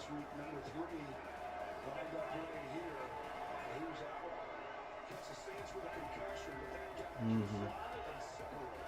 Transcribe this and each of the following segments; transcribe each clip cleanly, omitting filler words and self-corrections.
last week, number 3, lined up right here. He was out. Against the Saints with a concussion, but then got fly and separated.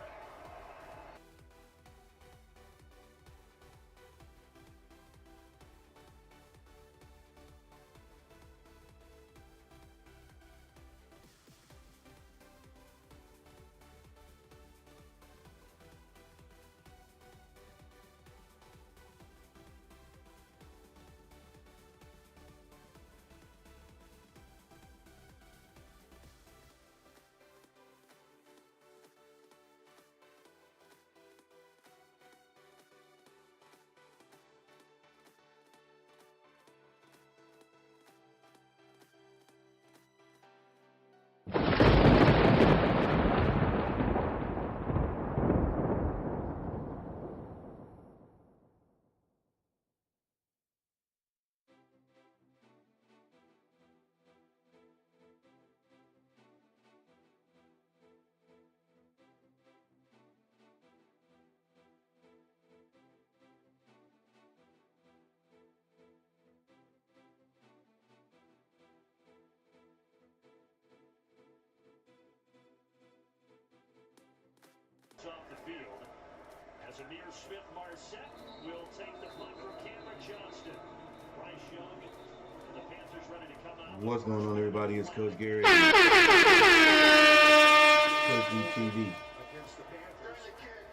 Off the field as Amir Smith-Marset will take the punt from Cameron Johnston. Bryce Young, the Panthers ready to come out. What's going on, everybody? It's Coach Gary. Coach TV. Against the Panthers. The kick,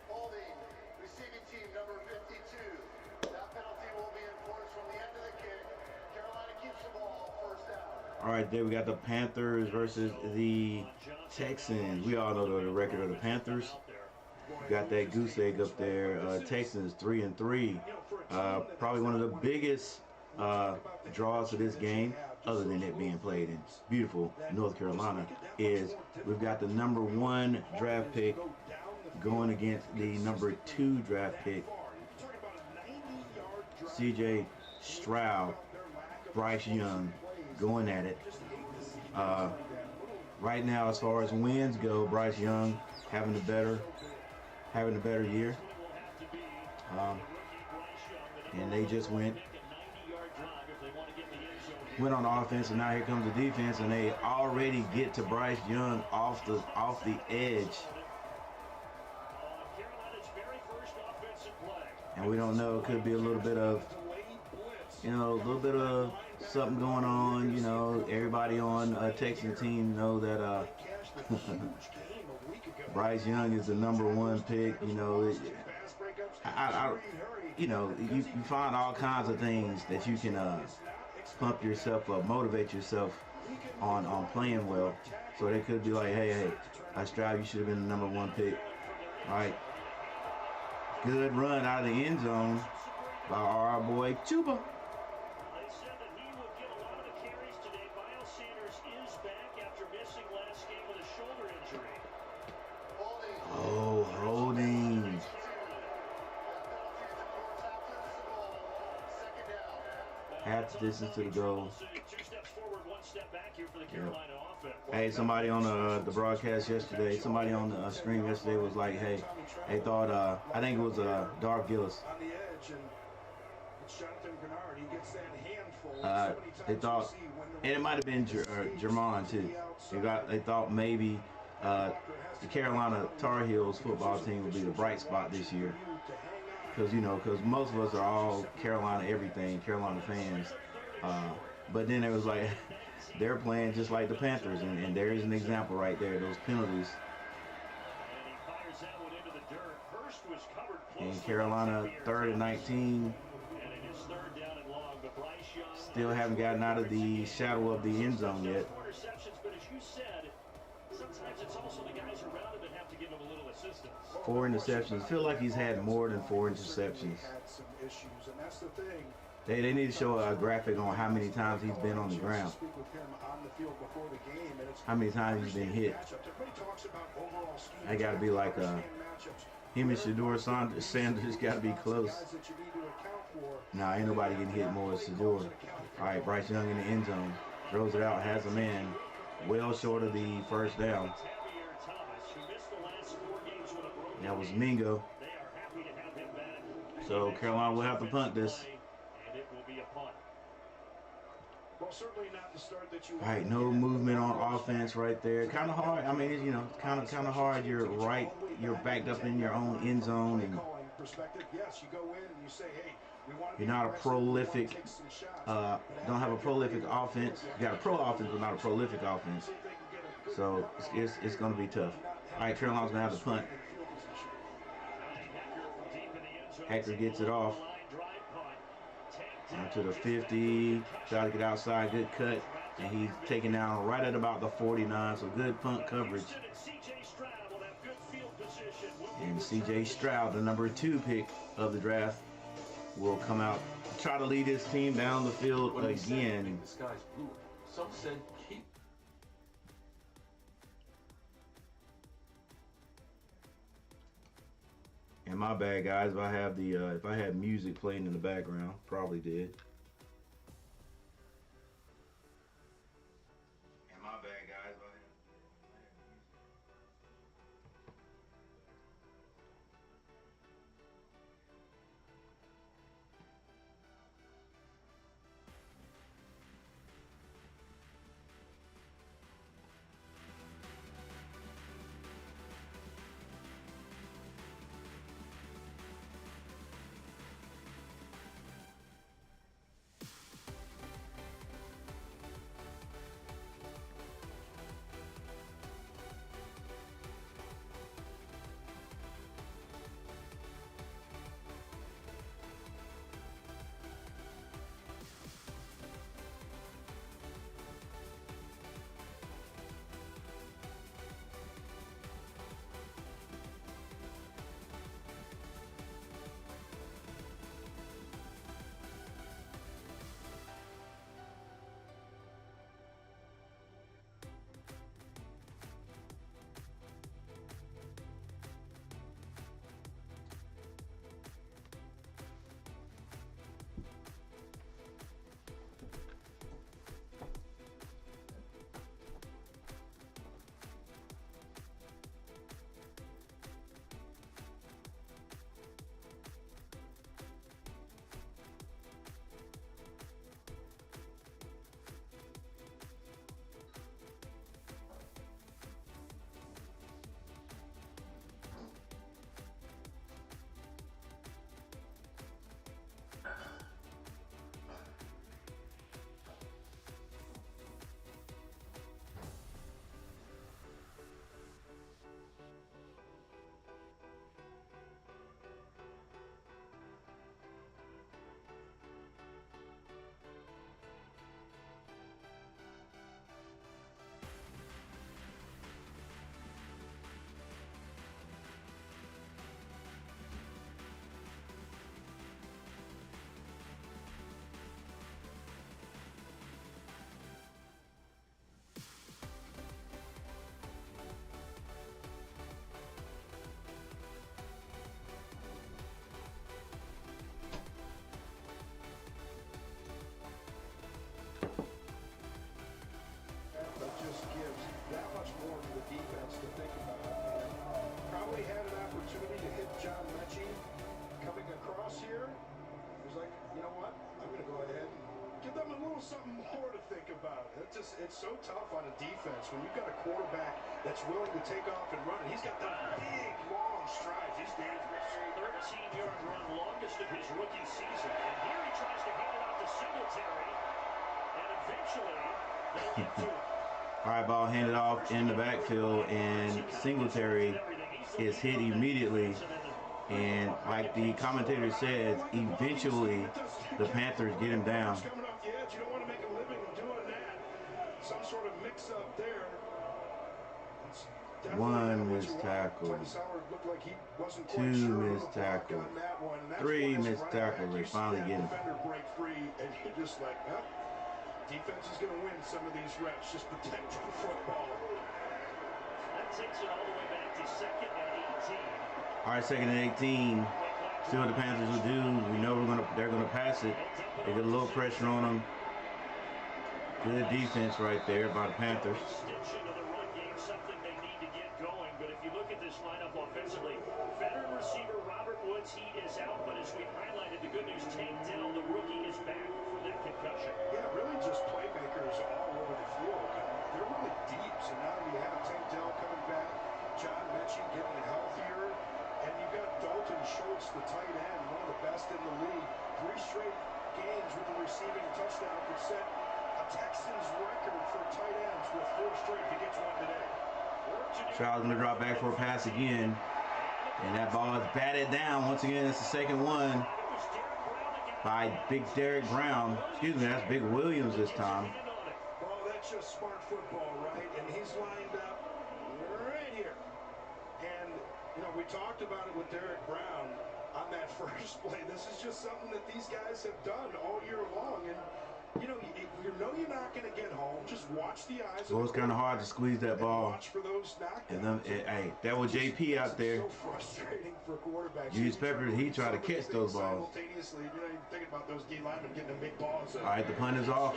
holding, receiving team number 52. That penalty will be enforced from the end of the kick. Carolina keeps the ball, first down. All right, there we got the Panthers versus the Texans. We all know the record of the Panthers. Got that goose egg up there. Texans 3-3. Probably one of the biggest draws of this game, other than it being played in beautiful North Carolina, is we've got the number 1 draft pick going against the number 2 draft pick, C.J. Stroud, Bryce Young, going at it. Right now, as far as wins go, Bryce Young having a better year. And they just went on offense, and now here comes the defense, and they already get to Bryce Young off the edge. And we don't know, it could be a little bit of something going on. You know, everybody on a Texan team know that Bryce Young is the number 1 pick. You know, you find all kinds of things that you can pump yourself up, motivate yourself on playing well. So they could be like, hey, Stroud, you should have been the number 1 pick. All right, good run out of the end zone by our boy Chuba. Oh, holding. Half the distance to the goal. Yep. Hey, somebody on the broadcast yesterday, somebody on the stream yesterday was like, hey, they thought, I think it was Dark Gillis. They thought, and it might have been Jermon too. They thought maybe the Carolina Tar Heels football team will be the bright spot this year, because most of us are all Carolina everything, Carolina fans. But then it was like they're playing just like the Panthers, and there is an example right there. Those penalties. And Carolina 3rd and 19. Still haven't gotten out of the shadow of the end zone yet. Sometimes it's also the guys around him that have to give him a little assistance. 4 interceptions. I feel like he's had more than 4 interceptions. They need to show a graphic on how many times he's been on the ground. How many times he's been hit. I got to be like him and Shedeur Sanders got to be close. Nah, ain't nobody getting hit more than Shedeur. All right, Bryce Young in the end zone. Throws it out, has a man. Well short of the first down. That was Mingo. So Carolina will have to punt this. And it will be a punt. Well, certainly not the start that you All right, no movement on offense right there. Kind of hard. I mean, you know, kind of hard. You're backed up in your own end zone, and you're not a prolific. Don't have a prolific offense. You got a pro offense, but not a prolific offense. So it's going to be tough. All right, Carolina's going to have the punt. Hector gets it off. Down to the 50. Try to get outside. Good cut. And he's taken down right at about the 49. So good punt coverage. And C.J. Stroud, the number 2 pick of the draft, will come out, try to lead his team down the field again. The sky's blue. Some said keep. And my bad, guys, if I had music playing in the background, probably did. And my bad, guys, if I had music. Something more to think about. It's so tough on a defense when you've got a quarterback that's willing to take off and run. He's got the big, long strides. He's dangerous. 13-yard run, longest of his rookie season. And here he tries to hand it off to Singletary. And eventually, they get to it. All right, ball handed off in the backfield, and Singletary is hit immediately. And like the commentator said, eventually the Panthers get him down. Some sort of mix up there. One missed tackle. 2 missed tackles. 3 missed tackles. They finally get him. Break free, and you're just like, huh? Defense is going to win some of these reps. Just protect the football. That takes it all the way back to 2nd and 18. All right, 2nd and 18. See what the Panthers will do. We know they're gonna pass it. They get a little pressure on them. Good defense right there by the Panthers. Extension of the run game, something they need to get going. But if you look at this lineup offensively, veteran receiver Robert Woods, he is out. But as we highlighted, the good news, Tank Dell, the rookie, is back for 3 straight games with the receiving touchdown could set a Texans record for tight ends with 4 straight. If he gets one today. Stroud's going to drop back for a pass again. And that ball is batted down. Once again, it's the second one by Big Derek Brown. Excuse me, that's Big Williams this time. Well, that's just smart football, right? And he's lined up right here. And, you know, we talked about it with Derek Brown on that first play. This is just something that these guys have done all year long. And, you know you're not going to get home. Just watch the eyes. Well, it's kind of hard to squeeze that ball. Watch for those knockdowns. And then, hey, that was JP out there. So frustrating for quarterbacks. Julius Peppers, he tried to catch those balls. Simultaneously, you know, you're thinking about those D linemen getting the big balls. All right, the punt is off.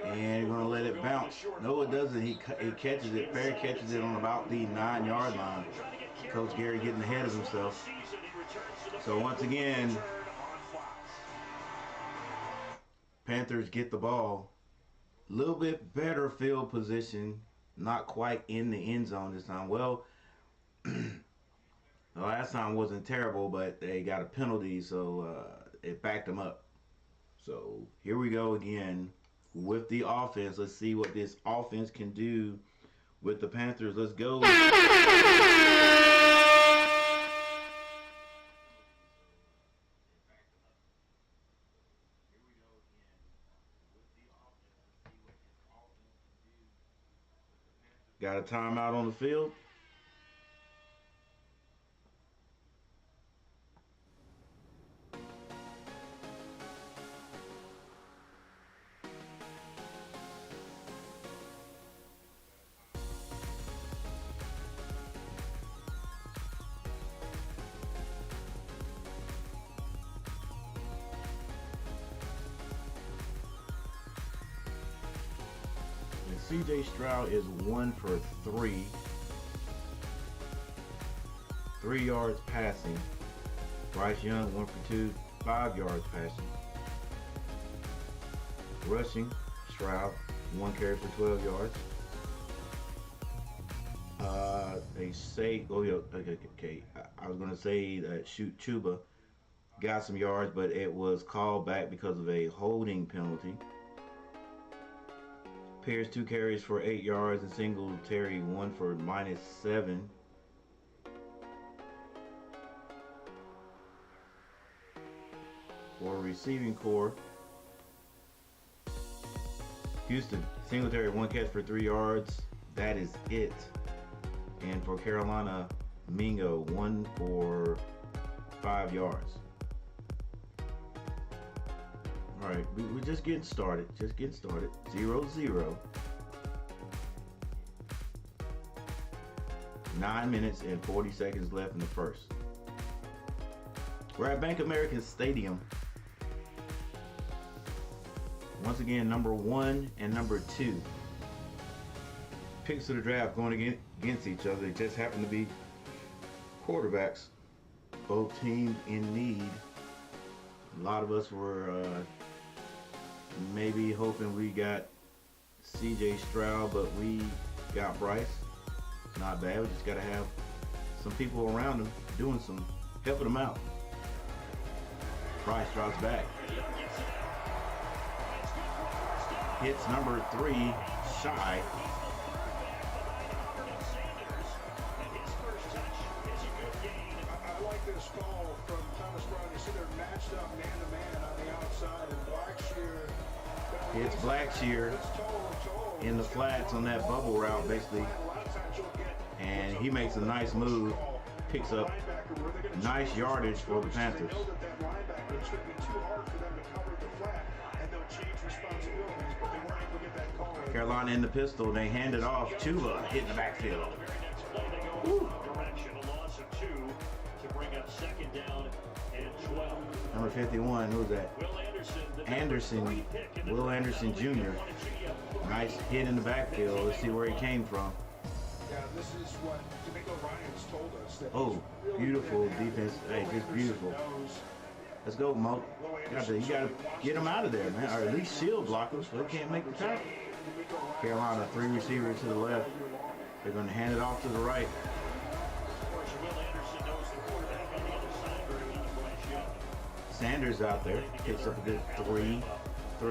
And we're going to let it bounce. No, it doesn't. He catches it. Perry catches it on about the 9-yard line. Coach Gary getting ahead of himself. So once again, Panthers get the ball. A little bit better field position. Not quite in the end zone this time. Well, the last time wasn't terrible, but they got a penalty, so it backed them up. So here we go again with the offense. Let's see what this offense can do with the Panthers. Let's go. Got a timeout on the field. CJ Stroud is 1 for 3. 3 yards passing. Bryce Young 1 for 2, 5 yards passing. Rushing, Stroud 1 carry for 12 yards. They say, oh yeah, okay. I was gonna say that Chuba got some yards, but it was called back because of a holding penalty. Pierce 2 carries for 8 yards and Singletary 1 for -7. For receiving core, Houston, Singletary 1 catch for 3 yards. That is it. And for Carolina, Mingo 1 for 5 yards. All right, we're just getting started. 0-0. 9 minutes and 40 seconds left in the first. We're at Bank American Stadium. Once again, number 1 and number 2. Picks of the draft going against each other. They just happen to be quarterbacks. Both teams in need. A lot of us were maybe hoping we got CJ Stroud, but we got Bryce. Not bad. We just got to have some people around him doing some, helping him out. Bryce drops back. Hits number 3 shy. I like this call from Thomas Brown. You see they're matched up man-to-man on the outside, and Blackshear Hits Blackshear in the flats on that bubble route, basically. And he makes a nice move, picks up nice yardage for the Panthers. Carolina in the pistol, they hand it off. Chuba hitting the backfield. Woo. Number 51, who's that? Will Anderson Jr. Nice hit in the backfield. Let's see where he came from. Yeah, this is what D'Amico Ryans told us. That Oh, beautiful defense. Hey, just beautiful. Let's go, Mo. You gotta get him out of there, man. Or at least shield block him so they can't make the tackle. Carolina, 3 receivers to the left. They're going to hand it off to the right. Sanders out there picks up a good 3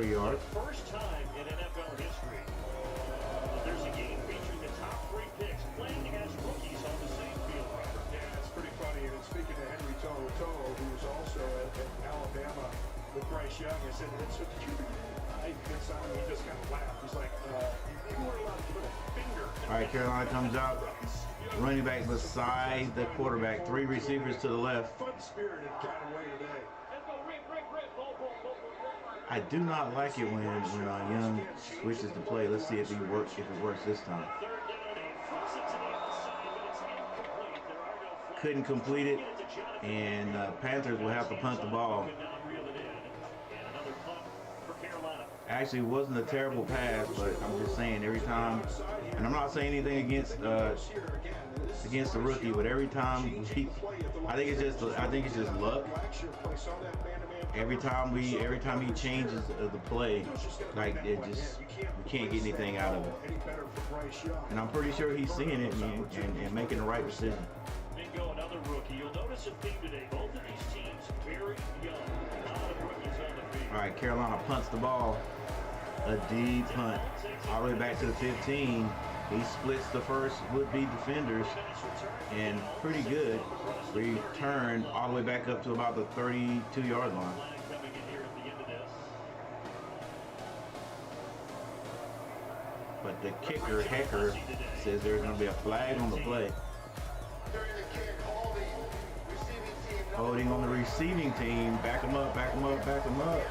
yards. First time in NFL history that there's a game featuring the top 3 picks playing against rookies on the same field. Yeah, it's pretty funny. And speaking to Henry Toto, who was also at Alabama with Bryce Young, I said, so did you get something? He just kind of laughed. He's like, you weren't allowed to put a finger. All right, Carolina comes out. Running back beside the quarterback. 3 receivers to the left. Fun-spirited kind of way today. I do not like it when Young switches to play. Let's see if it works this time. Couldn't complete it, and Panthers will have to punt the ball. Actually, it wasn't a terrible pass, but I'm just saying every time, and I'm not saying anything against the rookie, but every time I think it's just luck. Every time he changes the play, like we can't get anything out of it. And I'm pretty sure he's seeing it and making the right decision. Bingo, another rookie. You'll notice a theme today. Both of these teams very young. A lot of rookies on the field. All right, Carolina punts the ball. A deep punt all the way back to the 15. He splits the first would-be defenders, and pretty good return all the way back up to about the 32-yard line. But the kicker, Hecker, says there's going to be a flag on the play. Holding on the receiving team. Back him up, back him up, back him up.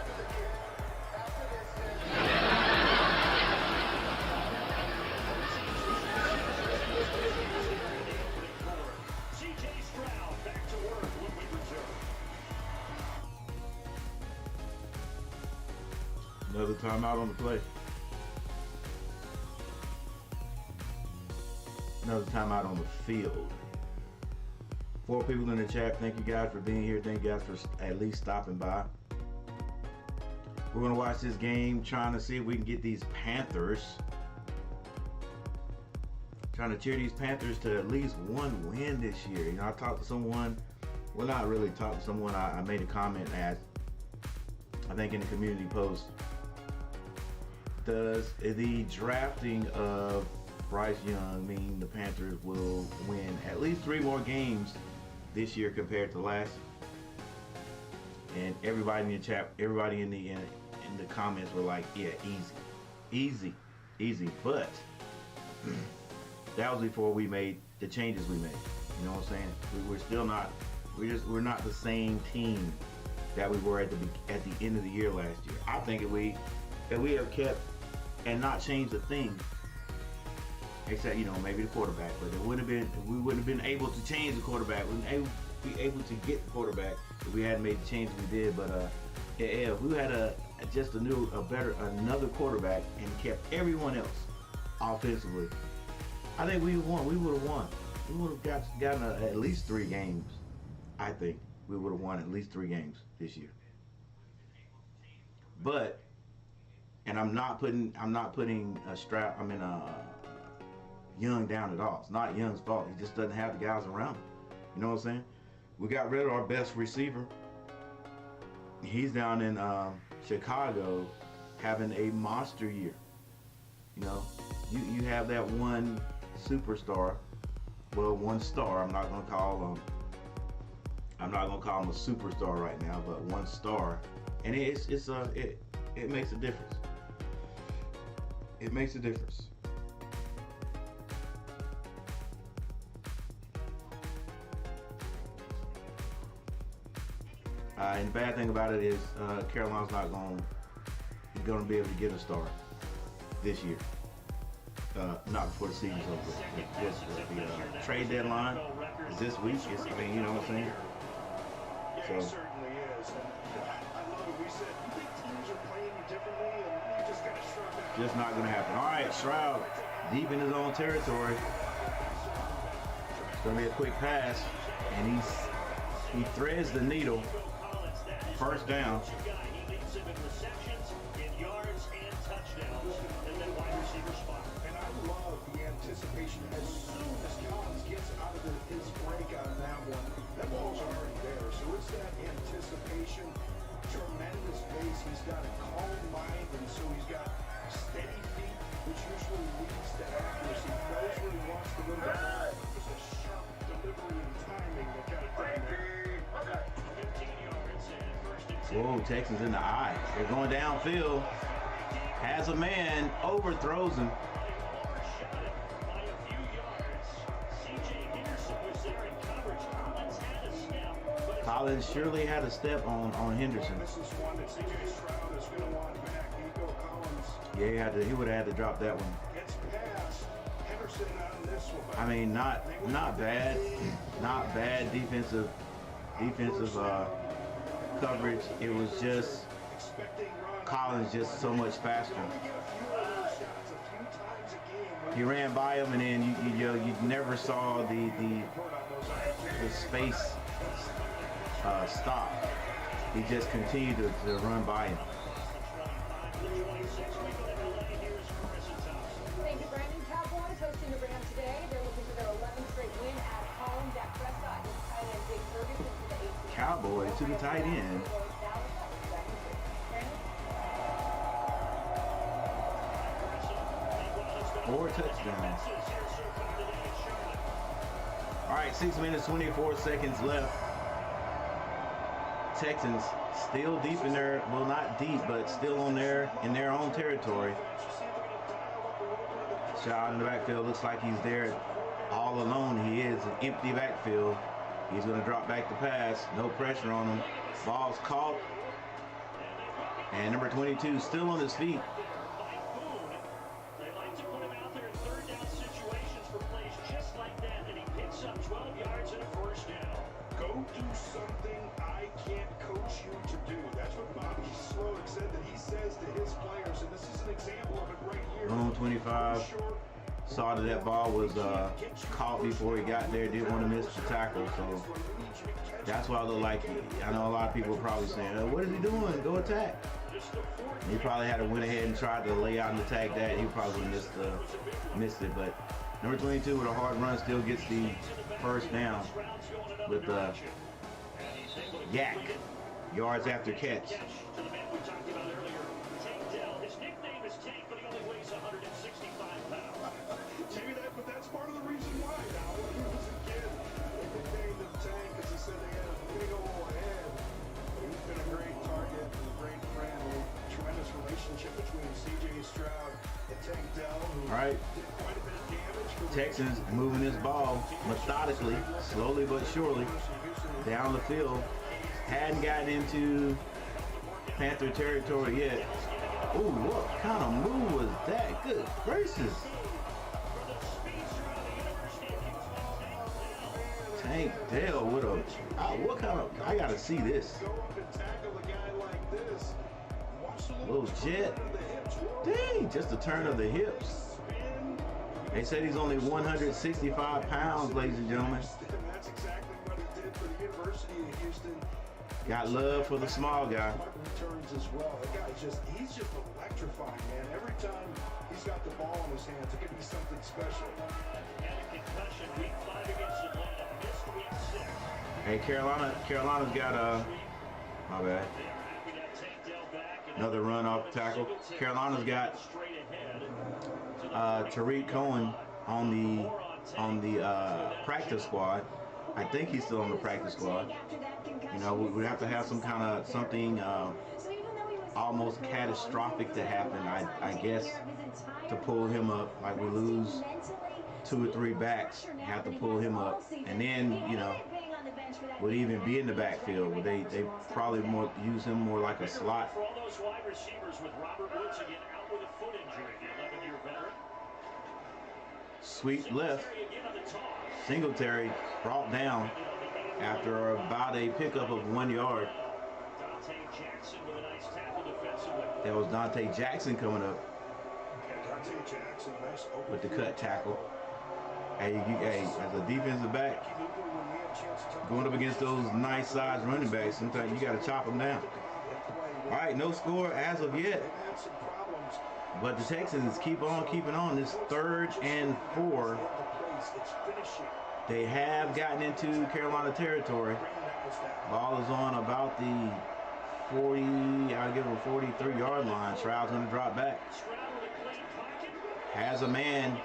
Another timeout on the play. Another timeout on the field. 4 people in the chat. Thank you guys for being here. Thank you guys for at least stopping by. We're going to watch this game, trying to see if we can get these Panthers. Trying to cheer these Panthers to at least one win this year. You know, I talked to someone. Well, not really talked to someone. I made a comment at, I think in the community post. Does the drafting of Bryce Young mean the Panthers will win at least 3 more games this year compared to last? And everybody in the chat, everybody in the comments were like, yeah, easy. But that was before we made the changes we made. You know what I'm saying? We're still not. We're not the same team that we were at the end of the year last year. I think if we have kept and not changed a thing, except maybe the quarterback, but we wouldn't have been able to change the quarterback. We wouldn't be able to get the quarterback if we hadn't made the changes we did. But if we had another quarterback and kept everyone else offensively, I think we would have won. We would have gotten at least 3 games. I think we would have won at least 3 games this year. But, and I'm not putting Young down at all. It's not Young's fault. He just doesn't have the guys around him. You know what I'm saying? We got rid of our best receiver. He's down in Chicago having a monster year. You know, you have that one superstar. Well, one star. I'm not gonna call him a superstar right now, but one star, and it makes a difference. It makes a difference. And the bad thing about it is Carolina's not going to be able to get a star this year. Not before the season's over. The trade deadline is this week. You know what I'm saying? Yeah, it certainly is. And I love it. We said, you think teams are playing differently? And you just got to shrug that. Just not going to happen. All right, Stroud deep in his own territory. It's going to be a quick pass, and he threads the needle. First down. He leads them in receptions, in yards, and touchdowns, and then wide receiver spot. And I love the anticipation as soon as Collins gets out of his break on that one. That ball's already there. So it's that anticipation, tremendous pace. He's got a calm mind, and so he's got steady feet, which usually leads to accuracy. He knows where he wants to go down. There's a sharp delivery and timing that got it done there. 15 yards and first and 10. Whoa, Texans in the eye. They're going downfield. Has a man, overthrows him. Overshot it by a few yards. C.J. Henderson was there in coverage. Collins had a step, but Collins surely had a step on Henderson. This is one that C.J. Stroud is going to want back. Nico Collins Yeah, he would have had to drop that one. gets past Henderson on this one. I mean, not bad, not bad defensive coverage. It was just Collins just so much faster. He ran by him, and then you never saw the space stop. He just continued to run by him. Thank you, Brandon. Cowboys hosting the Rams today. They're looking for their 11th straight win at home. Dak Prescott is tight end Jake Ferguson to the 18. Cowboys to the tight end. Four touchdowns. All right, 6 minutes, 24 seconds left. Texans still deep in their, well, not deep, but still in their own territory. Shot in the backfield, looks like he's there all alone. He is an empty backfield. He's going to drop back the pass. No pressure on him. Ball's caught. And number 22 still on his feet. They like to put him out there in third down situations for plays just like that, and he picks up 12 yards and a first down. Go do something I can't coach you to do. That's what Bobby Slowick said that he says to his players, and this is an example of it right here. Room 25 saw that ball was caught before he got there. Didn't want to miss the tackle, so that's why I look like. I know a lot of people are probably saying, oh, "What is he doing? Go attack." He probably had to went ahead and tried to lay out and attack that. He probably missed it, but number 22 with a hard run still gets the first down with Yak yards after catch. To the man we talked about earlier, Tank Dell. His nickname is Tank, but he only weighs 165 pounds. Maybe but that's part of the reason why. Now, when he was a kid, they nicknamed him Tank because he said they had a big old head. But he's been a great target and a great friend. A tremendous relationship between C.J. Stroud and Tank Dell, who All right. did quite a bit of damage. Texans moving this ball methodically, slowly but surely, down the field. Hadn't gotten into Panther territory yet. Ooh, what kind of move was that? Good gracious. Tank Dell with a, what kind of, I gotta see this. Go up and tackle a guy like this. Watch the Little jet. turn of the hips. Dang, just a turn of the hips. Spin. They said he's only 165 pounds, ladies and gentlemen. That's exactly what he did for the University of Houston. Got love for the small guy. Returns as well. That guy he's just electrifying, man. Every time he's got the ball in his hands, it could be something special. And a concussion week 5 against Atlanta, missed week 6. Hey, Carolina's got my bad. They are happy to have Tank Dell back. And Another run off the tackle. Carolina's got straight ahead. Tariq Cohen on the practice squad. I think he's still on the practice squad. You know, we have to have some kind of something almost catastrophic to happen, I guess, to pull him up. Like we lose 2 or 3 backs, you have to pull him up, and then would even be in the backfield. Would they probably more use him more like a slot? For all those wide receivers with Robert Woods again out with a foot injury, the 11-year veteran. Sweep left. Singletary again on the toss. Singletary brought down after about a pickup of 1 yard. Dante Jackson with a nice tackle defensively. That was Dante Jackson coming up Dante Jackson, nice open with the field. cut tackle. Hey, as a defensive back, going up against those nice size running backs, sometimes you got to chop them down. All right, no score as of yet, but the Texans keep on keeping on. This 3rd and 4. They have gotten into Carolina territory. Ball is on about the 40, I'll give him 43-yard line. Stroud's going to drop back. Has a man,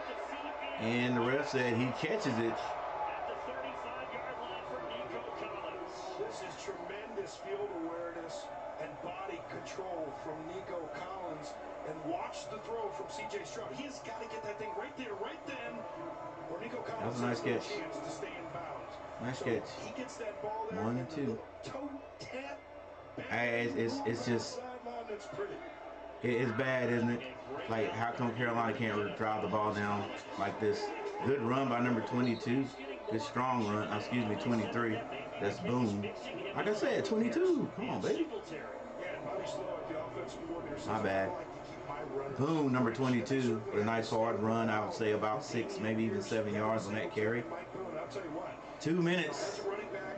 and the ref said he catches it. At the 35-yard line for Nico Collins. This is tremendous field awareness and body control from Nico Collins. And watch the throw from C.J. Stroud. He's got to get that thing right there, right then. Or Nico Collins has a nice catch. Chance to stay in bounds. Nice so catch. He gets that ball there. 1 and 2. Toe tap. It's just, that's pretty. it's bad, isn't it? Like, how come Carolina can't drive the ball down like this? Good run by number 22. Good strong run. Excuse me, 23. That's Boone. Like I said, 22. Come on, baby. My bad. Boone, number 22, with a nice hard run. I would say about 6, maybe even 7 yards on that carry. 2 minutes.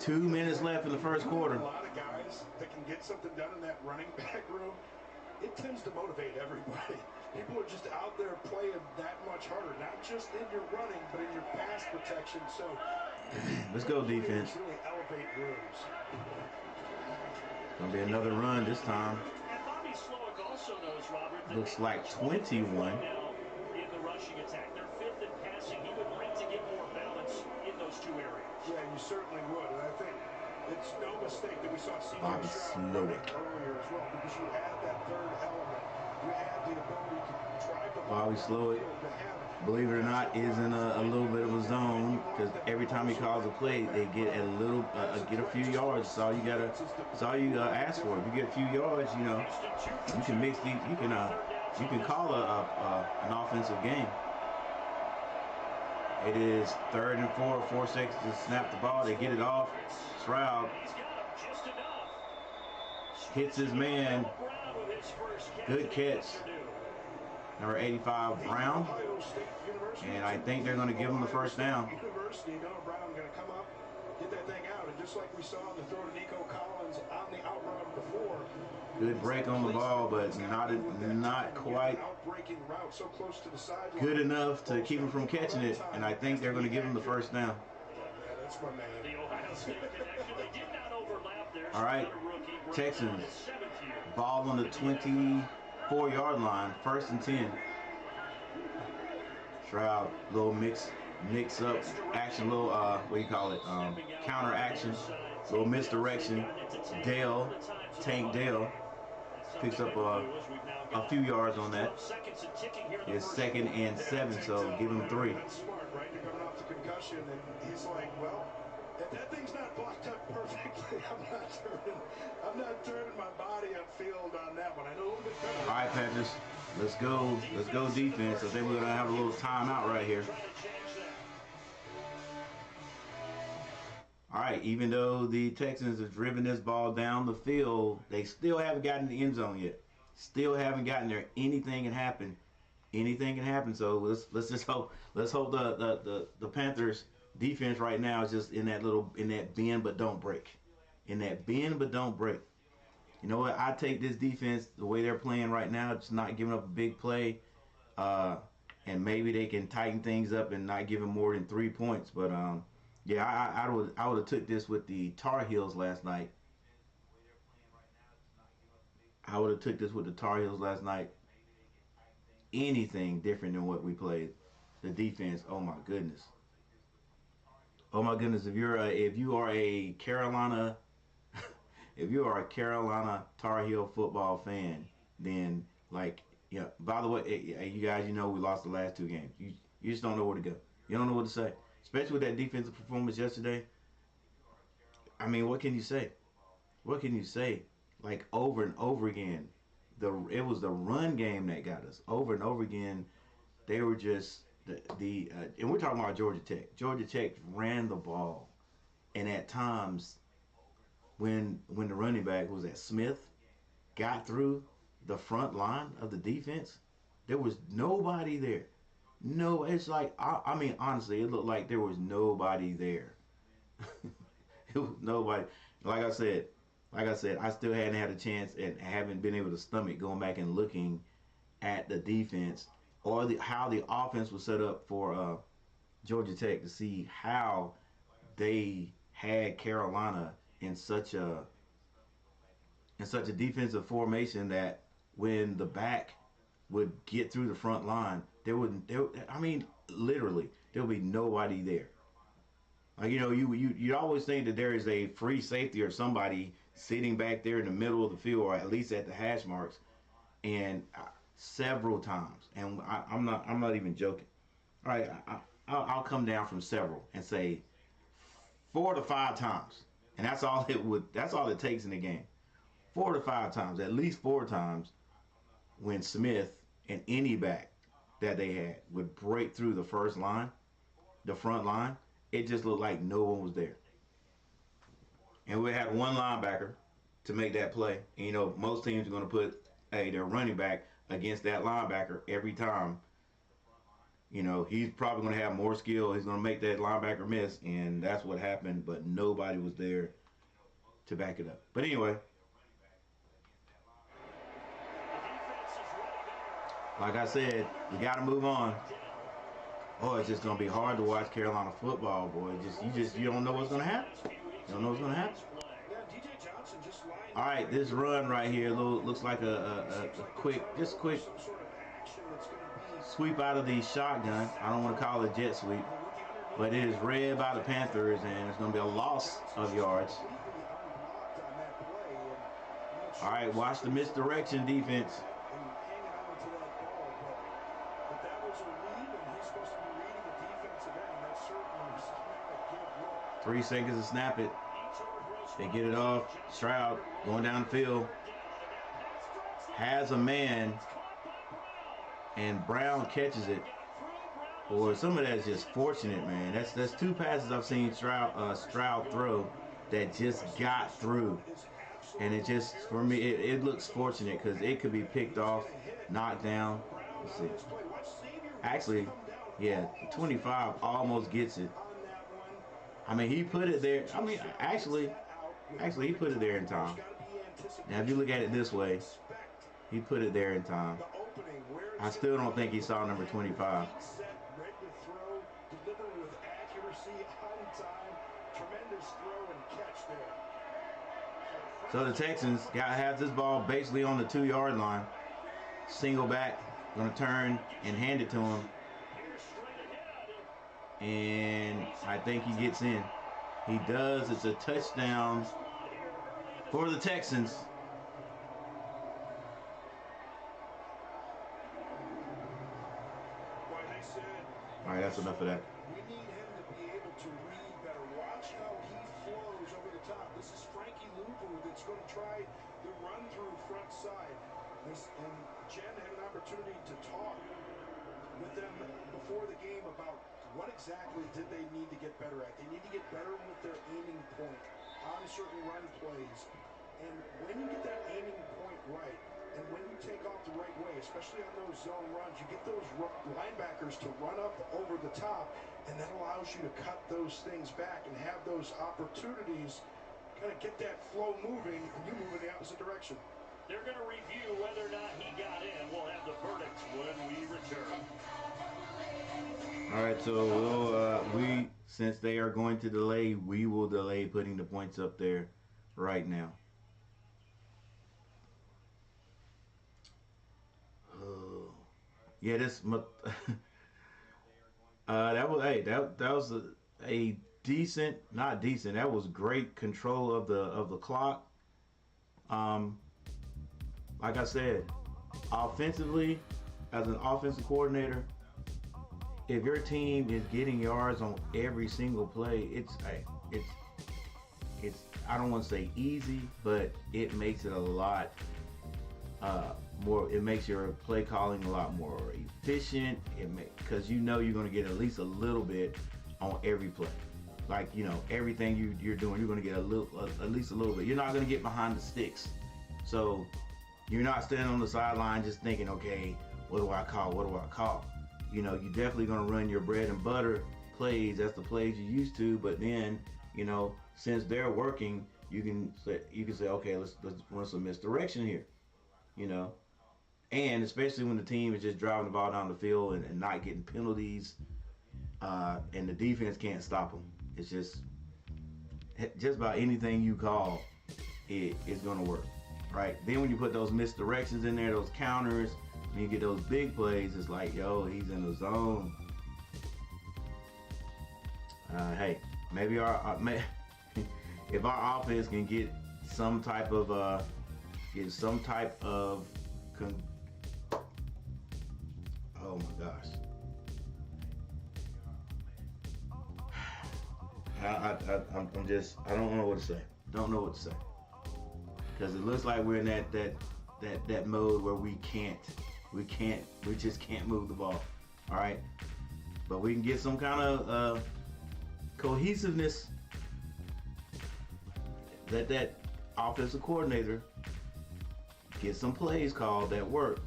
2 minutes left in the first quarter. A lot of guys that can get something done in that running back room. It tends to motivate everybody. People are just out there playing that much harder, not just in your running, but in your pass protection. So let's go defense. Really elevate rooms. Gonna be another run this time. Looks like 21. In the rushing attack, they're 5th in passing. He would bring to get more balance in those two areas. Yeah, you certainly would, and I think it's no mistake that we saw C.J. Bobby Stroud Slowick earlier as well, because you had that third element. You had the ability to drive the ball. Bobby Slowick, believe it or not, is in a little bit of a zone, because every time he calls a play, they get a little, get a few yards. That's all you gotta. That's all you ask for. If you get a few yards, you know, you can mix these. You can call an offensive game. It is 3rd and 4, 4 seconds to snap the ball. They get it off. Stroud hits his man. Good catch. Number 85, Brown. And I think they're going to give him the first down. University, Noah Brown going to come up, get that thing out. And just like we saw in the throw to Nico Collins on the out route before. Good break on the ball, but not quite good enough to keep him from catching it. And I think they're going to give him the first down. That's my man. All right, Texans. Ball on the 24-yard line, 1st and 10. Stroud, little mix up action, little what do you call it? Counter action, little misdirection. Tank Dale picks up a few yards on that. It's 2nd and 7, so give him 3. That's smart, right? You're coming off the concussion, and he's like, well, if that thing's not blocked up perfectly, I'm not turning my body upfield on that one. I know a little bit better. All right, Panthers, let's go defense. I think we're gonna have a little timeout right here. All right, even though the Texans have driven this ball down the field, they still haven't gotten the end zone yet. Still haven't gotten there. Anything can happen. Anything can happen. So let's just hope. Let's hope the Panthers defense right now is just in that bend but don't break. In that bend but don't break. You know what? I take this defense the way they're playing right now, just not giving up a big play, and maybe they can tighten things up and not give them more than 3 points. But yeah, I would have took this with the Tar Heels last night. I would have took this with the Tar Heels last night. Anything different than what we played. The defense, oh my goodness. Oh my goodness, if you are a Carolina Tar Heel football fan, then like, yeah, by the way, you guys, you know we lost the last 2 games. You just don't know where to go. You don't know what to say. Especially with that defensive performance yesterday. I mean, what can you say? What can you say? Like over and over again, it was the run game that got us. Over and over again, they were just and we're talking about Georgia Tech. Georgia Tech ran the ball, and at times, when the running back was at Smith, got through the front line of the defense, there was nobody there. No, it's like I mean honestly, it looked like there was nobody there. It was nobody. Like I said, I still hadn't had a chance and haven't been able to stomach going back and looking at the defense or how the offense was set up for Georgia Tech to see how they had Carolina in such a defensive formation that when the back would get through the front line, I mean, literally, there would be nobody there. Like, you know, you always think that there is a free safety or somebody sitting back there in the middle of the field, or at least at the hash marks, and several times, and I'm not even joking. All right, I'll come down from several and say 4 to 5 times, and that's all it takes in the game. 4 to 5 times, at least 4 times, when Smith and any back that they had would break through the front line, it just looked like no one was there. And we had one linebacker to make that play. And, you know, most teams are going to put their running back against that linebacker every time. You know, he's probably going to have more skill. He's going to make that linebacker miss, and that's what happened. But nobody was there to back it up. But anyway, like I said, we got to move on. Oh, it's just going to be hard to watch Carolina football, boy. You don't know what's going to happen. You don't know what's going to happen. All right, this run right here looks like a quick sweep out of the shotgun. I don't want to call it jet sweep, but it is read by the Panthers, and it's going to be a loss of yards. All right, watch the misdirection defense. 3 seconds to snap it. They get it off. Stroud going down the field. Has a man. And Brown catches it. Boy, some of that is just fortunate, man. That's 2 passes I've seen Stroud throw that just got through. And it just, for me, it looks fortunate because it could be picked off, knocked down. Let's see. Actually, yeah, 25 almost gets it. I mean, he put it there. I mean, actually, he put it there in time. Now, if you look at it this way, he put it there in time. I still don't think he saw number 25. So the Texans got to have this ball basically on the 2-yard line. Single back, going to turn and hand it to him. And I think he gets in. He does. It's a touchdown for the Texans. All right, that's enough of that. We need him to be able to read better. Watch how he flows over the top. This is Frankie Luvu that's going to try the run through front side. And Jen had an opportunity to talk with them before the game about what exactly did they need to get better at. They need to get better with their aiming point on certain run plays. And when you get that aiming point right, and when you take off the right way, especially on those zone runs, you get those linebackers to run up over the top, and that allows you to cut those things back and have those opportunities, kind of get that flow moving, and you move in the opposite direction. They're going to review whether or not he got in. We'll have the verdict when we return. All right, so since they are going to delay, we will delay putting the points up there right now. Yeah, that was a decent, not decent. That was great control of the clock. Like I said, offensively, as an offensive coordinator, if your team is getting yards on every single play, it's I don't want to say easy, but it makes it a lot more. It makes your play calling a lot more efficient. Because you know you're going to get at least a little bit on every play. Like, you know, everything you're doing, you're going to get at least a little bit. You're not going to get behind the sticks. So you're not standing on the sideline just thinking, okay, what do I call? What do I call? You know, you're definitely going to run your bread and butter plays. That's the plays you're used to. But then, you know, since they're working, you can say, okay, let's run some misdirection here. You know, and especially when the team is just driving the ball down the field and not getting penalties, and the defense can't stop them. just about anything you call, it's gonna work, right? Then when you put those misdirections in there, those counters, when you get those big plays, it's like, yo, he's in the zone. Hey, maybe if our offense can get some type of oh my gosh. I don't know what to say. Don't know what to say. Because it looks like we're in that mode where we just can't move the ball. All right, but we can get some kind of cohesiveness. Let that offensive coordinator get some plays called that work.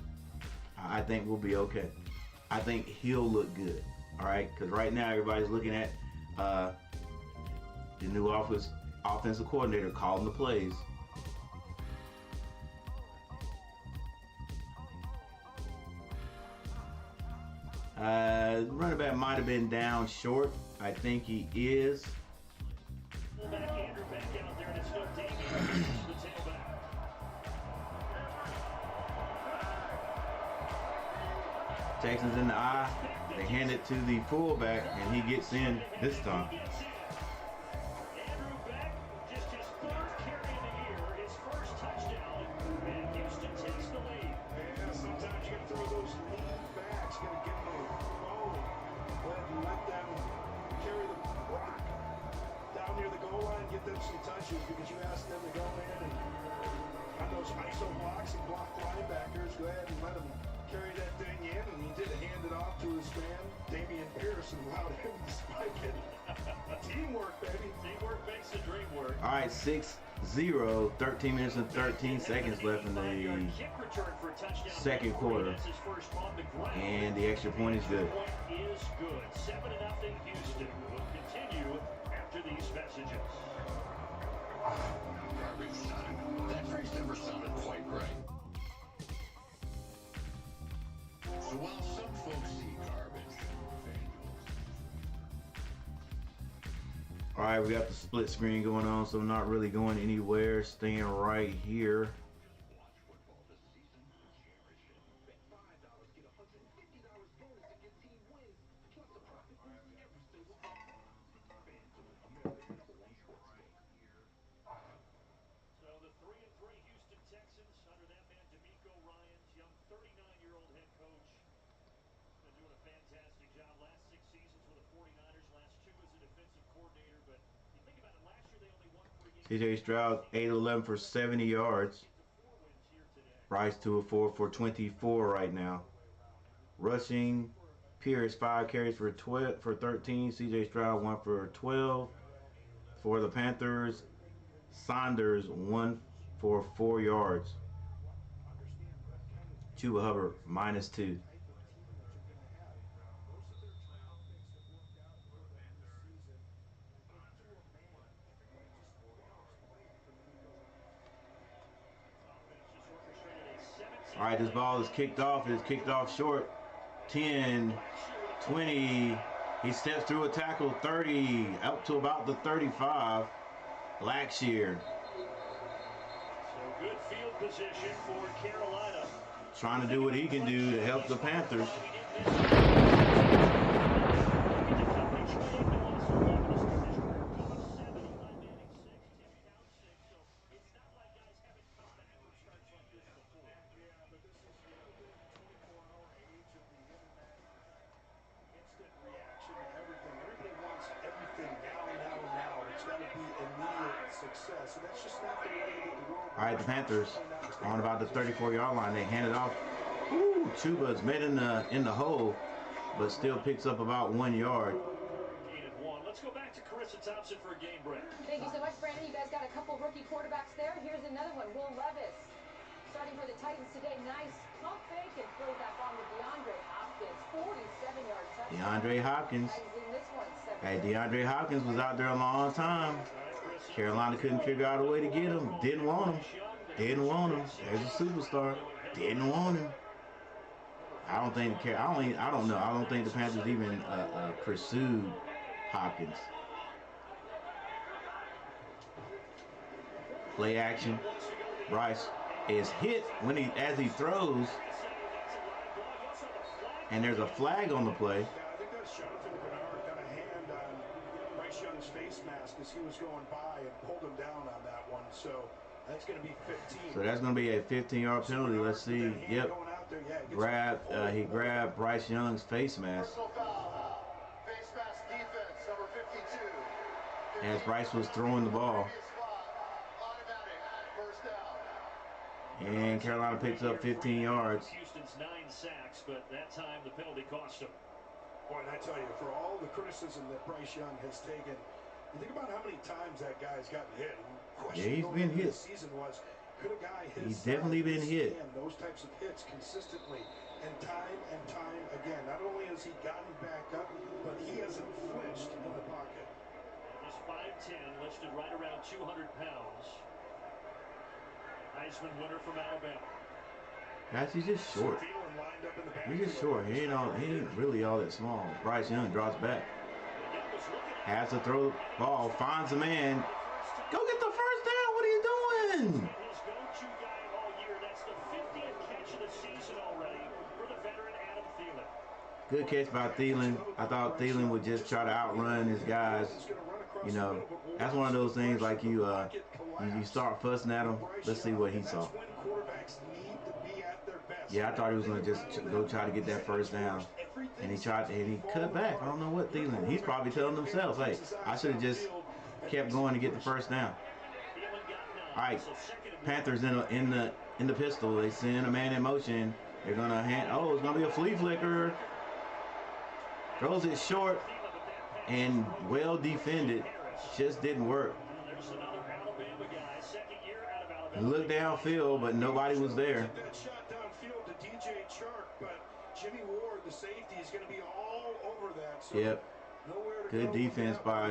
I think we'll be okay. I think he'll look good. All right, because right now everybody's looking at the new offensive coordinator calling the plays. Running back might have been down short. I think he is. Texans in the eye. They hand it to the fullback, and he gets in this time. Because you asked them to go in and on those ISO blocks and block linebackers, go ahead and let him carry that thing in, and he did hand it off to his man, Damian Pierce, and allowed him to spike it. Teamwork, baby. Teamwork makes the dream work. All right, 6-0, 13 minutes and 13 seconds left in the second quarter, and the extra point is good. 7-0 Houston. Will continue after these messages. Garbage time. That phrase never sounded quite right. So while some folks see garbage, all right, we got the split screen going on, so I'm not really going anywhere. Staying right here. CJ Stroud, 8-11 for 70 yards. Bryce 2-4 for 24 right now. Rushing, Pierce 5 carries for 13. CJ Stroud 1 for 12. For the Panthers, Saunders 1 for 4 yards. Chuba Hubbard -2. All right, this ball is kicked off. It's kicked off short. 10, 20. He steps through a tackle. 30, up to about the 35. Blackshear. So good field position for Carolina. Trying to do what he can do to help the Panthers. All right, the Panthers on about the 34-yard line. They hand it off. Ooh, Chuba's met in the hole, but still picks up about 1 yard. Let's go back to Carissa Thompson for a game break. Thank you so much, Brandon. You guys got a couple rookie quarterbacks there. Here's another one, Will Levis. Starting for the Titans today, nice pump fake and throw that bomb to DeAndre Hopkins. 47-yard touchdown. DeAndre Hopkins. In this one, Hey, DeAndre Hopkins was out there a long time. Carolina couldn't figure out a way to get him. Didn't want him. Didn't want him. There's a superstar. Didn't want him. I don't think the Panthers even pursued Hopkins. Play action. Bryce is hit as he throws, and there's a flag on the play. Yeah, I think that's Jonathan Bernard got a hand on Bryce Young's face mask as he was going by and pulled him down on that one. So that's going to be 15. So that's going to be a 15-yard penalty. Let's see. Yep. He grabbed Bryce Young's face mask. Personal foul. Face mask defense, number 52. As Bryce was throwing the ball. Automatic. First down. And Carolina picks up 15 yards. Houston's 9 sacks, but that time the penalty cost him. Boy, and I tell you, for all the criticism that Bryce Young has taken, you think about how many times that guy's gotten hit. Yeah, he's been hit. Season was, could a guy hit? He's definitely been hit. Those types of hits consistently and time again. Not only has he gotten back up, but he hasn't flinched in the pocket. He's 5'10", listed right around 200 pounds. Heisman winner from Alabama. Guys, he's just short. He's just short. He ain't really all that small. Bryce Young drops back. Has to throw the ball. Finds a man. Go get the first down. What are you doing? His go-to guy all year. That's the 50th catch of the season already for the veteran Adam Thielen. Good catch by Thielen. I thought Thielen would just try to outrun his guys. You know, that's one of those things like you start fussing at him. Let's see what he saw. Yeah, I thought he was going to just go try to get that first down. And he cut back. I don't know what Thielen. He's probably telling themselves, hey, I should have just kept going to get the first down. All right, Panthers in the pistol. They send a man in motion. They're going to it's going to be a flea flicker. Throws it short and well defended. Just didn't work. Looked downfield, but nobody was there. Jimmy Ward, the safety, is going to be all over that. So yep. Good defense by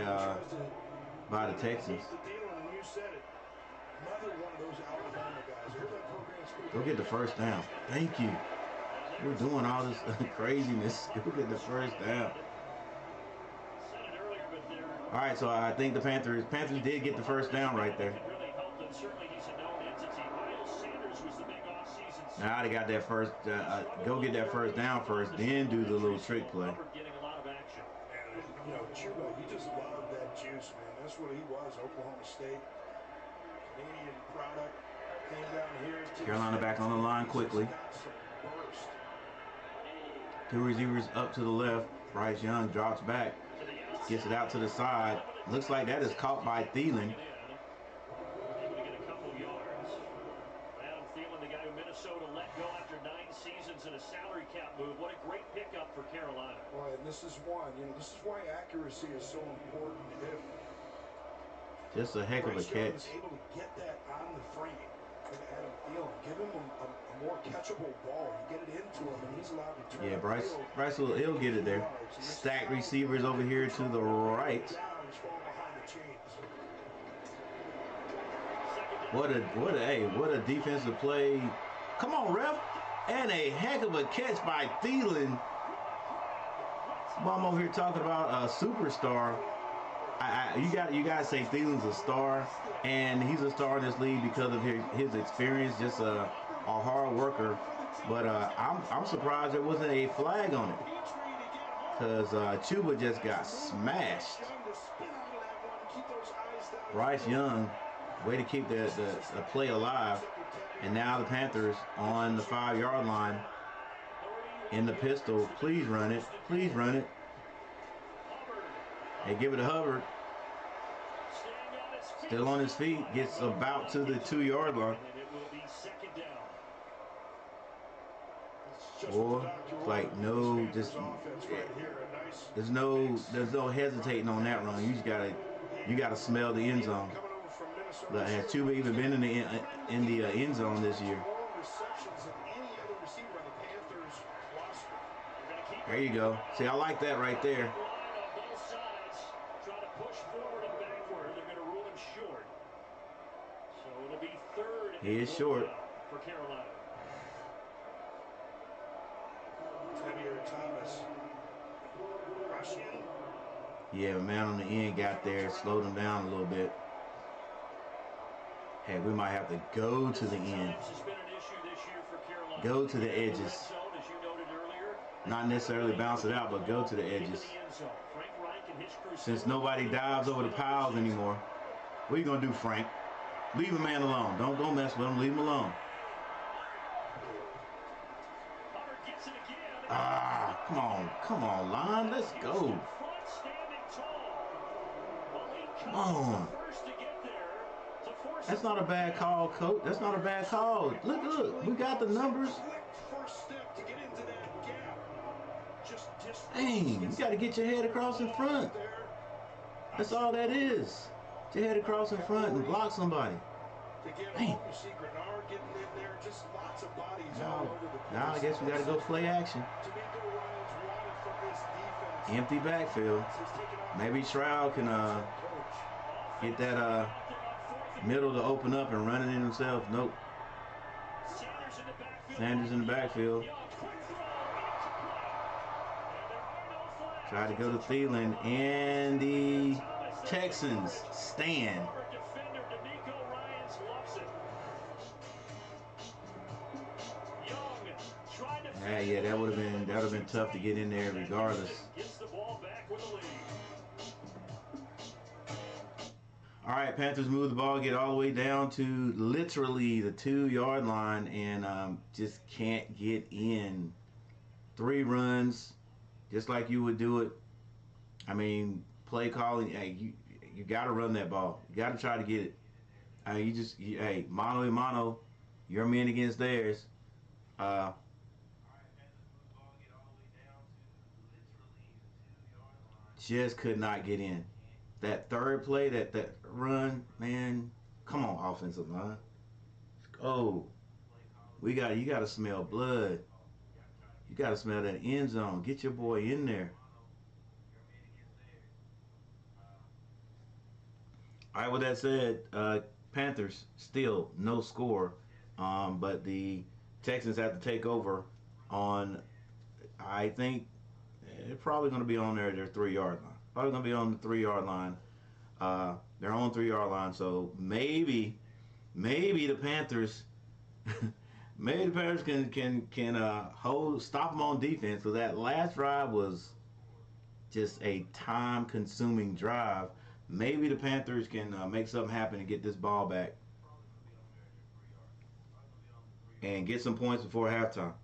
the Texans. Go get the first down. Thank you. We're doing all this craziness. Go get the first down. All right, so I think the Panthers did get the first down right there. Now they got that first. Go get that first down first, then do the little trick play. You know, Chuba, he just loved that juice, man. That's what he was. Oklahoma State, Canadian product. Came down here. Carolina back on the line quickly. Two receivers up to the left. Bryce Young drops back, gets it out to the side. Looks like that is caught by Thielen. What a great pickup for Carolina. Boy, and this is one. You know, this is why accuracy is so important. If just a heck of a catch. Was able to get that on the frame with Adam Thielen, give him a more catchable ball. You get it into him, and he's allowed to turn. Yeah, Bryce he'll get it there. Stacked receivers over here to the right. What a defensive play. Come on, ref. And a heck of a catch by Thielen. Well, I'm over here talking about a superstar. You gotta say Thielen's a star, and he's a star in this league because of his experience, just a hard worker. But I'm surprised there wasn't a flag on it, because Chuba just got smashed. Bryce Young, way to keep the play alive. And now the Panthers on the 5-yard line in the pistol. Please run it. Please run it. They give it to Hubbard. Still on his feet. Gets about to the 2-yard line. Boy, it's like there's no hesitating on that run. You gotta smell the end zone. Has Chuba even been in the end zone this year? There you go. See, I like that right there. He is short. For Carolina. Yeah, man on the end got there, slowed him down a little bit. Hey, we might have to go to the end. Go to the edges. Not necessarily bounce it out, but go to the edges. Since nobody dives over the piles anymore. What are you going to do, Frank? Leave a man alone. Don't mess with him. Leave him alone. Ah, come on, line. Let's go. Come on. That's not a bad call, coach. That's not a bad call. Look. We got the numbers. Dang, you got to get your head across in front. That's all that is. Get your head across in front and block somebody. Dang. Now I guess we got to go play action. Empty backfield. Maybe Stroud can get that middle to open up and run it in himself. Nope. Sanders in the backfield. Try to go to Thielen, and the Texans stand. Yeah, that would have been tough to get in there regardless. All right, Panthers move the ball, get all the way down to literally the 2-yard line, and just can't get in. 3 runs, just like you would do it. I mean, play calling. Hey, you got to run that ball. You got to try to get it. Hey, mano a mano, your men against theirs. Just could not get in. That third play, that run, man. Come on, offensive line. Oh, you got to smell blood. You got to smell that end zone. Get your boy in there. All right, with that said, Panthers still no score, but the Texans have to take over on, I think, they're probably going to be on their 3-yard line. Probably going to be on the 3-yard line. Their own 3-yard line. So maybe the Panthers, can stop them on defense. So that last drive was just a time-consuming drive. Maybe the Panthers can make something happen and get this ball back and get some points before halftime.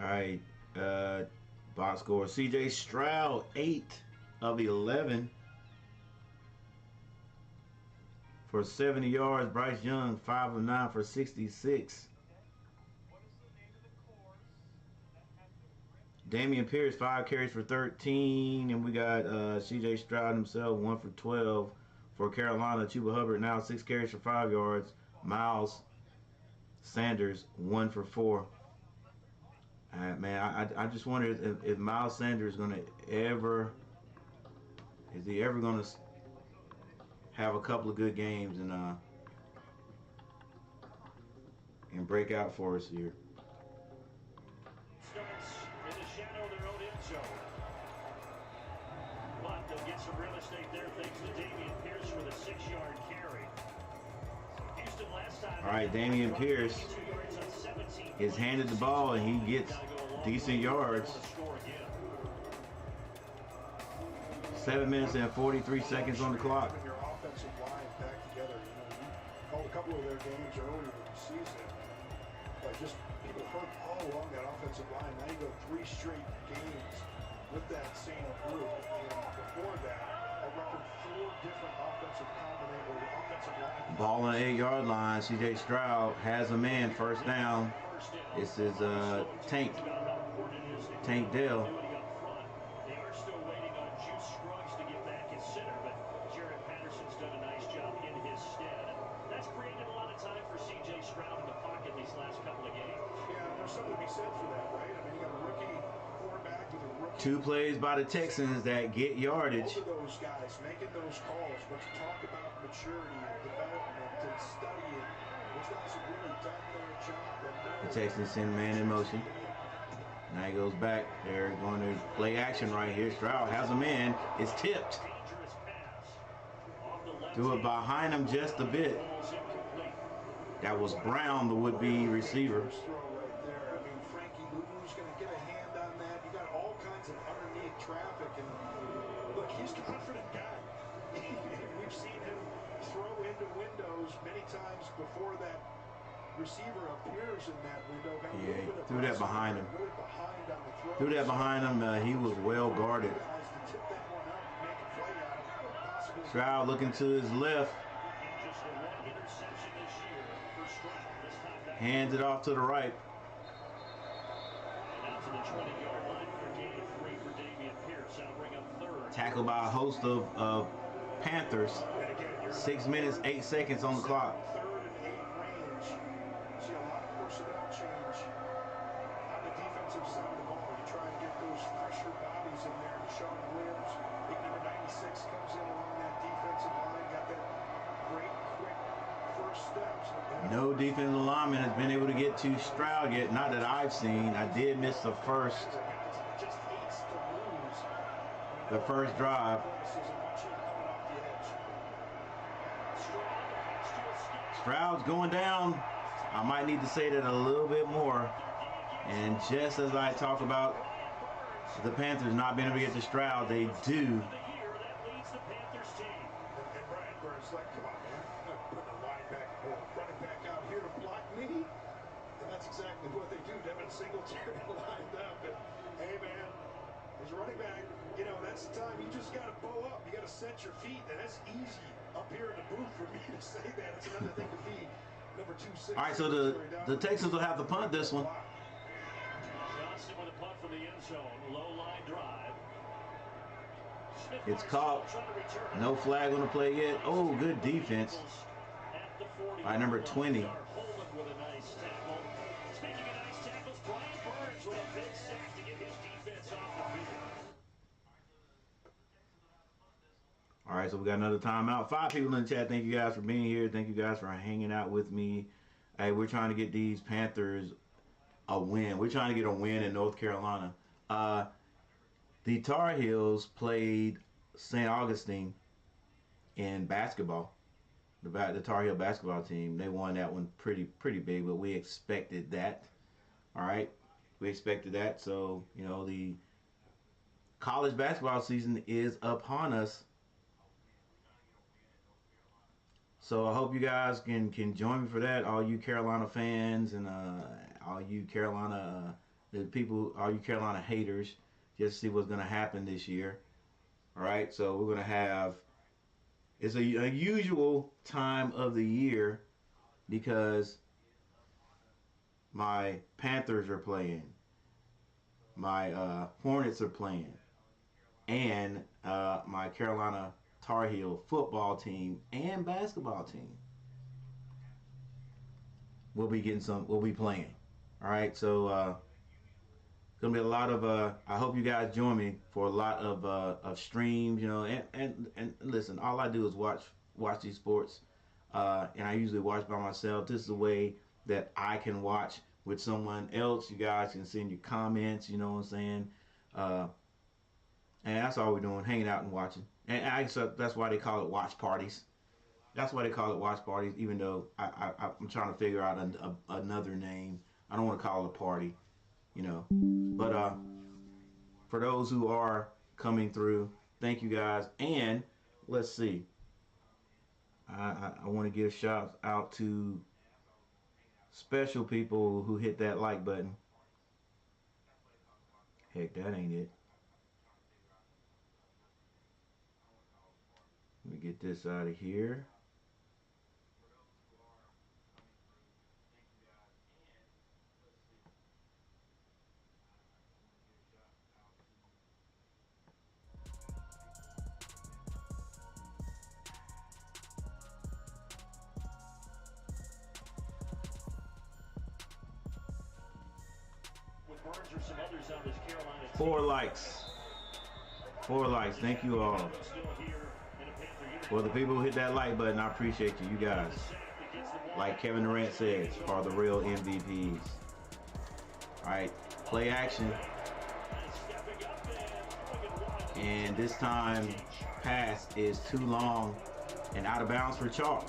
All right, box score. C.J. Stroud, 8 of 11 for 70 yards. Bryce Young, 5 of 9 for 66. Damian Pierce, 5 carries for 13. And we got C.J. Stroud himself, 1 for 12 for Carolina. Chuba Hubbard, now 6 carries for 5 yards. Miles Sanders, 1 for 4. Man, I just wonder if Miles Sanders is going to ever going to have a couple of good games and break out for us here. Starts in the shadow of their own end zone. But they'll get some real estate there thanks to Damian Pierce for the 6-yard carry. Houston last time. All right, Damian Pierce is handed the ball and he gets decent yards. 7 minutes and 43 seconds on the clock. Your offensive line back together. You called a couple of their games earlier in the season, but just people hurt all along that offensive line. Now you go 3 straight games with that same group, and before that, a record 4 different offensive line. Ball on the 8-yard line. C.J. Stroud has a man. First down. This is Tank Dell. They are still waiting on Juice Scruggs to get back at center, but Jared Patterson's done a nice job in his stead. That's created a lot of time for C.J. Stroud in the pocket these last couple of games. Yeah, there's something to be said for that, right? I mean, you got a rookie quarterback with a rookie. 2 plays by the Texans that get yardage. Both of those guys making those calls, but you talk about maturity and development and studying. Those guys have really done their job. The Texans send man in motion. Now he goes back. They're going to play action right here. Stroud has him in. It's tipped. Threw it behind him just a bit. That was Brown, the would-be receiver. I mean, Frankie Luvu's going to get a hand on that. You got all kinds of underneath traffic, and look, he's a confident guy. We've seen him throw into windows many times before that receiver appears in that window. Yeah, he threw that behind him. Really behind on the throw. Threw that behind him. He was well guarded. Stroud looking to his left. Hands it off to the right. Tackled by a host of Panthers. 6 minutes, 8 seconds on the clock. Third and 8 range. See a lot of personnel change on the defensive side of the ball. You try and get those fresher bodies in there. Sean Williams, big number 96, comes in along that defensive line. Got that great, quick first steps. No defensive lineman has been able to get to Stroud yet. Not that I've seen. I did miss the first drive. Stroud's going down. I might need to say that a little bit more. And just as I talk about the Panthers not being able to get to Stroud, they do. Exactly what they do. Devin Singletary lined up, and hey man, as running back, you know that's the time you just got to bow up. You got to set your feet, and that's easy up here in the booth for me to say that. It's another thing to be number 2. All right, so the Texans will have to punt this one. Johnson with a punt from the end zone, low line drive. It's caught. No flag on the play yet. Oh, good defense by number 20. All right, so we got another timeout. 5 people in the chat. Thank you guys for being here. Thank you guys for hanging out with me. Hey, we're trying to get these Panthers a win. We're trying to get a win in North Carolina. The Tar Heels played St. Augustine in basketball. The Tar Heel basketball team. They won that one pretty big, but we expected that. All right, we expected that. So, you know, the college basketball season is upon us. So I hope you guys can join me for that. All you Carolina fans and all you Carolina all you Carolina haters, just see what's going to happen this year. All right, so we're going to have, it's a unusual time of the year because my Panthers are playing, my Hornets are playing, and my Carolina Tar Heel football team and basketball team will be playing. All right, so gonna be a lot of I hope you guys join me for a lot of streams, you know, and listen, all I do is watch these sports, and I usually watch by myself. This is a way that I can watch with someone else. You guys can send your comments, you know what I'm saying, and that's all we're doing, hanging out and watching. And that's why they call it watch parties. That's why they call it watch parties, even though I'm trying to figure out another name. I don't want to call it a party, you know. But for those who are coming through, thank you guys. And let's see. I want to give shouts out to special people who hit that like button. Heck, that ain't it. Let me get this out of here. Burns or some others on this Carolina team. 4 likes. 4 likes. Thank you all. Still here in a Panther uniform. For the people who hit that like button, I appreciate you. You guys. Like Kevin Durant says, are the real MVPs. All right, play action. And this time, pass is too long and out of bounds for Chalk.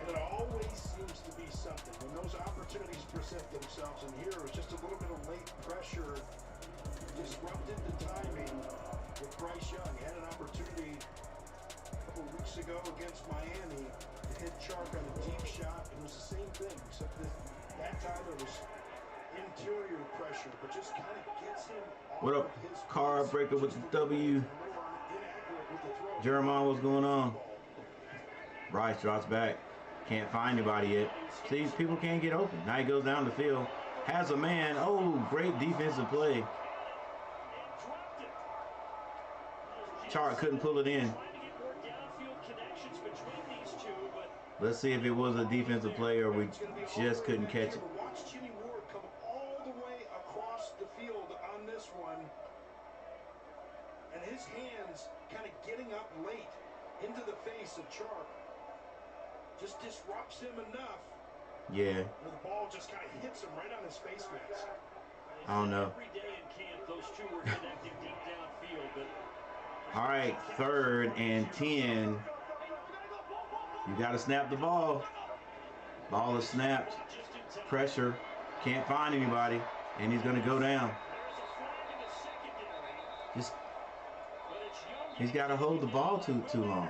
And it always seems to be something when those opportunities present themselves. And here it was just a little bit of late pressure, disrupted the timing with Bryce Young. He had an opportunity a couple of weeks ago against Miami to hit Chark on a deep shot. It was the same thing, except that time it was interior pressure, but just kind of gets him off. What up, Card Breaker with the W? Jeremiah, what's going on? Bryce drops back. Can't find anybody yet. See, people can't get open. Now he goes down the field. Has a man. Oh, great defensive play. Chark couldn't pull it in. Let's see if it was a defensive play or we just couldn't catch it. His hands kind of getting up late into the face of Chark just disrupts him enough. Yeah. Where the ball just kind of hits him right on his face mask. I don't know. Every day in camp, those two were connecting deep downfield, but all right, 3rd and 10. You got to snap the ball. Ball is snapped. Pressure. Can't find anybody, and he's going to go down. Just. He's got to hold the ball too long.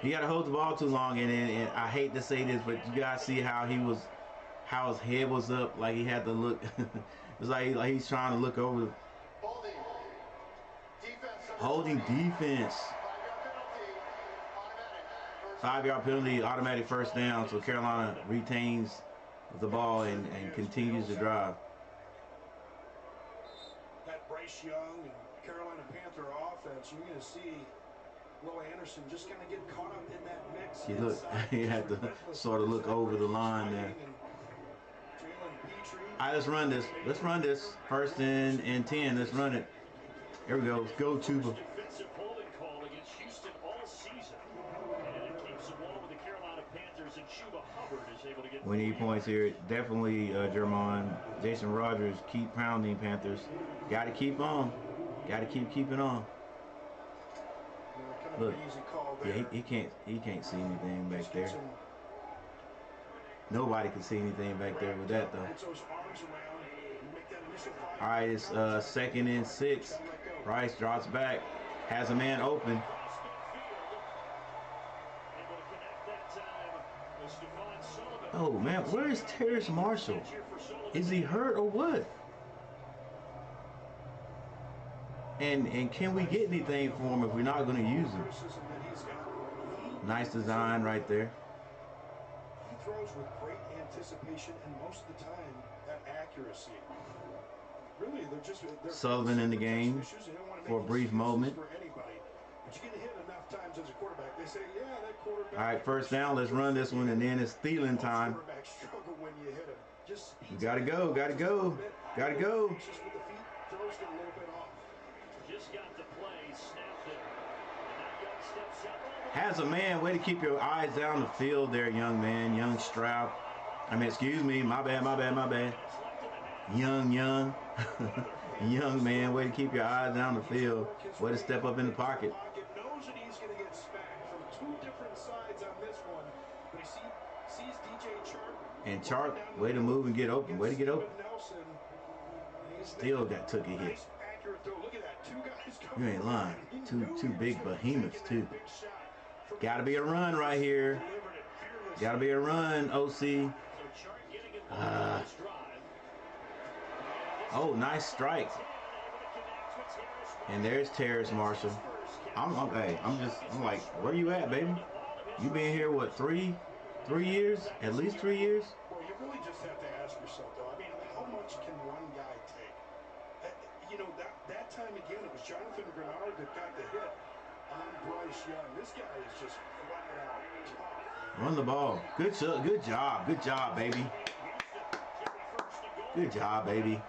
He got to hold the ball too long, and I hate to say this, but you guys see how his head was up, like he had to look. It's like he's trying to look over. Holding defense. 5-yard penalty, automatic first down. So Carolina retains the ball and continues to drive. That Bryce Young and Carolina Panther offense, you're going to see Will Anderson just kind of get caught up in that mix. He had to sort of look over the line there. All right, let's run this. Let's run this. 1st and 10. Let's run it. Here we go. Let's go, Chuba. Defensive holding call against Houston all season, and it keeps them on with the Carolina Panthers, and Chuba Hubbard is able to get. We need points here. Definitely, Jermon. Jason Rogers, keep pounding, Panthers. Got to keep on. Got to keeping on. Look, yeah, he can't see anything back there. Nobody can see anything back there with that though. All right, it's 2nd and 6. Bryce drops back, has a man open. Oh man, where is Terrace Marshall? Is he hurt or what? And can we get anything for him if we're not going to use him? Nice design right there. He throws with great anticipation and most of the time that accuracy. Really, they're Sullivan in the game for a brief moment. But you get hit enough times as a quarterback, they say, yeah, that quarterback. All right, 1st down. Let's run this one, and then it's stealing time. Struggle when you hit him. We gotta go. Gotta go. Gotta go. Just with the feet, throws it a little bit off. Just got the play, snapped it. And now Young steps up. Has a man. Way to keep your eyes down the field there, young man. Young Stroud. I mean, excuse me. My bad. Young. Young man. Way to keep your eyes down the field. Way to step up in the pocket. Knows that he's going to get smacked from 2 different sides on this one. But he sees DJ Chark. And Chark, way to move and get open. Way to get open. Still took a hit. You ain't lying. Two big behemoths too. Gotta be a run right here. Gotta be a run, OC. Oh, nice strike. And there's Terrace Marshall. I'm like, where you at, baby? You been here what, 3 years? At least 3 years? Well, you really just have to ask yourself, though. I mean, how much can one guy take? That time again, it was Jonathan Grenard that got the hit on Bryce Young. This guy is just flat out tough. Run the ball. Good job, baby. Good job, baby.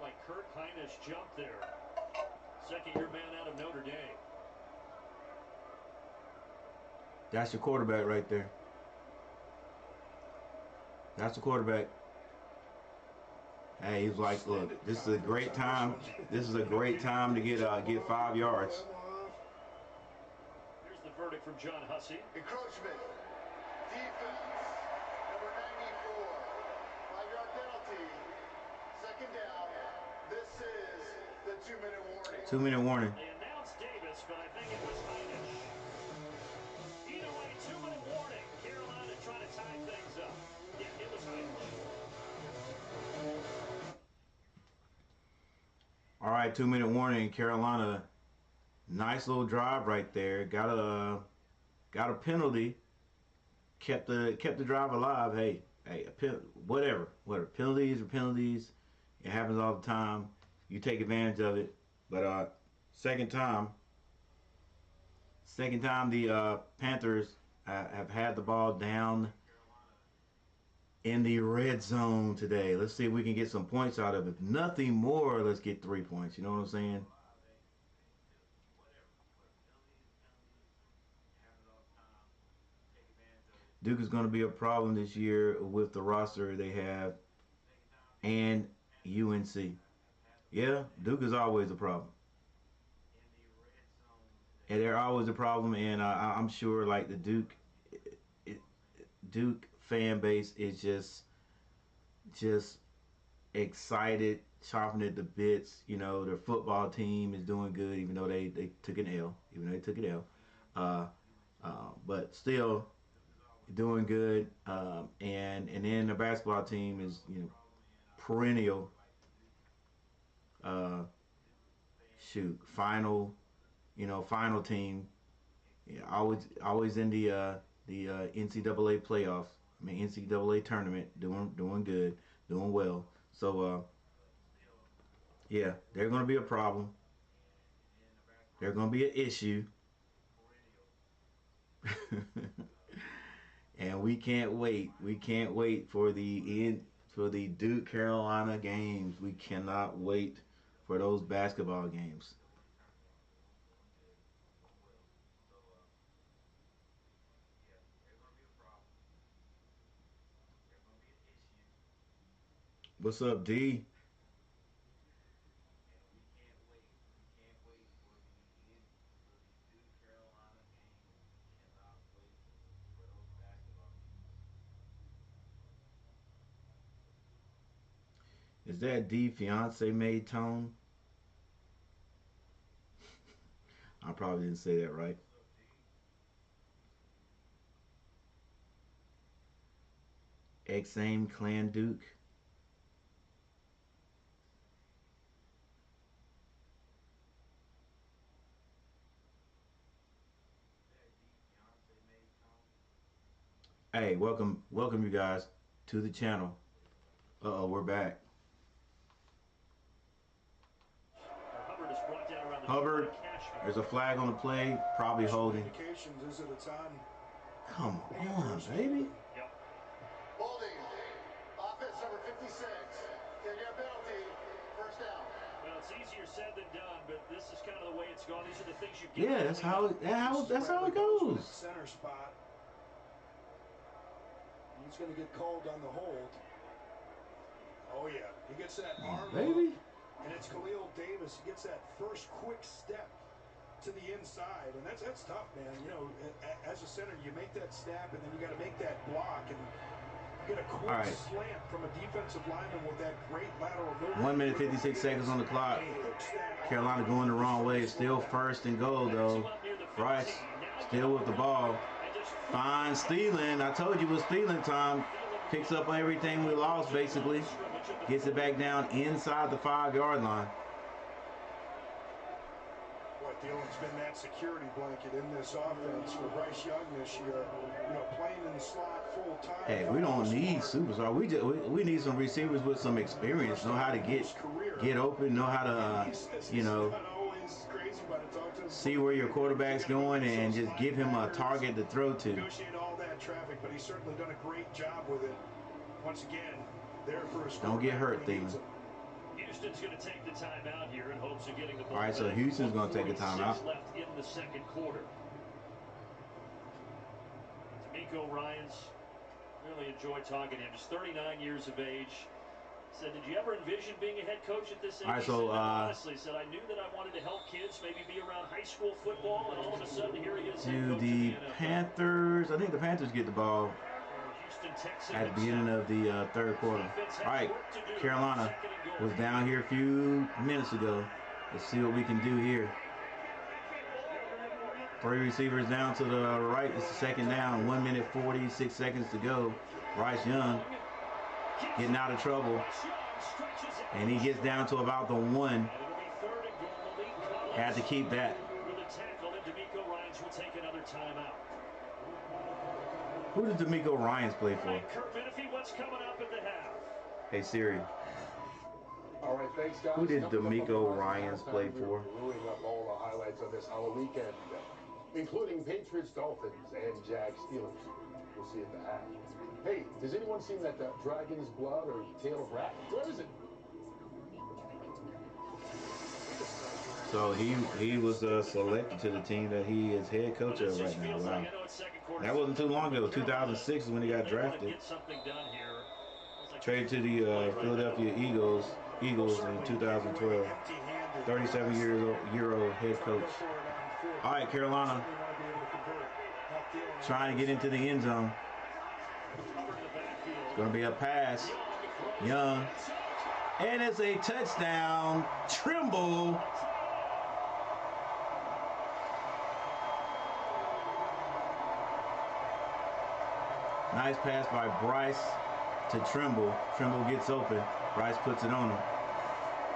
Like Kurt Heinous jumped there. Second-year man out of Notre Dame. That's your quarterback right there. That's the quarterback. Hey, he's like, look, this is a great time. This is a great time to get 5 yards. Here's the verdict from John Hussey. Encroachment. Defense. Number 94. 5-yard penalty. Second down. This is the 2-minute warning. 2-minute warning. They announced Davis, but I think it was Heinrich. Either way, 2-minute warning. Carolina trying to tie things up. Yeah, it was Heinrich. All right, 2-minute warning. Carolina, nice little drive right there. Got a penalty. Kept the drive alive. Hey, whatever. Penalties are penalties. It happens all the time. You take advantage of it. But second time the Panthers have had the ball down in the red zone today. Let's see if we can get some points out of it. If nothing more, let's get 3 points. You know what I'm saying? Duke is going to be a problem this year with the roster they have and UNC. Yeah, Duke is always a problem. And they're always a problem, and I'm sure like the Duke fan base is just excited, chomping at the bits. You know, their football team is doing good, even though they took an L. But still doing good. And then the basketball team is, you know, perennial. Final team. Yeah, always in the NCAA playoffs. NCAA tournament, doing good, doing well. So yeah, they're going to be a problem. They're going to be an issue. And we can't wait. We can't wait for the Duke Carolina games. We cannot wait for those basketball games. What's up, D? Is that D fiance made tone? I probably didn't say that right. Exame Clan Duke. Hey, welcome you guys to the channel. We're back. Hubbard, there's a flag on the play, probably holding. Is it a time? Come on, baby. Holding. Offense number 56. 10-yard penalty. First down. Well, it's easier said than done, but this is kind of the way it's gone. These are the things you get. Yeah, that's how it goes. Center spot. He's going to get called on the hold. Oh yeah, he gets that arm, baby. And it's Khalil Davis. He gets that first quick step to the inside, and that's tough, man. You know, as a center, you make that snap, and then you got to make that block, and get a quick slant from a defensive lineman with that great lateral movement. 1 minute 56 seconds on the clock. Carolina going the wrong way. Still first and goal though. Bryce still with the ball. Fine stealing. I told you it was stealing time. Picks up everything we lost basically. Gets it back down inside the 5-yard line. Boy, Thiel's been that security blanket in this offense for Bryce Young this year. You know, playing in the slot full time. Hey, we don't need superstars. We need some receivers with some experience, know how to get open, know how to, you know. He's always crazy about it. Talk to his see where your quarterback's going and just give him a target to throw to. Negotiate all that traffic, but he's certainly done a great job with it. Once again, there for a Don't get hurt, Thielen. Houston's going to take the timeout here in hopes of getting the ball. All right, so Houston's going to take a timeout. Left in the second quarter. D'Amico Ryans, really enjoyed talking to him. He's 39 years of age. Said, did you ever envision being a head coach at this age? All right, so honestly, said I knew that I wanted to help kids, maybe be around high school football, and all of a sudden here he is. To the Panthers. I think the Panthers get the ball at the beginning of the third quarter. All right, Carolina was down here a few minutes ago. Let's see what we can do here. 3 receivers down to the right. It's the second down. 1 minute 46 seconds to go. Bryce Young getting out of trouble. And he gets down to about the 1. Had to keep that. Who did D'Amico Ryans play for? Hey Siri. All right, thanks, guys. Who did D'Amico Ryans play for? Brewing up all the highlights of this Halloween weekend, including Patriots, Dolphins, and Jags Steelers. We'll see at the half. Hey, has anyone seen that dragon's blood or tail of rat? Where is it? So he was selected to the team that he is head coach of right now. Wow. That wasn't too long ago. 2006 is when he got drafted. Traded to the Philadelphia Eagles in 2012. 37-year-old head coach. All right, Carolina trying to get into the end zone. It's going to be a pass. Young. And it's a touchdown. Trimble. Nice pass by Bryce to Trimble. Trimble gets open. Bryce puts it on him.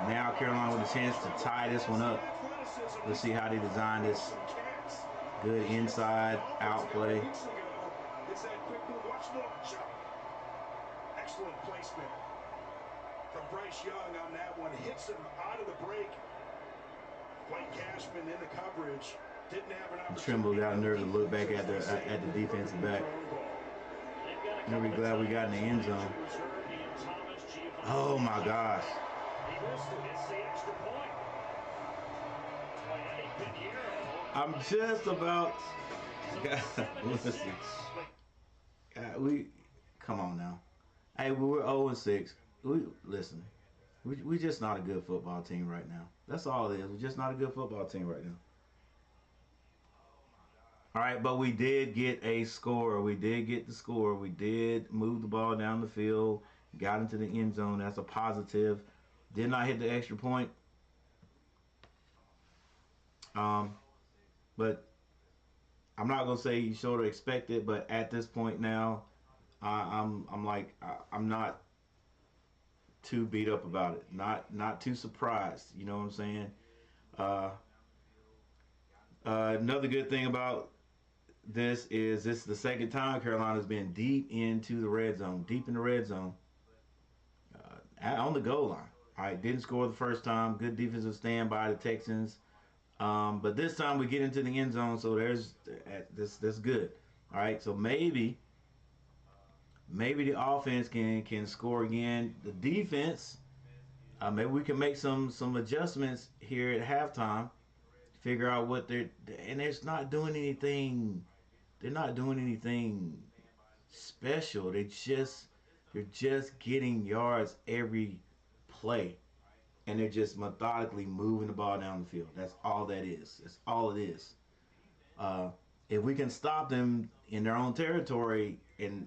Now Carolina with a chance to tie this one up. Let's see how they design this. Good inside out play. Excellent placement from Bryce Young on that one. Hits him out of the break. White Cashman in the coverage. Didn't have an opportunity. Trimble got a nerve to look back at the defensive back. I'm really glad we got in the end zone. Oh my gosh. I'm just about. Listen. Come on now. Hey, we're 0-6. We just not a good football team right now. That's all it is. We're just not a good football team right now. All right, but we did get a score. We did get the score. We did move the ball down the field, got into the end zone. That's a positive. Did not hit the extra point. But I'm not gonna say you sort of expect it, but at this point now, I'm not too beat up about it. Not too surprised. You know what I'm saying? Another good thing about this is the second time Carolina's been deep into the red zone, on the goal line. All right, didn't score the first time. Good defensive stand by the Texans. But this time we get into the end zone, so that's good. All right, so maybe the offense can score again. The defense, maybe we can make some adjustments here at halftime. Figure out what they're not doing anything. They're not doing anything special. They're just getting yards every play, and they're just methodically moving the ball down the field. That's all that is. That's all it is. If we can stop them in their own territory and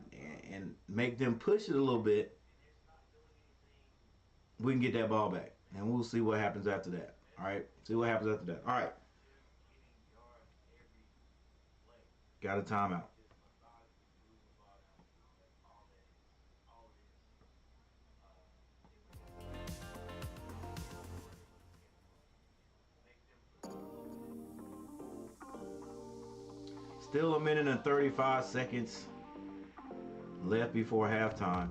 make them push it a little bit, we can get that ball back, and we'll see what happens after that. All right, see what happens after that. All right. Got a timeout. Still a minute and 35 seconds left before halftime.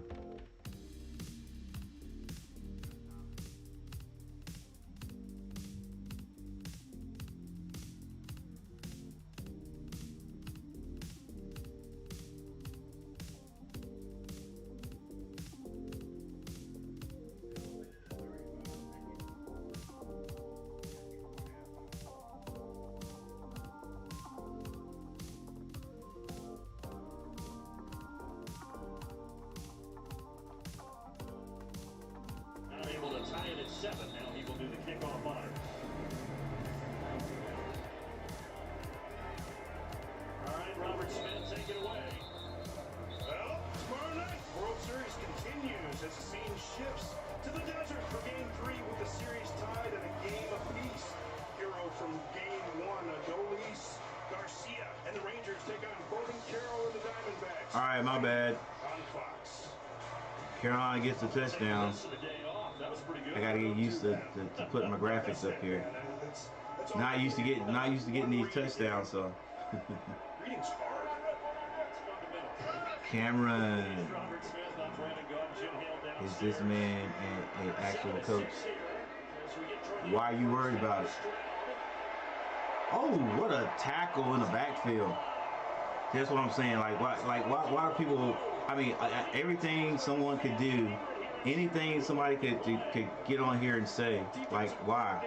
All right, my bad. On Fox. Carolina gets the touchdown. I gotta get used to putting my graphics up here. Not used to getting these touchdowns, so. Reading's hard. Cameron, is this man an actual coach? Why are you worried about it? Oh, what a tackle in the backfield. That's what I'm saying. Like why do people? I mean, everything someone could do, anything somebody could get on here and say, like why?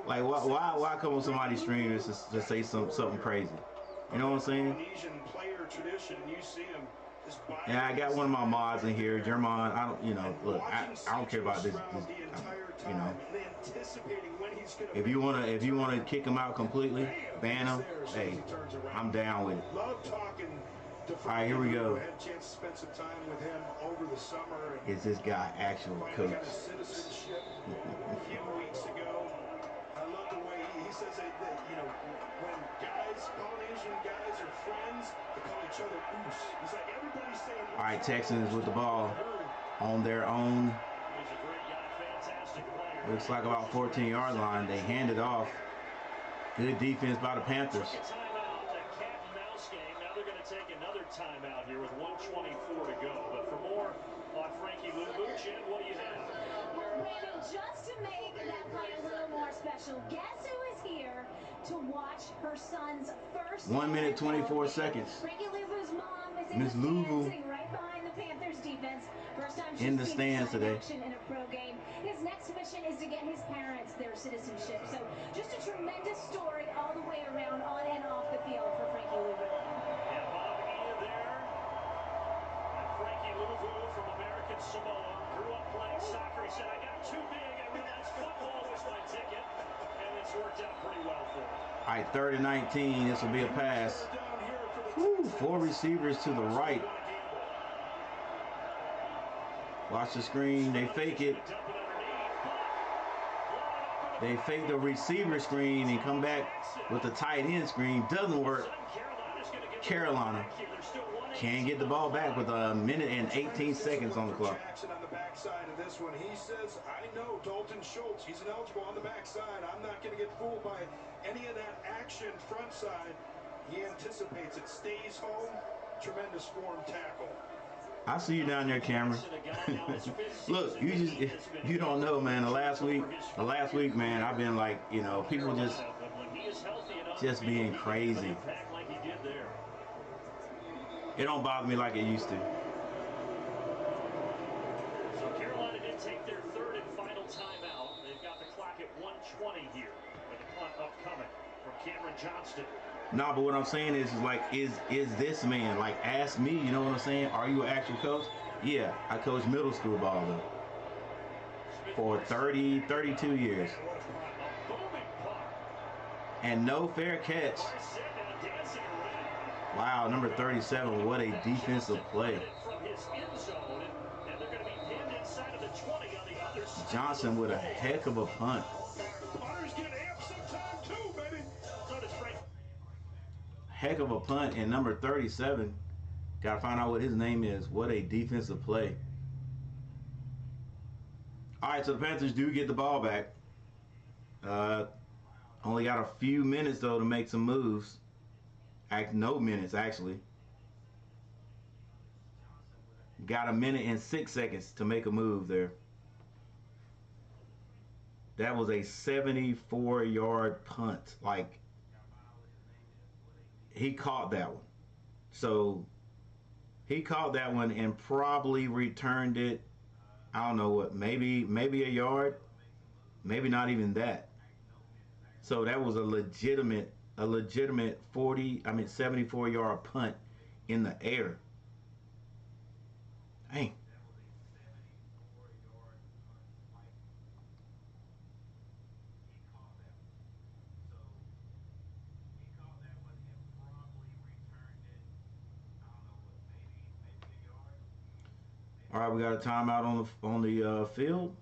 Like why come on somebody's stream to say something crazy? You know what I'm saying? Yeah, I got one of my mods in here, German. I don't, you know, look, I don't care about this, you know. If you wanna kick him out completely, ban him. Hey, I'm down with it. All right, here we go. Is this guy actual coach? He says that, you know, when Polynesian guys are friends, they call each other oos. He's like, everybody's saying oos. All right, Texans with the ball on their own. Looks like about 14-yard line. They hand it off. Good defense by the Panthers. Now they're going to take another timeout here with 1:24 to go. But for more on Frankie Louvu, Jen, what do you have? Well, Brandon, just to make that play a little more special, guess who is here to watch her son's first 1 minute 24 seconds. Frankie Louvu's mom is Miss Louvu sitting right behind the Panthers defense. First time in the stands today. In a pro game. His next mission is to get his parents their citizenship. So just a tremendous story all the way around, on and off the field for Frankie Louvu. And Bob Ida there. And Frankie Louvu from American Samoa grew up playing soccer. He said, I got too big. I realized football was my ticket. And it's worked out pretty well for him. All right, 3rd and 19. This will be a pass. Woo, 4 receivers to the right. Watch the screen. They fake it. They fake the receiver screen and come back with the tight end screen. Doesn't work. Carolina can't get the ball back with 1 minute and 18 seconds on the clock. Jackson on the backside of this one. He says, I know Dalton Schultz. He's ineligible on the backside. I'm not going to get fooled by any of that action front side. He anticipates it. Stays home. Tremendous form tackle. I see you down there, Cameron. Look, you don't know, man. The last week, man, I've been like, you know, people just being crazy. It don't bother me like it used to. So Carolina did take their 3rd and final timeout. They've got the clock at 1:20 here with the punt upcoming from Cameron Johnston. Nah, but what I'm saying is like, is this man, like, ask me, you know what I'm saying? Are you an actual coach? Yeah, I coached middle school ball though. For 32 years. And no fair catch. Wow, number 37, what a defensive play. Johnson with a heck of a punt. Heck of a punt, and number 37, gotta find out what his name is. What a defensive play. All right, so the Panthers do get the ball back. Only got a few minutes though to make some moves. No minutes actually. Got 1 minute and 6 seconds to make a move there. That was a 74-yard punt. Like, he caught that one. So he caught that one and probably returned it, I don't know what, maybe a yard, maybe not even that. So that was a legitimate 74-yard punt in the air. Dang. All right, we got a timeout on the field.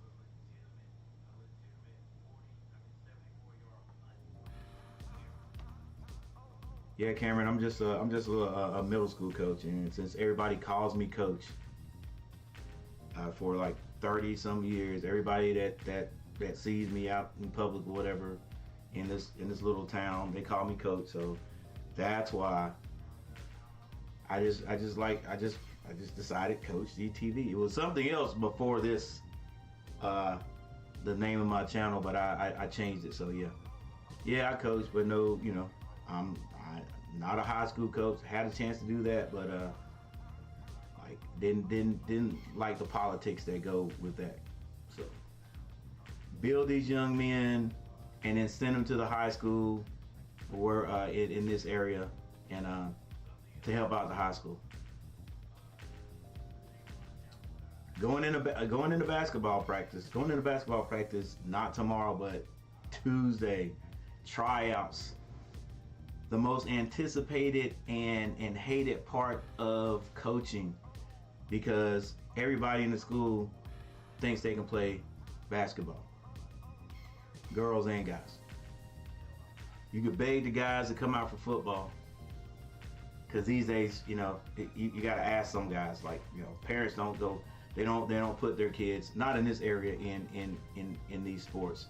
Yeah, Cameron, I'm just a middle school coach, and since everybody calls me coach, for like 30 some years, everybody that sees me out in public or whatever in this little town, they call me coach. So that's why I just decided Coach DTV. It was something else before this, the name of my channel, but I changed it. So yeah, I coach, but no, I'm not a high school coach. Had a chance to do that, but like didn't like the politics that go with that. So build these young men and then send them to the high school or in this area and to help out the high school. Going into basketball practice, not tomorrow, but Tuesday. Tryouts. The most anticipated and hated part of coaching, because everybody in the school thinks they can play basketball. Girls and guys. You could beg the guys to come out for football, because these days, you got to ask some guys. Like, parents don't go. They don't put their kids, not in this area, in these sports.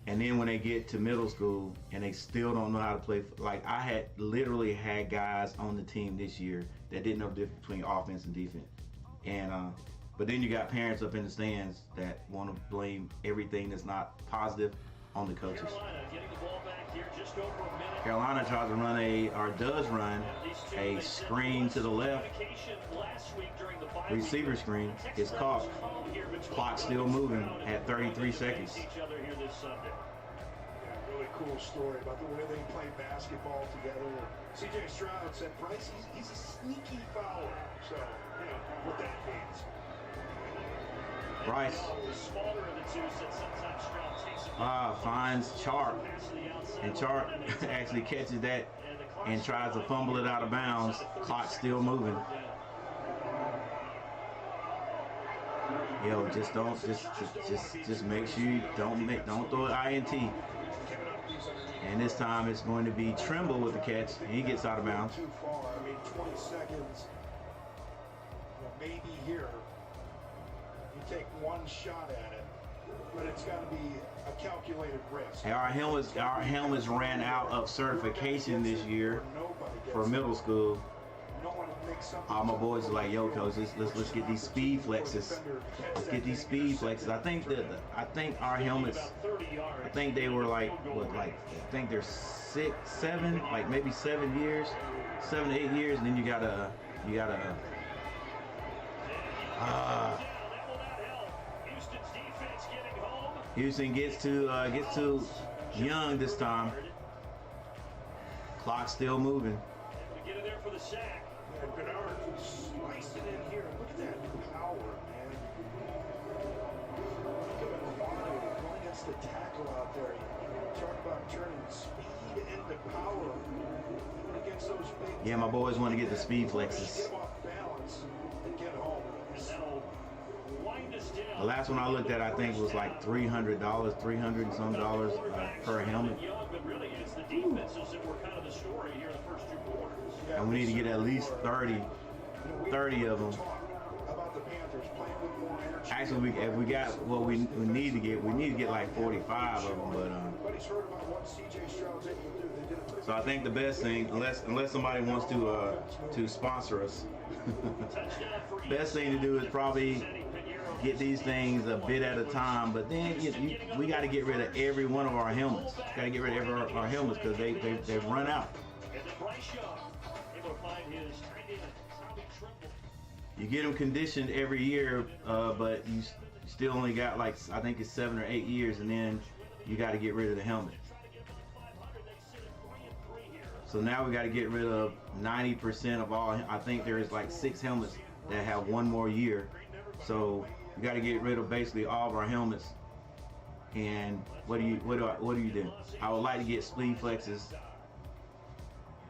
And then when they get to middle school and they still don't know how to play, like I had literally had guys on the team this year that didn't know the difference between offense and defense. And but then you got parents up in the stands that want to blame everything that's not positive on the coaches. Carolina getting the ball back here, just over a minute. Carolina does run a screen to the left. Receiver screen is caught. Clock still moving at 33 seconds. Really cool story about the way they play basketball together. CJ Stroud said Bryce, he's a sneaky fouler. So, what that means. Bryce finds Chark, and Chark actually catches that and tries to fumble it out of bounds. Clock still moving. Yo, just make sure you don't throw an INT. And this time it's going to be Trimble with the catch, and he gets out of bounds. Too far. I mean, 20 seconds. Maybe here. You take one shot at it, but it's got to be a calculated risk. Hey, our helmets ran out of certification this year for middle school. All my boys are like, yo, coach, let's get these speed flexes. Let's get these speed flexes. I think our helmets, I think they were like, I think they're 6, 7, like maybe 7 years, 7 to 8 years, and then you gotta. Houston gets to Young this time. Clock still moving. Get in there for the sack. And Bernard sliced it in here. Look at that power, man. Look at Aquanu going against the tackle out there. Talk about turning speed into power. Even against those big. Yeah, my boys want to get the speed flexes. Get off balance and get home. And that'll wind us down. The last one I looked at, I think, was like $300, $300 and some dollars per helmet. But really, it's the defenses that were kind of the story here in the first 2 quarters. And we need to get at least 30 of them. Actually, if we got what we need to get like 45 of them. But so I think the best thing, unless somebody wants to sponsor us, best thing to do is probably get these things a bit at a time. But then we got to get rid of every one of our helmets. Got to get rid of our helmets because they've run out. You get them conditioned every year, but you still only got like, I think it's 7 or 8 years, and then you got to get rid of the helmet. So now we got to get rid of 90% of all. I think there is like 6 helmets that have 1 more year. So we got to get rid of basically all of our helmets. And what do you do? I would like to get speed flexes,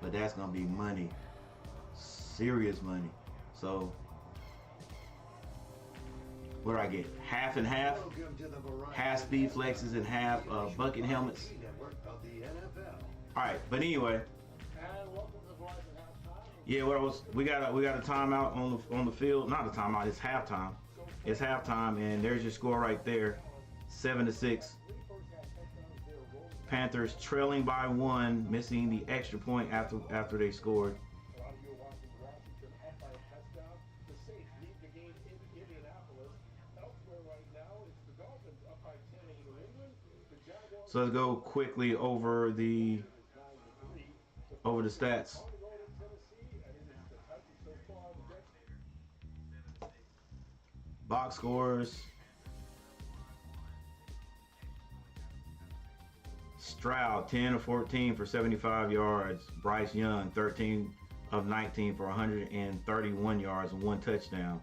but that's gonna be money, serious money. So what do I get? Half and half? Half speed flexes and half bucket helmets. All right, but anyway. And welcome to the Verizon halftime. Yeah, we got a timeout on the field. Not a timeout. It's halftime. It's halftime, and there's your score right there, 7-6. Panthers trailing by 1, missing the extra point after they scored. A lot of you are watching Washington up by a touchdown. The Saints lead the game in Indianapolis. Elsewhere right now, it's the Dolphins up by 10 in New England. The Jaguars. So let's go quickly over the stats. Box scores. Stroud, 10 of 14 for 75 yards. Bryce Young, 13 of 19 for 131 yards and 1 touchdown.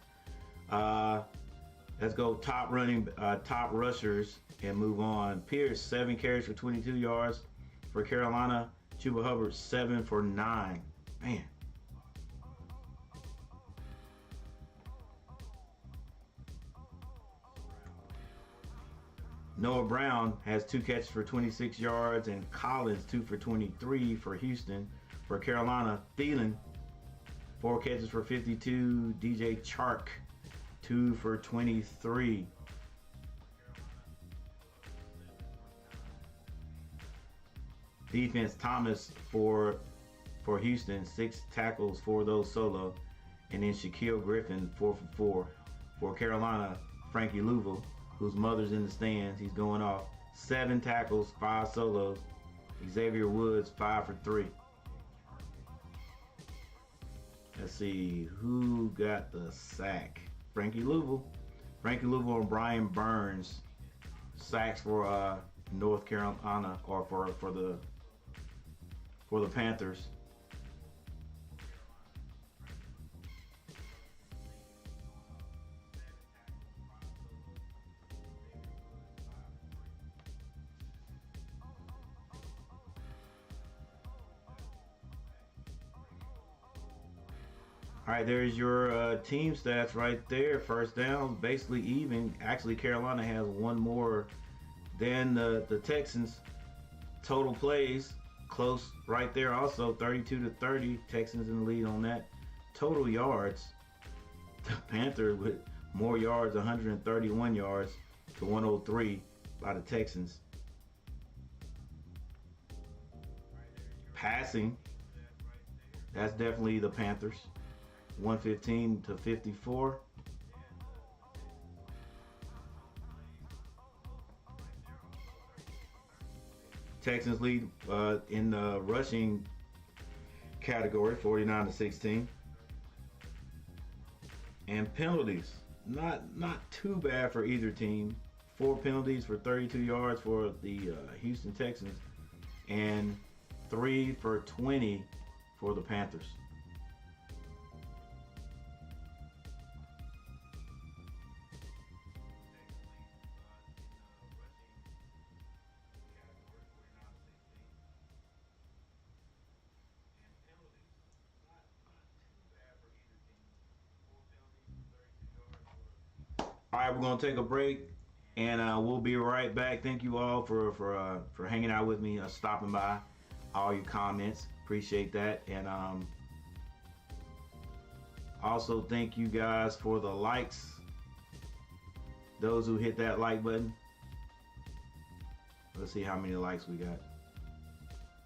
Let's go top rushers and move on. Pierce, 7 carries for 22 yards for Carolina. Chuba Hubbard, 7 for 9. Man. Noah Brown has 2 catches for 26 yards, and Collins 2 for 23 for Houston. For Carolina, Thielen 4 catches for 52. DJ Chark 2 for 23. Defense, Thomas for Houston, 6 tackles, 4 of those solo, and then Shaquille Griffin 4 for 4. For Carolina, Frankie Louisville, whose mother's in the stands, he's going off, 7 tackles, 5 solos. Xavier Woods 5 for 3. Let's see who got the sack. Frankie Louisville and Brian Burns sacks for North Carolina, or for the Panthers. All right, there's your team stats right there. First downs, basically even. Actually, Carolina has 1 more than the Texans. Total plays, close right there also, 32-30. Texans in the lead on that. Total yards, the Panthers with more yards, 131 yards to 103 by the Texans. Passing, that's definitely the Panthers. 115-54. Texans lead in the rushing category, 49-16. And penalties, not too bad for either team. 4 penalties for 32 yards for the Houston Texans, and 3 for 20 for the Panthers. All right, we're gonna take a break, and we'll be right back. Thank you all for hanging out with me, stopping by, all your comments. Appreciate that, and also thank you guys for the likes. Those who hit that like button. Let's see how many likes we got.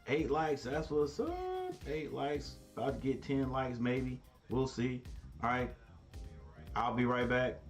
8 likes. That's what's up. 8 likes. About to get 10 likes maybe. We'll see. All right. I'll be right back.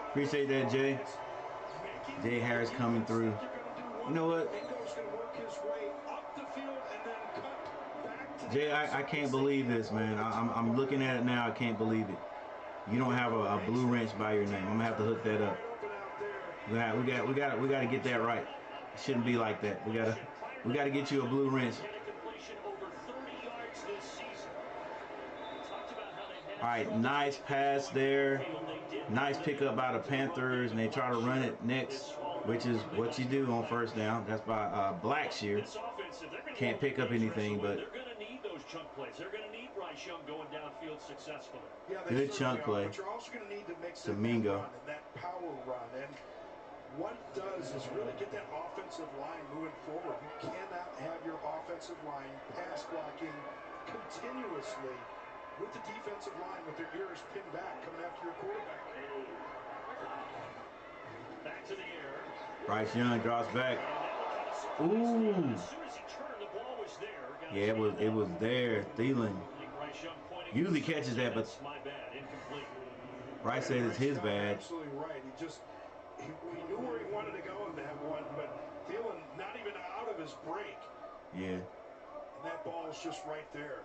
Appreciate that, Jay. Jay Harris coming through. You know what? Jay, I can't believe this, man. I'm looking at it now. I can't believe it. You don't have a blue wrench by your name. I'm gonna have to hook that up. We got to get that right. It shouldn't be like that. We gotta get you a blue wrench. All right, nice pass there. Nice pickup by the Panthers, and they try to run it next, which is what you do on first down. That's by Blackshear. Can't pick up anything, but they're going to need those chunk plays. They're going to need Bryce Young going downfield successfully. Yeah, good chunk play. But you're also going to need to mix in Domingo. that power run. And what it does is really get that offensive line moving forward. You cannot have your offensive line pass blocking continuously with the defensive line with their ears pinned back coming after your quarterback. Back to the air. Bryce Young drops back. Ooh. As soon as he turned, the ball was there. Yeah, it was there. Thielen usually catches that, but my bad, incomplete. Bryce said it's his bad. Absolutely right. He knew where he wanted to go in that one, but Thielen not even out of his break. Yeah. And that ball's just right there.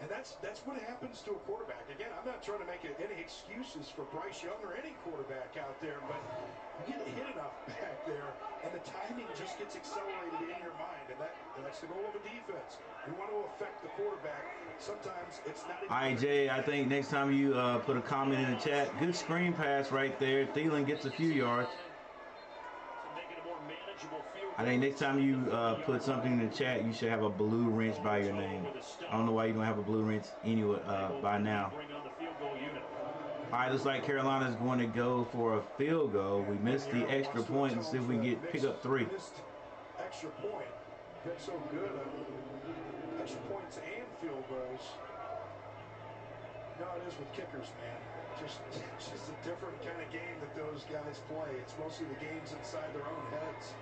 And that's what happens to a quarterback. Again, I'm not trying to make any excuses for Bryce Young or any quarterback out there, but you get hit enough back there, and the timing just gets accelerated in your mind, and that's the goal of a defense. You want to affect the quarterback. Sometimes it's not. All right, Jay, I think next time you put a comment in the chat, good screen pass right there. Thielen gets a few yards. I think next time you put something in the chat, you should have a blue wrench by your name. I don't know why you don't have a blue wrench anyway by now. All right, looks like Carolina's going to go for a field goal. We missed the extra point and see if we can pick up 3. Extra point. They're so good at extra points and field goals. No, it is with kickers, man. Just a different kind of game that those guys play. It's mostly the games inside their own heads.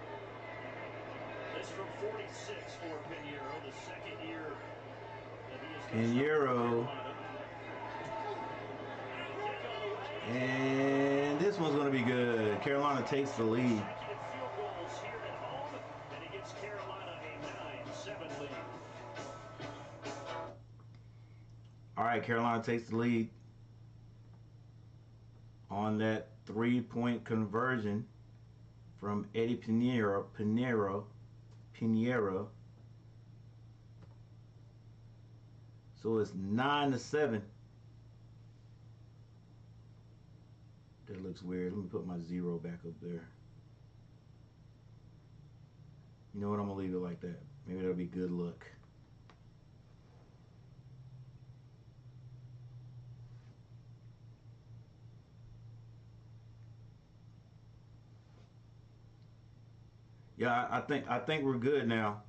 This from 46 for Pinheiro, the second year that he is Pinheiro. And this one's going to be good. Carolina takes the lead. field goals here at home, and it gives Carolina a 9-7 lead. All right, Carolina takes the lead on that 3-point conversion from Eddie Pinheiro. So it's 9-7. That looks weird. Let me put my 0 back up there. You know what? I'm gonna leave it like that. Maybe that'll be good luck. Yeah, I think we're good now.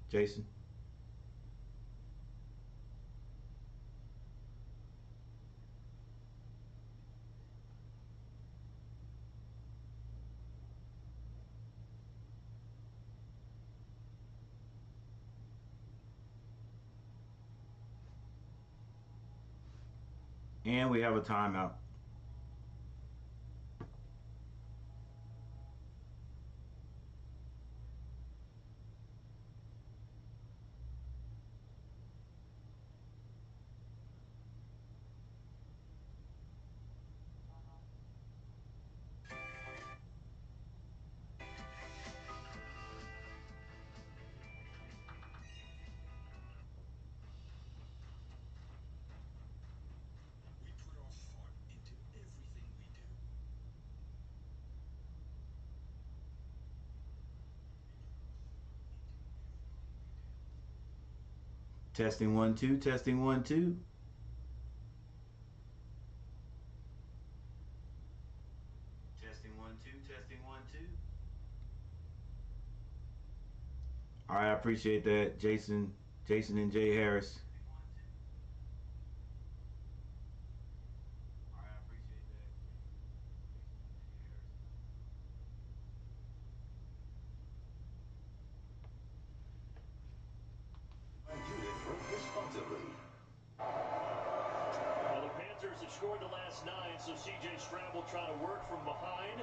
Jason. And we have a timeout. Testing 1 2, testing 1 2. Testing 1 2, testing 1 2. All right, I appreciate that, Jason and Jay Harris. Well, the Panthers have scored the last 9, so C.J. Stroud will try to work from behind.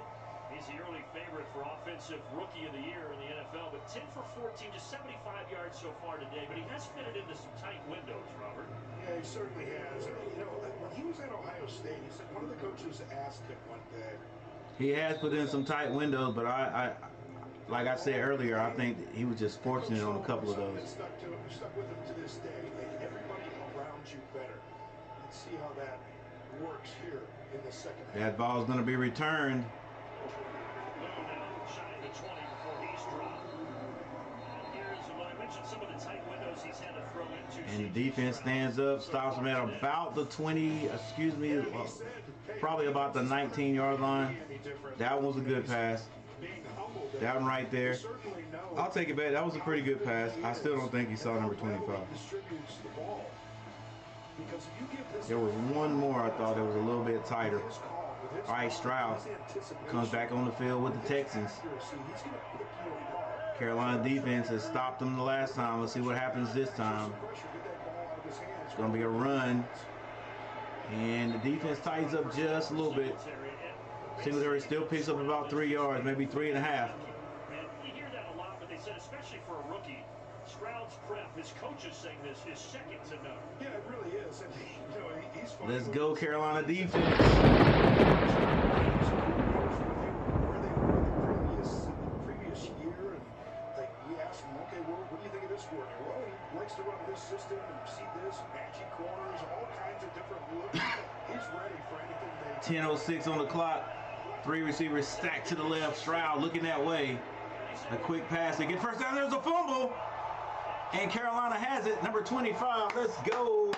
He's the early favorite for Offensive Rookie of the Year in the NFL, but 10 for 14, just 75 yards so far today, but he has fitted into some tight windows, Robert. Yeah, he certainly has. You know, when he was at Ohio State, he said one of the coaches asked him one day. He has put in some tight windows, but I like I said earlier, I think he was just fortunate on a couple of those. Stuck with him to this day. Make everybody around you better. Let's see how that works here in the second half. That ball's going to be returned. And the defense stands up, stops him at about the 20, probably about the 19-yard line. That one was a good pass. That one right there. I'll take it back. That was a pretty good pass. I still don't think he saw number 25. There was one more I thought that was a little bit tighter. All right, Stroud comes back on the field with the Texans. Carolina defense has stopped them the last time. Let's see what happens this time. It's going to be a run. And the defense tightens up just a little bit. Singletary still picks up about 3 yards, maybe 3.5. You hear that a lot, but they said especially for a rookie, Stroud's prep, his coaches saying this, is second to none. Yeah, it really is. And, you know, he's Let's go, Carolina defense. Where they were the previous year, and like we asked him, okay, what do you think of this coordinator? Well, he likes to run this system and see this, magic corners, all kinds of different looks. He's ready for anything they 10:06 on the clock. 3 receivers stacked to the left. Stroud looking that way. A quick pass. They get first down. There's a fumble. And Carolina has it. Number 25. Let's go.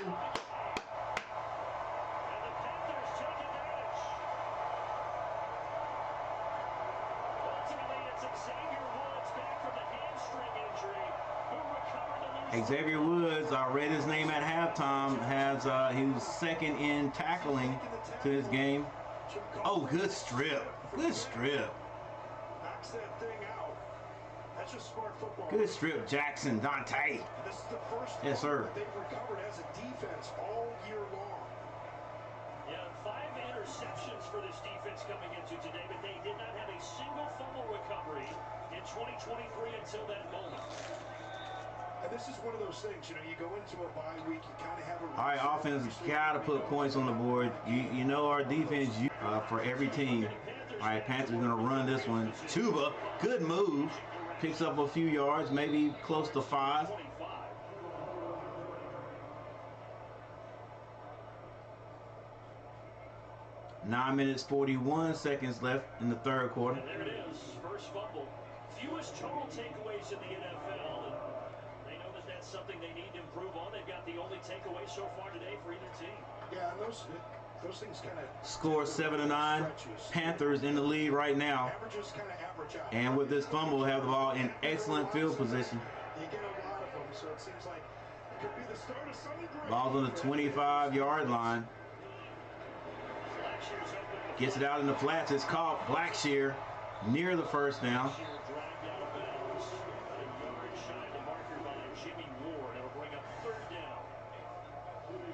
Xavier Woods, I read his name at halftime, he was second in tackling to this game. Oh, good strip. Good strip. knocks that thing out. That's just smart football. Good strip, Jackson, Dante. This is the first yes, sir. they've recovered as a defense all year long. Yeah, 5 interceptions for this defense coming into today, but they did not have a single fumble recovery in 2023 until that moment. And this is one of those things, you know, you go into a bye week, you kind of have a... All right, offense got to put points on the board. You know our defense for every team. All right, Panthers going to run this one. Tuba, good move. Picks up a few yards, maybe close to 5. 9 minutes, 41 seconds left in the third quarter. And there it is, first fumble. Fewest total takeaways in the NFL. And they know that that's something they need to improve on. They've got the only takeaway so far today for either team. Yeah, and those things kind of score 7-9. Panthers in the lead right now. Averages kind of average out. And with this fumble, have the ball in excellent field position. You get a lot of them, so it seems like it could be the start of something great. Ball's on the 25-yard line. Gets it out in the flats. It's caught. Blackshear near the first down.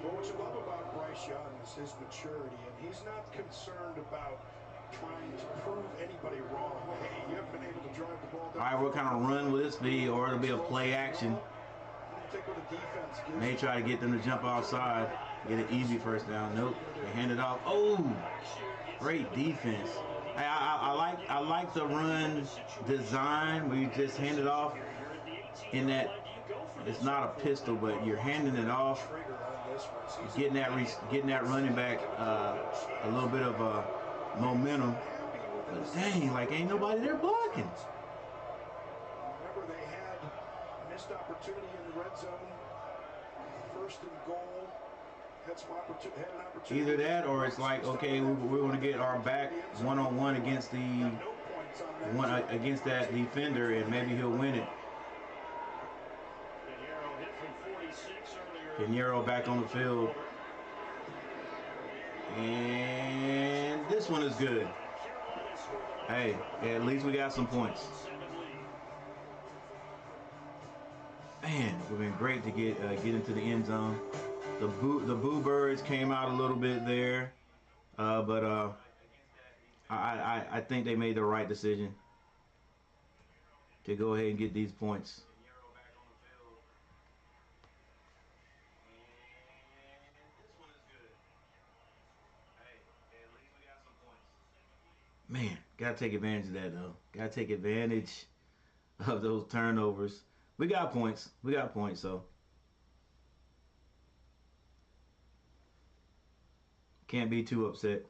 But what you love about Bryce Young is his maturity, and he's not concerned about trying to prove anybody wrong. Hey, you haven't been able to drive the ball down. All right, what kind of run will this be, or it'll be a play action? May try to get them to jump outside, get an easy first down. Nope, they hand it off. Oh, great defense. I like the run design where you just hand it off in that. It's not a pistol, but you're handing it off. You're getting that running back a little bit of momentum. But dang, like ain't nobody there blocking. Remember, they had missed opportunity in the red zone. First and goal. Had some opportunity. Had an opportunity. Either that, or it's like, okay, we're going to get our back one-on-one against against that defender, and maybe he'll win it. Pinheiro back on the field. And this one is good. Hey, at least we got some points. Man, it would have been great to get into the end zone. The Boo Birds came out a little bit there, but I think they made the right decision to go ahead and get these points. Man, gotta take advantage of that though. Gotta take advantage of those turnovers. We got points. So can't be too upset.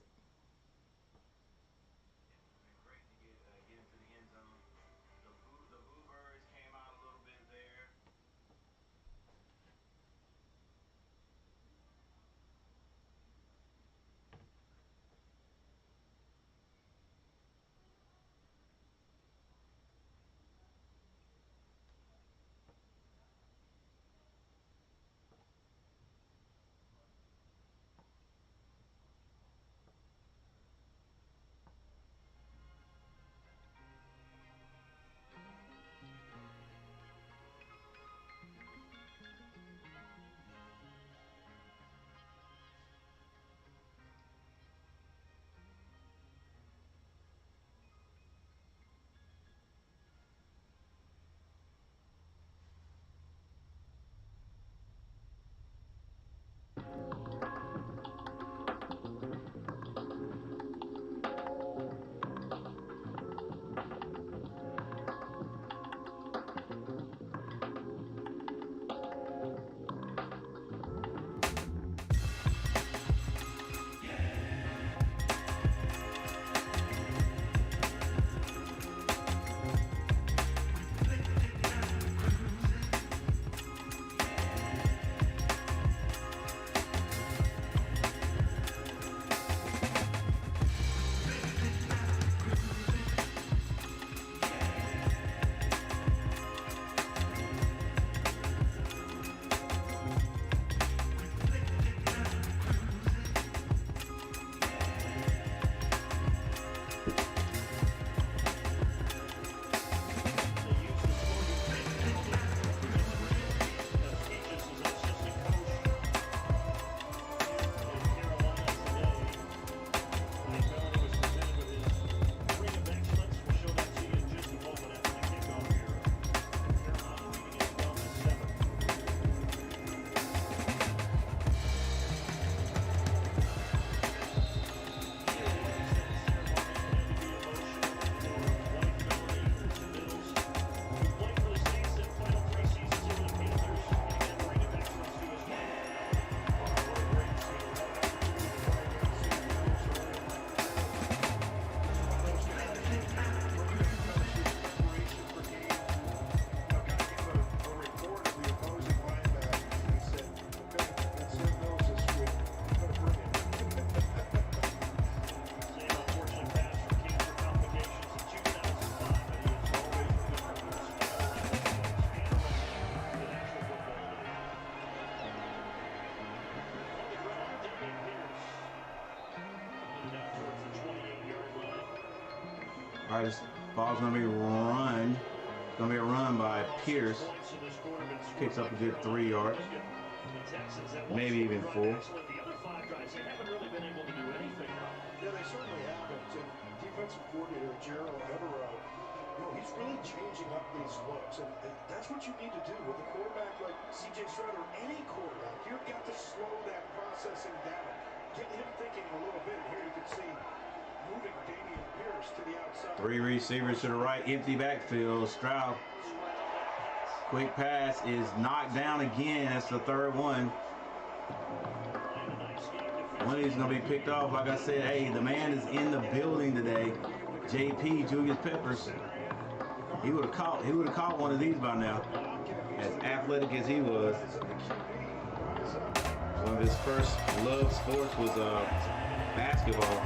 All right, this ball's going to be run. It's going to be a run by Pierce. Kicks up a good 3 yards. Maybe even 4. The other 5 drives, they haven't really been able to do anything. Yeah, they certainly haven't. And defensive coordinator Gerald Everett, he's really changing up these looks, and that's what you need to do with a quarterback like C.J. Stroud or any quarterback. You've got to slow that processing down, get him thinking a little bit. Here you can see moving Damian Pierce to the outside. 3 receivers to the right, empty backfield. Stroud, quick pass is knocked down again. That's the 3rd one. One of these is going to be picked off. Like I said, hey, the man is in the building today. JP, Julius Peppers. He would have caught one of these by now. As athletic as he was. One of his first love sports was basketball.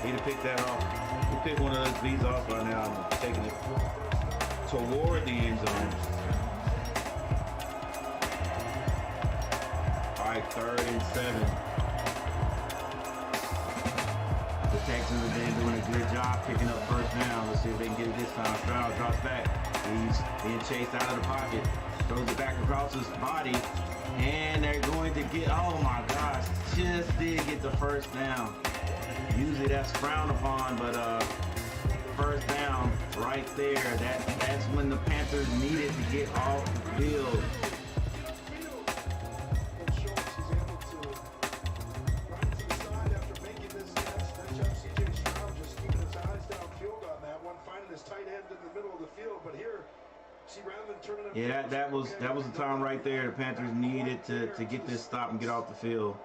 He'd have picked that off. He picked one of these off by now and taking it toward the end zone. All right, 3rd and 7. The Texans have been doing a good job picking up first down. Let's see if they can get it this time. Stroud drops back. He's being chased out of the pocket. Throws it back across his body. And they're going to get, oh my gosh, just did get the first down. Usually that's frowned upon, but first down right there. That's when the Panthers needed to get off the field. Yeah, that was the time right there. The Panthers needed to get this stop and get off the field.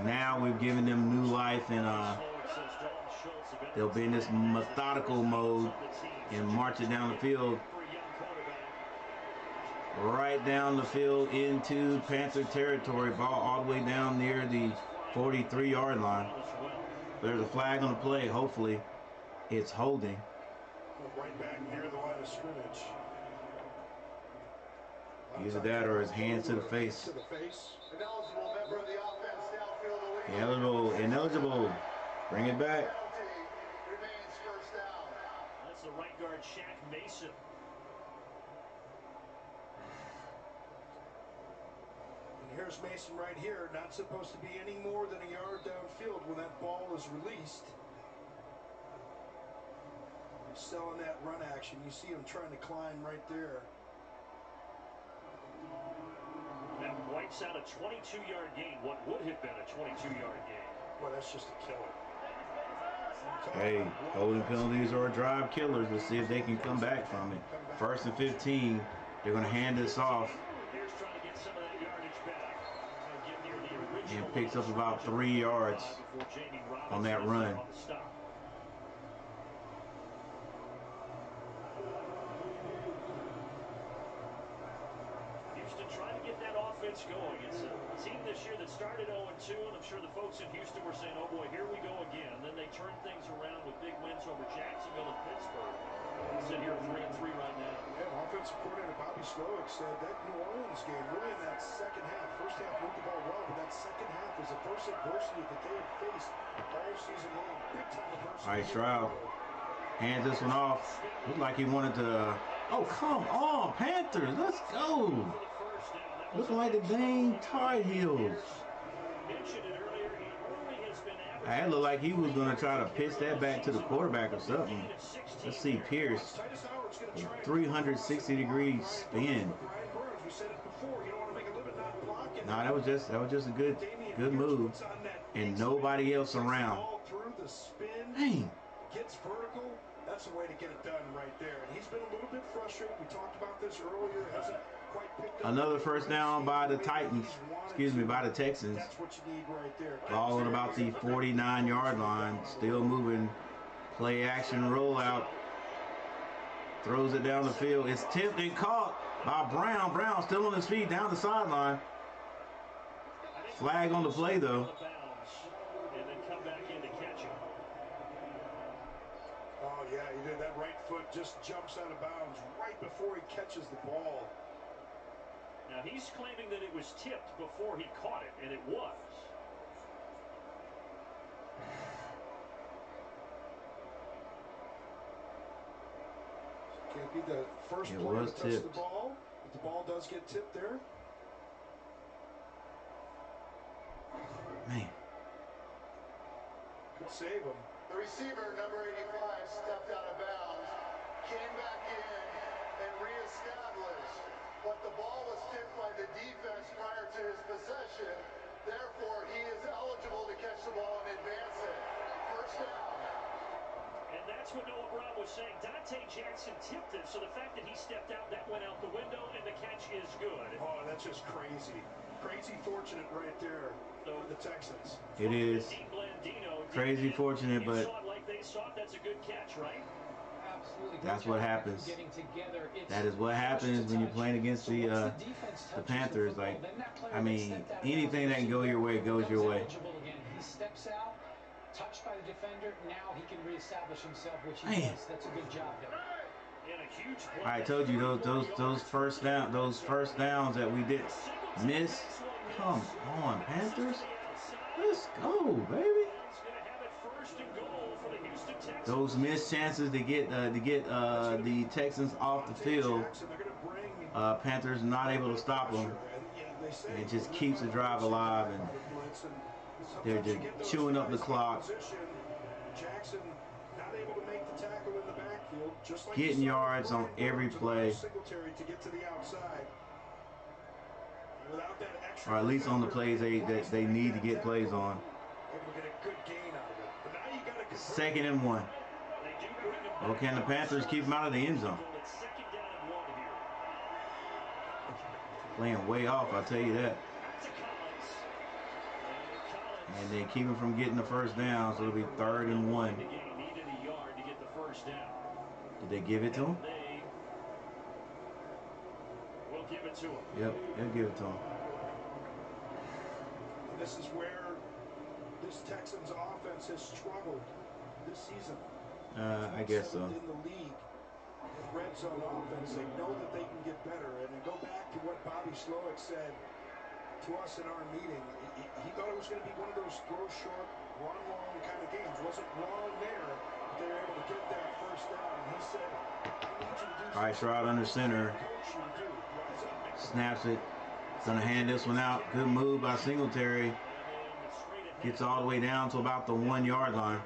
Now we've given them new life, and they'll be in this methodical mode and march it down the field. Right down the field into Panther territory. Ball all the way down near the 43-yard line. There's a flag on the play. Hopefully it's holding. Right back near the line of scrimmage. Either that or his hands to the face. Ineligible member of the offense downfield away. Ineligible. Bring it back. Remains first down. That's the right guard, Shaq Mason. And here's Mason right here. Not supposed to be any more than a yard downfield when that ball is released. He's selling that run action. You see him trying to climb right there. That wipes out a 22-yard gain. What would have been a 22-yard gain? Well, that's just a killer. Hey, holding penalties are drive killers. Let's see if they can come back from it. 1st and 15. They're going to hand this off. Here's trying to get some of that yardage back. Get near the original. And picks up about 3 yards on that run. Trying to get that offense going. It's a team this year that started 0-2, and I'm sure the folks in Houston were saying, oh boy, here we go again. And then they turned things around with big wins over Jacksonville and Pittsburgh. They sit here 3-3 right now. Yeah, offensive coordinator Bobby Slowick said that New Orleans game, really in that second half, first half moved the ball well, but that second half was the first adversity that they had faced all season long. Big time adversity. All right, Stroud hands this one off. Looked like he wanted to, oh, come on, Panthers, let's go. Looking like the dang Tar Heels. It looked like he was going to try to pitch that back to the quarterback or something. Let's see Pierce. 360-degree spin. Nah, that was just a good move. And nobody else around. Dang. Gets vertical. That's the way to get it done right there. And he's been a little bit frustrated. We talked about this earlier. Hasn't quite picked up. Another first down by the Titans. Excuse me, by the Texans. That's what you need right there. Ball at about the 49-yard line. Still moving. Play action rollout. Throws it down the field. It's tipped and caught by Brown. Brown still on his feet down the sideline. Flag on the play though. And then come back in to catch him. Oh yeah, he did. That right foot just jumps out of bounds right before he catches the ball. Now he's claiming that it was tipped before he caught it, and it was. Might be the first player to touch the ball. But the ball does get tipped there. Man. Could save him. The receiver, number 85, stepped out of bounds, came back in, and reestablished. But the ball was tipped by the defense prior to his possession. Therefore, he is eligible to catch the ball and advance it. First down. And that's what Noah Brown was saying. Dante Jackson tipped it, so the fact that he stepped out, that went out the window, and the catch is good. Oh, that's just crazy. Crazy fortunate right there for the Texans. It is crazy fortunate, but that's a good catch, right? That's what happens. That is what happens when you're playing against the Panthers. Like, I mean, anything that can go your way goes your way. He steps out, touched by the defender. Now he can reestablish himself, which he does. That's a good job there. I told you those first downs that we did miss. Come on, Panthers. Let's go, baby. Those missed chances to get the Texans off the field. Panthers not able to stop them. And it just keeps the drive alive, and they're just chewing up the clock. Getting yards on every play. Or at least on the plays that they need to get plays on. 2nd and 1. Or can the Panthers keep them out of the end zone? Playing way off, I'll tell you that. And then keep them from getting the first down, so it'll be 3rd and 1. Did they give it to him? We'll give it to him. Yep, they'll give it to him. This is where this Texans offense has struggled this season. I guess so. In the league, with red zone offense, they know that they can get better. And then go back to what Bobby Slowick said to us in our meeting. He thought it was going to be one of those throw short, run long kind of games. Wasn't long there, but they were able to get that first down. And he said, I need you to do all right, Stroud under center. Snaps it. Gonna hand this one out. Good move by Singletary. Gets all the way down to about the 1 yard line.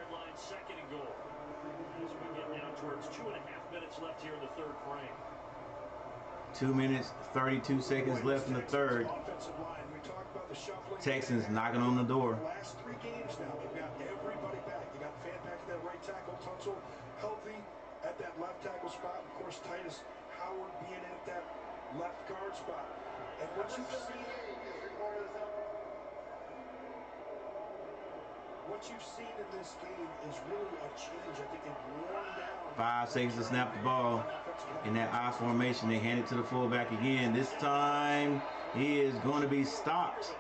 2 minutes, 32 seconds left in the third. Texans knocking on the door. Last 3 games now, they've got everybody back. They got Fan back at that right tackle, Tunsil healthy at that left tackle spot. Of course, Titus Howard being at that left guard spot. And what you've seen in this game is really a change. I think they've worn down. 5 seconds to snap the ball. In that I formation, they hand it to the fullback again. This time, he is going to be stopped.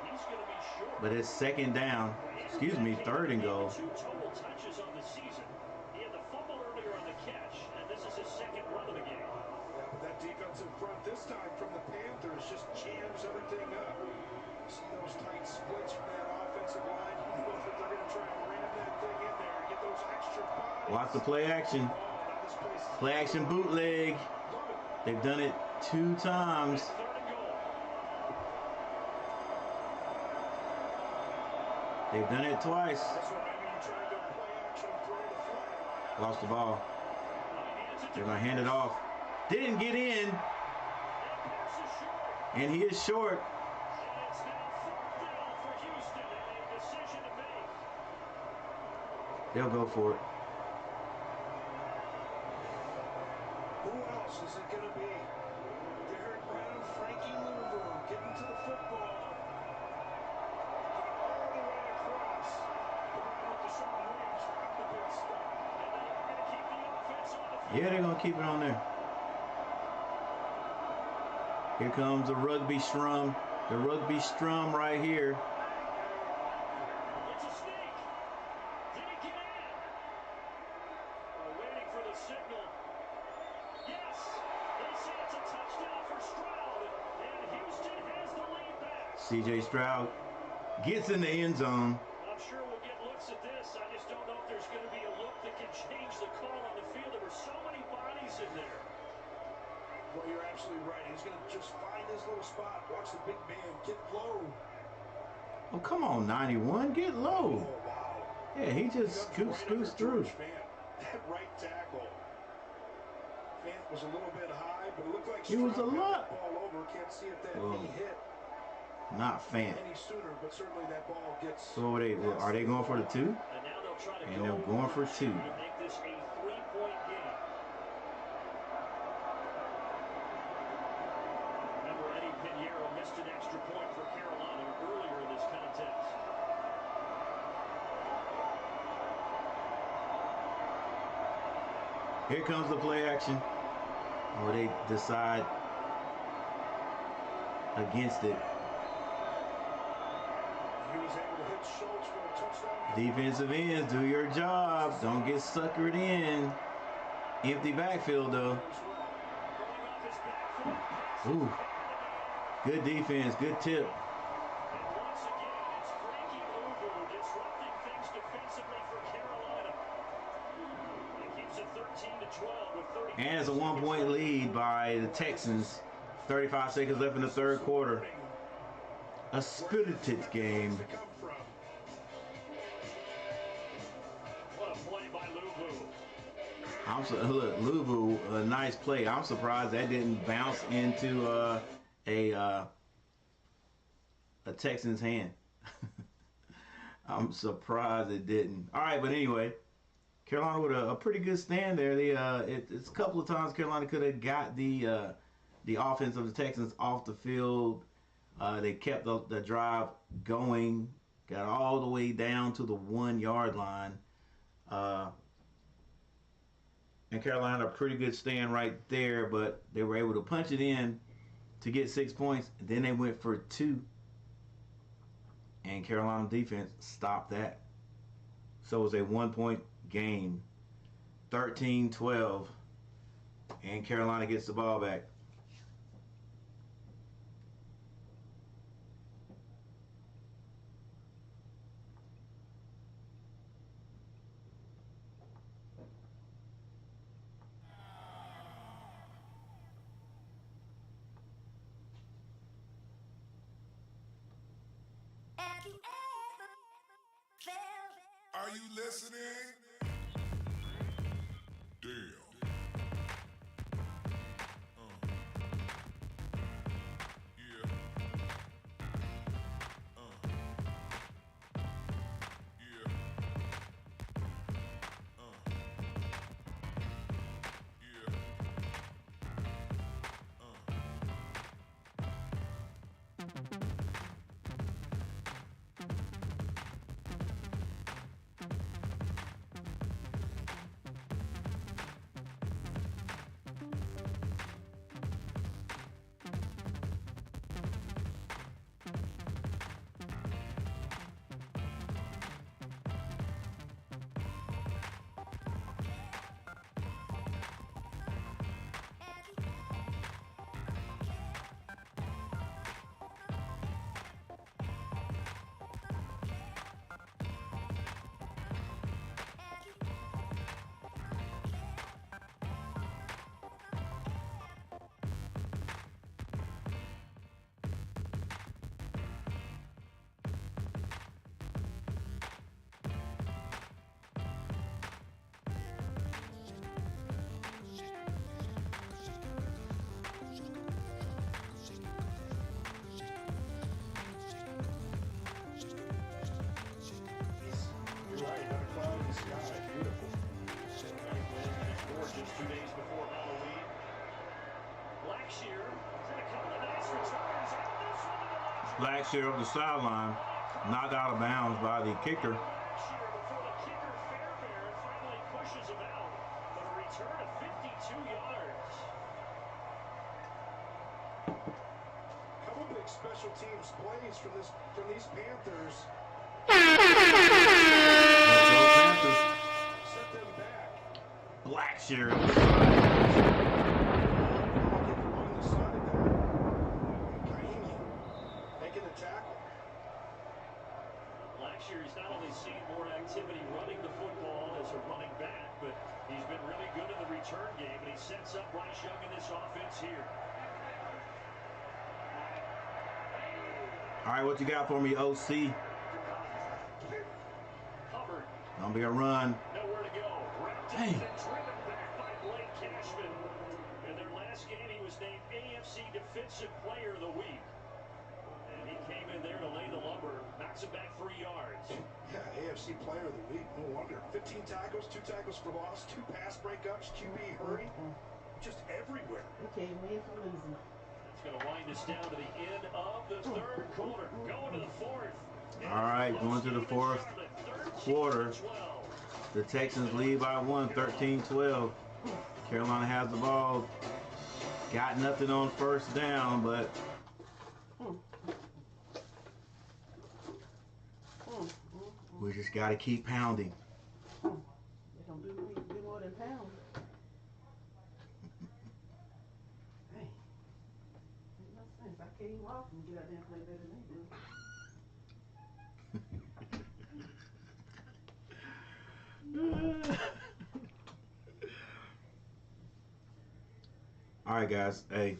But it's 2nd down. Excuse me, 3rd and goal. 2 total touches on the season. He had the fumble earlier on the catch, and this is his 2nd run of the game. Yeah, but that defense in front this time from the Panthers just jams everything up. You see those tight splits from that offensive line. You know that they're going to try and ram that thing in there and get those extra bodies. Watch the play action. Play action bootleg. They've done it 2 times. They've done it twice. Lost the ball. They're going to hand it off. Didn't get in. And he is short. They'll go for it. Who else is it going to be? Derek Brown, Frankie Louisville getting to the football. All the way across. Brown with Deshaun Williams from the good stuff. And they are going to keep the offense on the field. Yeah, they're going to keep it on there. Here comes the rugby strum. The rugby strum right here. It's a sneak. Did he get in? Waiting for the signal. Yes, they say it's a touchdown for Stroud, and Houston has the lead back. C.J. Stroud gets in the end zone. I'm sure we'll get looks at this. I just don't know if there's going to be a look that can change the call on the field. There were so many bodies in there. Well, you're absolutely right. He's going to just find his little spot. Watch the big man get low. Oh, come on, 91. Get low. Oh, wow. Yeah, he just scoots through. That right tackle. Fant was a little bit high, but it looked like He was a lot. Ball over. Can't see if that knee hit. Not Fant. Any sooner, but certainly that ball gets. So are they going for the 2? And now they'll try to And they're going for 2. to make this a 3-point game. Remember, Eddie Pinheiro missed an extra point for Carolina earlier in this contest. Here comes the play action where they decide against it. He was able to hit Schultz for a touchdown. Defensive ends, do your job. Don't get suckered in. Empty backfield, though. Ooh. Good defense. Good tip. And once again, it's Frankie Louvu disrupting things defensively for Carolina. He keeps it 13-12 with 30. And it's a 1-point lead by the Texans. 35 seconds left in the third quarter. A spirited game. What a play by Louvu. Look, Louvu, a nice play. I'm surprised that didn't bounce into a Texans hand. I'm surprised it didn't. All right, but anyway, Carolina with a pretty good stand there. It's a couple of times Carolina could have got the offense of the Texans off the field. They kept the drive going, got all the way down to the 1-yard line. And Carolina, a pretty good stand right there, but they were able to punch it in to get 6 points. Then they went for 2. And Carolina defense stopped that. So it was a 1-point game, 13-12. And Carolina gets the ball back. Are you listening? Damn. Yeah. Yeah. Blackshear up the sideline, knocked out of bounds by the kicker. Before the kicker, Fairbairn finally pushes him out, but a return of 52 yards. Couple big special teams plays from these Panthers. Panthers. Set them back. Blackshear up the sideline. this year, he's not only seen more activity running the football as a running back, but he's been really good in the return game, and he sets up Bryce Young in this offense here. All right, what you got for me, OC? Hubbard. Gonna be a run. Nowhere to go. Dang. Driven back by Blake Cashman. In their last game, he was named AFC Defensive Player of the Week. And he came in there to lay the lumber. Knocks him back 3 yards. Yeah, AFC Player of the Week. No wonder. 15 tackles, 2 tackles for loss, 2 pass breakups, QB hurry. Just everywhere. Okay, win for losing. It's going to wind us down to the end of the third quarter. Going to the fourth. All right, going to the fourth quarter. The Texans lead by 1, 13-12. Carolina has the ball. Got nothing on first down, but we just got to keep pounding. They don't do more than pound. Hey, ain't no sense. I can't walk and get out there and play better than they do. All right, guys. Hey,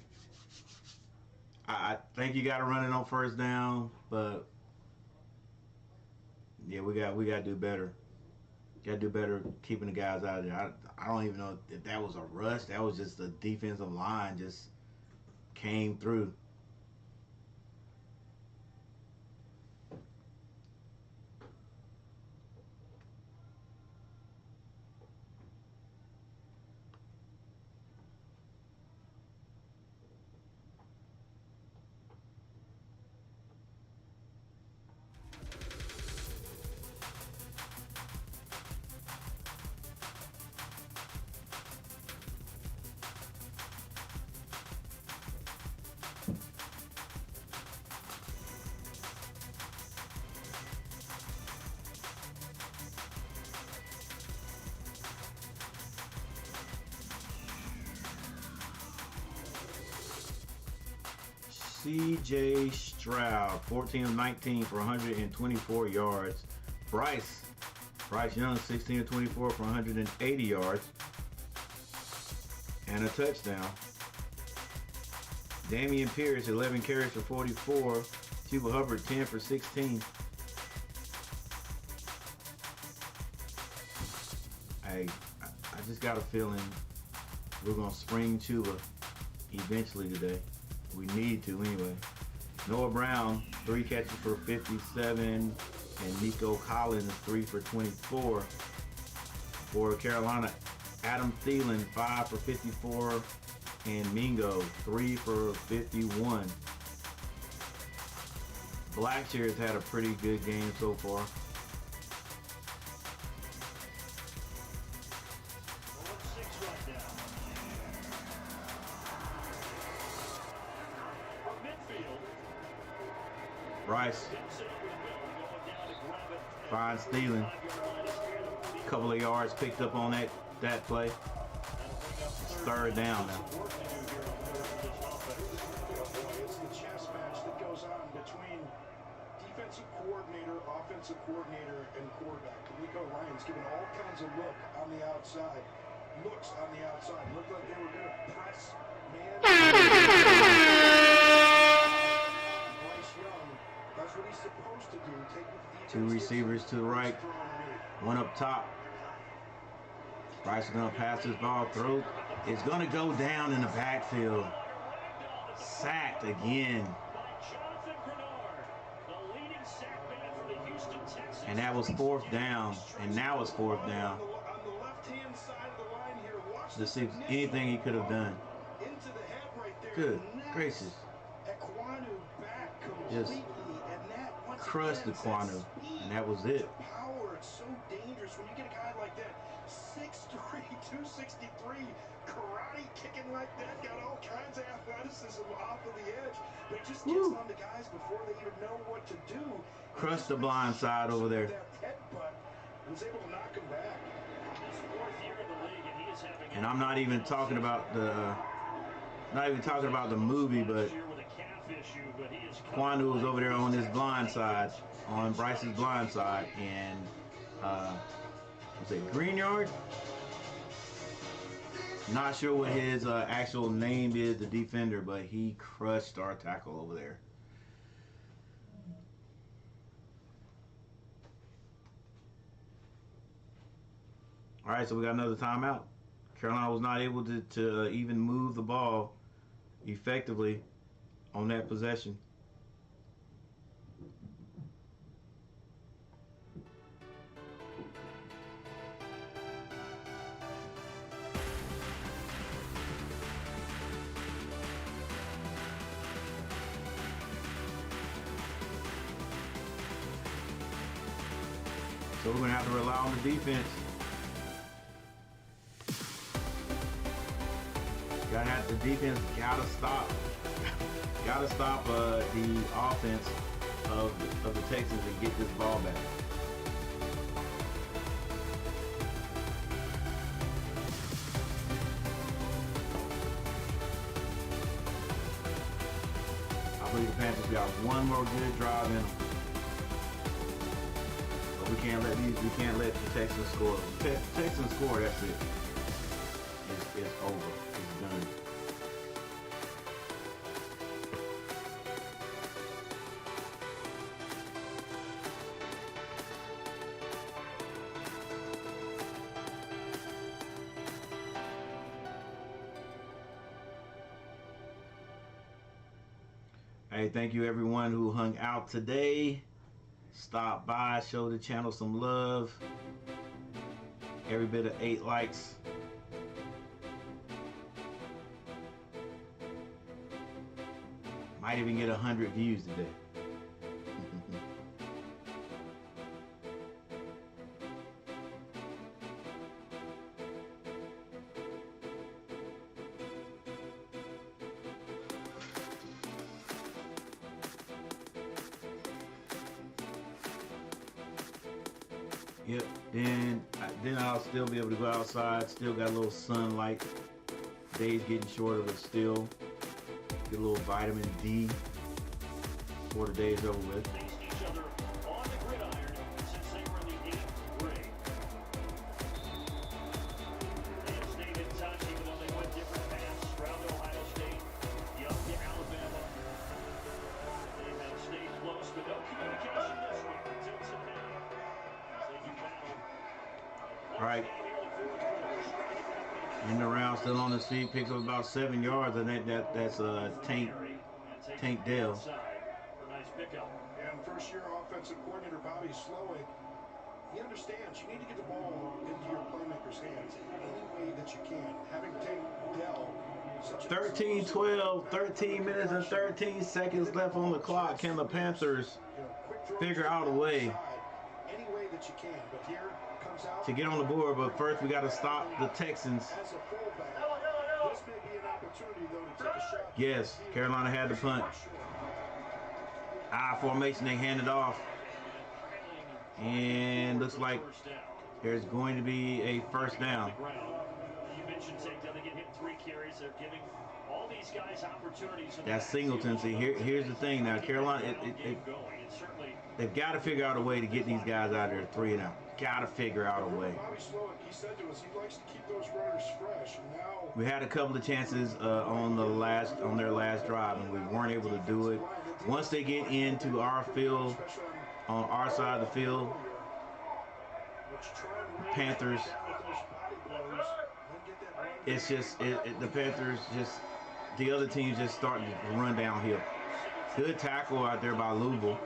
I think you got to run it on first down, but yeah, we got to do better. Got to do better keeping the guys out of there. I don't even know if that was a rush. That was just the defensive line just came through. C.J. Stroud, 14 of 19 for 124 yards. Bryce Young, 16 of 24 for 180 yards and a touchdown. Damian Pierce, 11 carries for 44. Chuba Hubbard, 10 for 16. I just got a feeling we're going to spring Chuba eventually today. We need to anyway. Noah Brown, 3 catches for 57, and Nico Collins, 3 for 24. For Carolina, Adam Thielen, 5 for 54, and Mingo, 3 for 51. Blackshear's had a pretty good game so far. Bryce finds Thielen. Couple of yards picked up on that play. It's third down now. It's the chess match that goes on between defensive coordinator, offensive coordinator, and quarterback. Nico Ryan's giving all kinds of looks on the outside. Looked like they were going to press man. That's what he's supposed to do. Take the 2 receivers to the right, 1 up top. Bryce is going to pass this ball through. It's going to go down in the backfield. Sacked again. And that was 4th down. And now it's 4th down. To see anything he could have done. Good gracious. Just crushed the Quanu, and that was it. Power, it's so dangerous when you get a guy like that, 6'3", 263, karate kicking like that, got all kinds of athleticism off of the edge, but it just gets on the guys before they even know what to do. Crushed the blind side over there. That headbutt was able to knock him back. And I'm not even talking about the movie, but Kwanu was over there on his blind side, on Bryce's blind side, and was it Greenyard? Not sure what his actual name is, the defender, but he crushed our tackle over there. All right, so we got another timeout. Carolina was not able to even move the ball effectively on that possession. So we're going to have to rely on the defense. The defense gotta stop the offense of the Texans and get this ball back. I believe the Panthers got one more good drive in them, but we can't let the Texans score. If the Texans score, that's it. It's over. It's done. Hey, thank you everyone who hung out today. Stop by, show the channel some love. Every bit of 8 likes. Might even get 100 views today. Yep, then I'll still be able to go outside. Still got a little sunlight. Days getting shorter, but still get a little vitamin D before the day's over with. All right, in the round, still on his feet, picks up about 7 yards, and that's Tank Dell. And first-year offensive coordinator Bobby Slowick, he understands you need to get the ball into your playmakers' hands any way that you can. Having Tank Dell, 13-12, 13 minutes and 13 seconds left on the clock. Can the Panthers figure out a way to get on the board? But first we got to stop the Texans. Yes, Carolina had the punt. I formation, they hand it off. And looks like there's going to be a first down. That's Singleton. See, here's the thing now. Carolina, they've got to figure out a way to get these guys out there 3 and out. Got to figure out a way. We had a couple of chances on their last drive, and we weren't able to do it. Once they get into our field, on our side of the field, Panthers, it's just the Panthers the other team's just starting to run downhill. Good tackle out there by Louisville.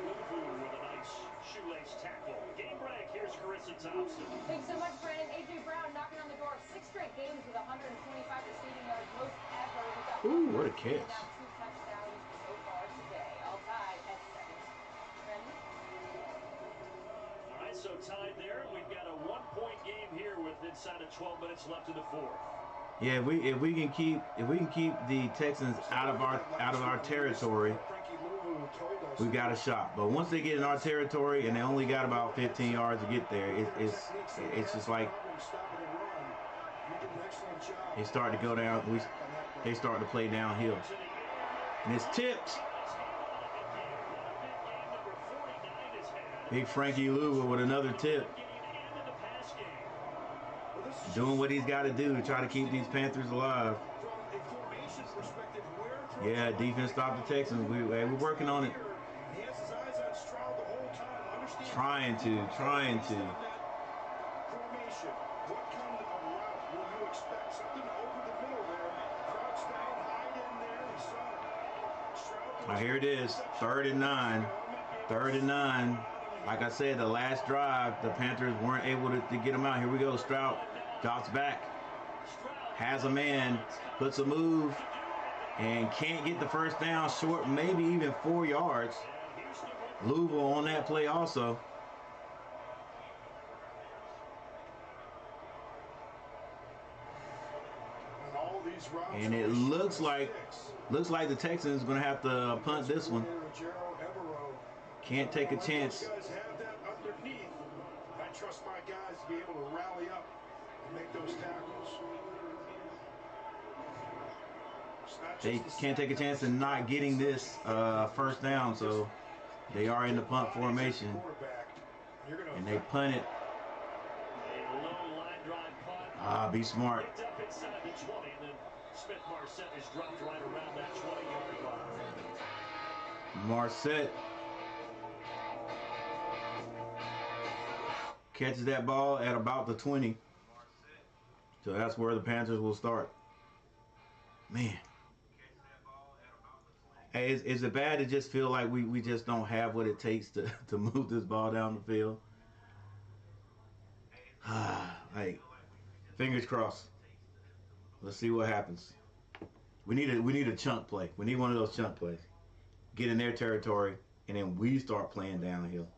Thanks so much, Brandon. A.J. Brown knocking on the door of 6 straight games with 125 receiving yards, most ever. Ooh, what a catch. Now 2 touchdowns so far today. All tied at 7. Brandon? All right, so tied there. We've got a 1-point game here with inside of 12 minutes left in the 4th. Yeah, if we can keep the Texans out of our territory, we've got a shot. But once they get in our territory and they only got about 15 yards to get there, it's just like they start to go down. They start to play downhill, and it's tipped. Big Frankie Louisville with another tip. Doing what he's got to do to try to keep these Panthers alive. Yeah, defense stopped the Texans. We're working on it. Trying to. Here it is, 3rd and 9. 3rd and 9. Like I said, the last drive, the Panthers weren't able to get him out. Here we go. Stroud drops back, has a man, puts a move, and can't get the first down. Short, maybe even 4 yards. Louisville on that play also. And it looks like the Texans going to have to punt this one. Can't take a chance. I trust my guys to be able to rally up and make those tackles. They can't take a chance in not getting this first down, so they are in the punt formation. And they punt it. Be smart. Marset catches that ball at about the 20. So that's where the Panthers will start. Man. Hey, is it bad to just feel like we just don't have what it takes to move this ball down the field? Like, fingers crossed. Let's see what happens. We need a chunk play. We need one of those chunk plays. Get in their territory, and then we start playing downhill.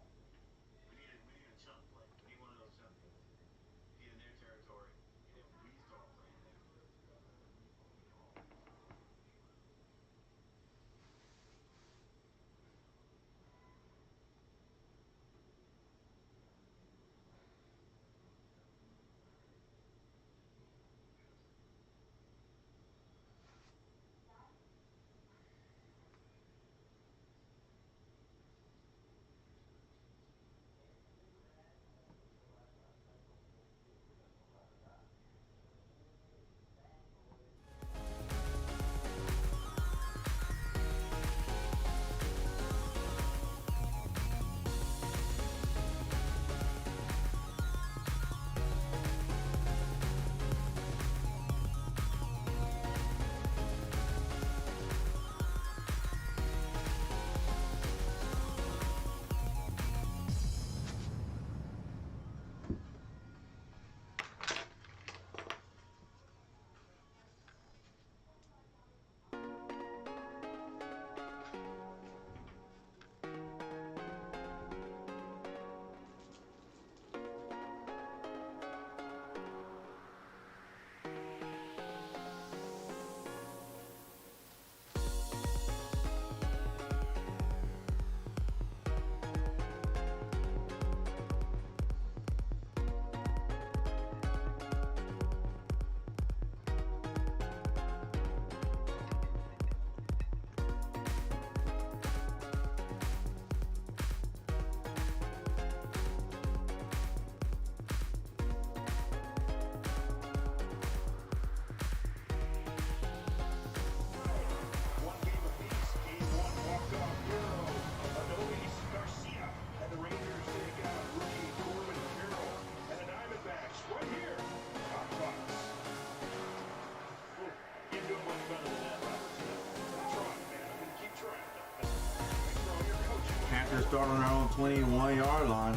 Panthers start on their own 21-yard line.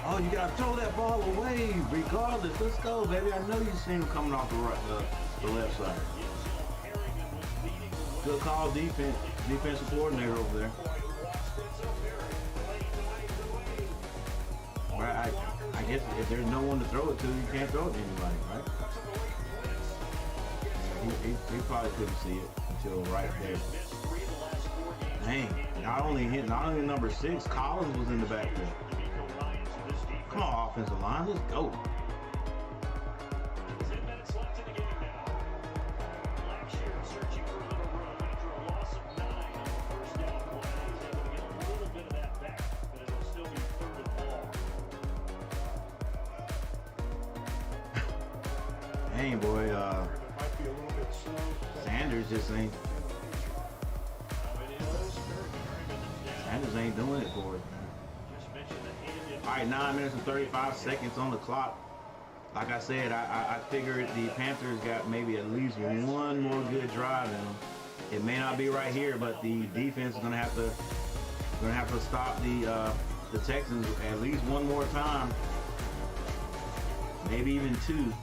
Oh, you got to throw that ball away regardless. Let's go, baby. I know you seen him coming off the left side. Good call, defensive coordinator over there. Right, I guess if there's no one to throw it to, you can't throw it to anybody, right? He probably couldn't see it until right there. Dang, not only number 6, Collins was in the backfield. Come on, offensive line, let's go. Dang, boy. Sanders just ain't. Sanders ain't doing it for us. All right, 9 minutes and 35 seconds on the clock. Like I said, I figured the Panthers got maybe at least one more good drive in them. It may not be right here, but the defense is gonna have to stop the Texans at least one more time, maybe even two.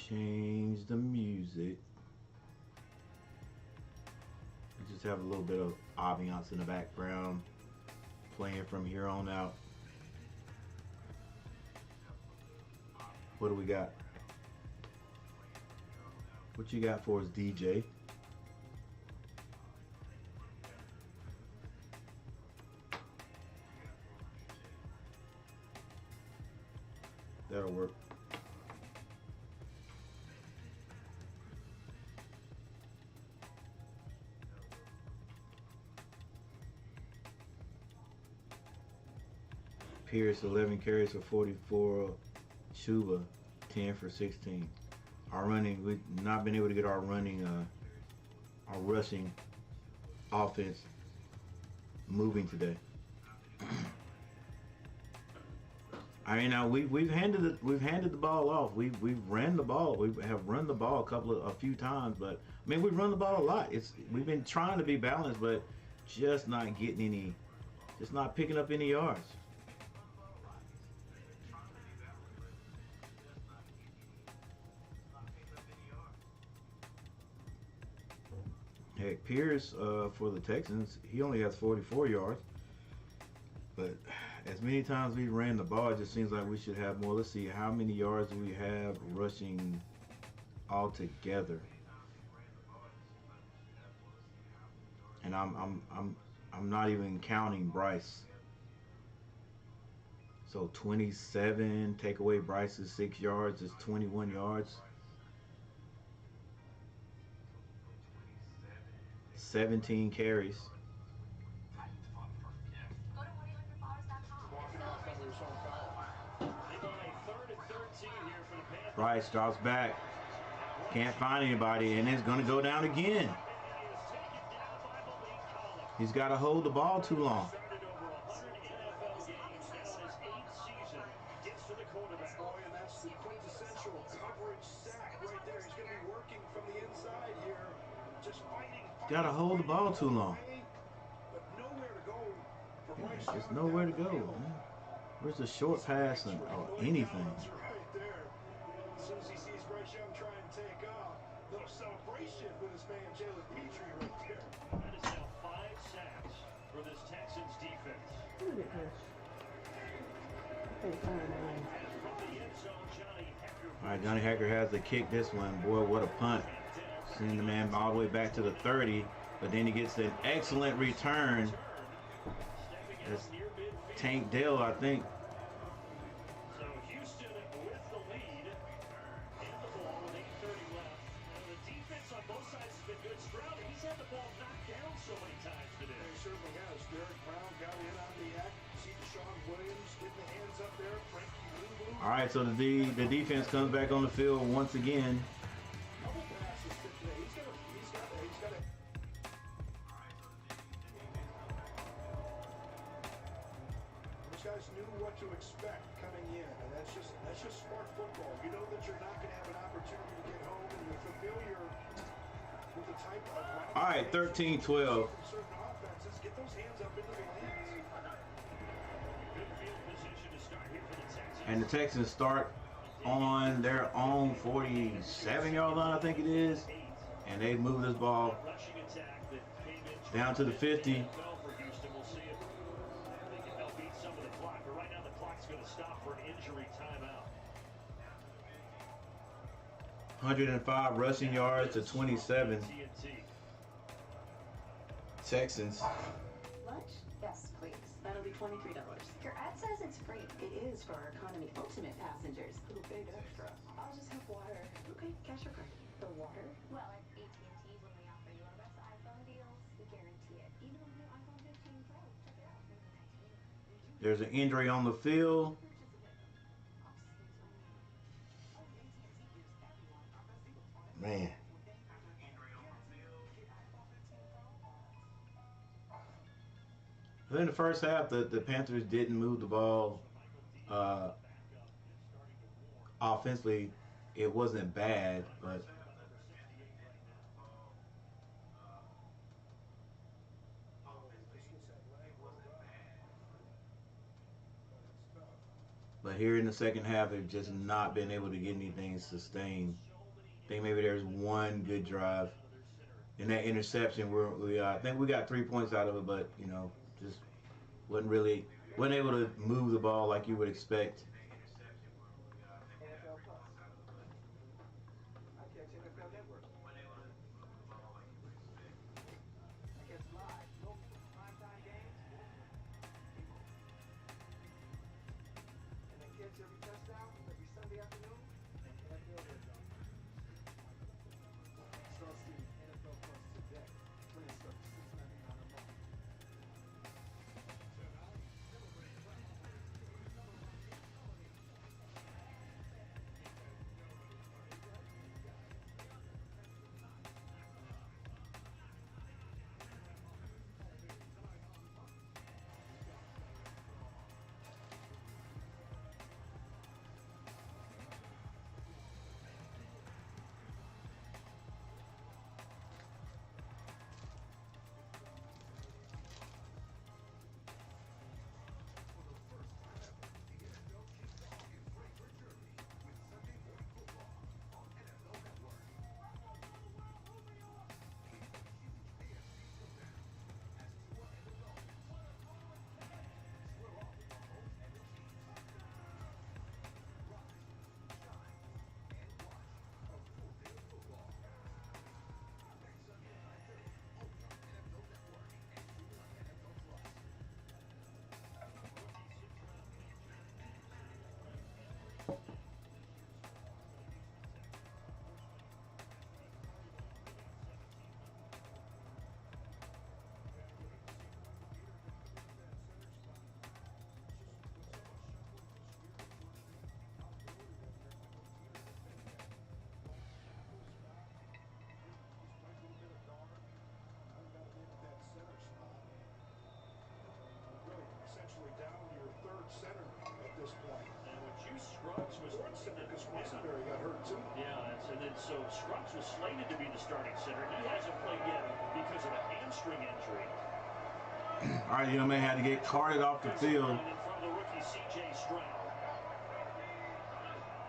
Change the music. We just have a little bit of ambiance in the background, playing from here on out. What do we got? What you got for us, DJ? That'll work. Pierce 11 carries for 44. Chuba 10 for 16. Our running, we've not been able to get our running, our rushing offense moving today. I mean, now we've handed the ball off. We've ran the ball. We have run the ball a few times, but I mean we've run the ball a lot. We've been trying to be balanced, but just not getting any, just not picking up any yards. Heck, Pierce for the Texans, he only has 44 yards. But as many times we ran the ball, it just seems like we should have more. Let's see, how many yards do we have rushing altogether? And I'm not even counting Bryce. So 27, take away Bryce's 6 yards, is 21 yards. 17 carries. Bryce drops back. Can't find anybody, and it's going to go down again. He's got to hold the ball too long. Got to hold the ball too long. Yeah, there's nowhere to go, man. Where's the short pass or anything? As soon as he sees Bryce Young try and take off, little celebration with his man Jalen Petrie right there. That is now 5 sacks for this Texans defense. Look at this. All right, Johnny Hacker has to kick this one. Boy, what a punt. Sending the man all the way back to the 30, but then he gets an excellent return. That's Tank Dell, I think. So Houston with the lead and the ball with 8:30 left. And the defense on both sides has been good. Stroud, he's had the ball knocked down so many times today. He certainly has. Derek Brown got in on the act. See Deshaun Williams getting the hands up there. Frankie Lou. All right, so the defense comes back on the field once again. To expect coming in, and that's just smart football. You know that you're not going to have an opportunity to get home, and you're familiar with the type of. All right, 13-12. Certain offenses get those hands up into their hands. Good field position to start here for the Texans. And the Texans start on their own 47-yard line, I think it is, and they move this ball. Rushing attack that Down to the 50. For Houston, we'll see if they can help beat some of the clock. But right now the clock's going to stop for an injury timeout. 105 rushing yards to 27. Texans. Lunch? Yes, please. That'll be $23. Your ad says it's free. It is for our economy ultimate passengers. Little big extra. I'll just have water. Okay, cash or card? For water? Well, at AT&T, when we offer you our best iPhone deals, we guarantee it. Even with new iPhone 15 Pro. Check it out. There's an injury on the field. Man. In the first half, the Panthers didn't move the ball offensively. It wasn't bad, but here in the second half, they've just not been able to get anything sustained. I think maybe there's one good drive. In that interception, I think we got 3 points out of it, but you know, just wasn't able to move the ball like you would expect. Center at this point. And when Juice Scruggs was Quisenberry got hurt too. Yeah, and then so Scruggs was slated to be the starting center. He hasn't played yet because of a hamstring injury. All right, young man had to get carted off the field. In front of the rookie C.J. Stroud.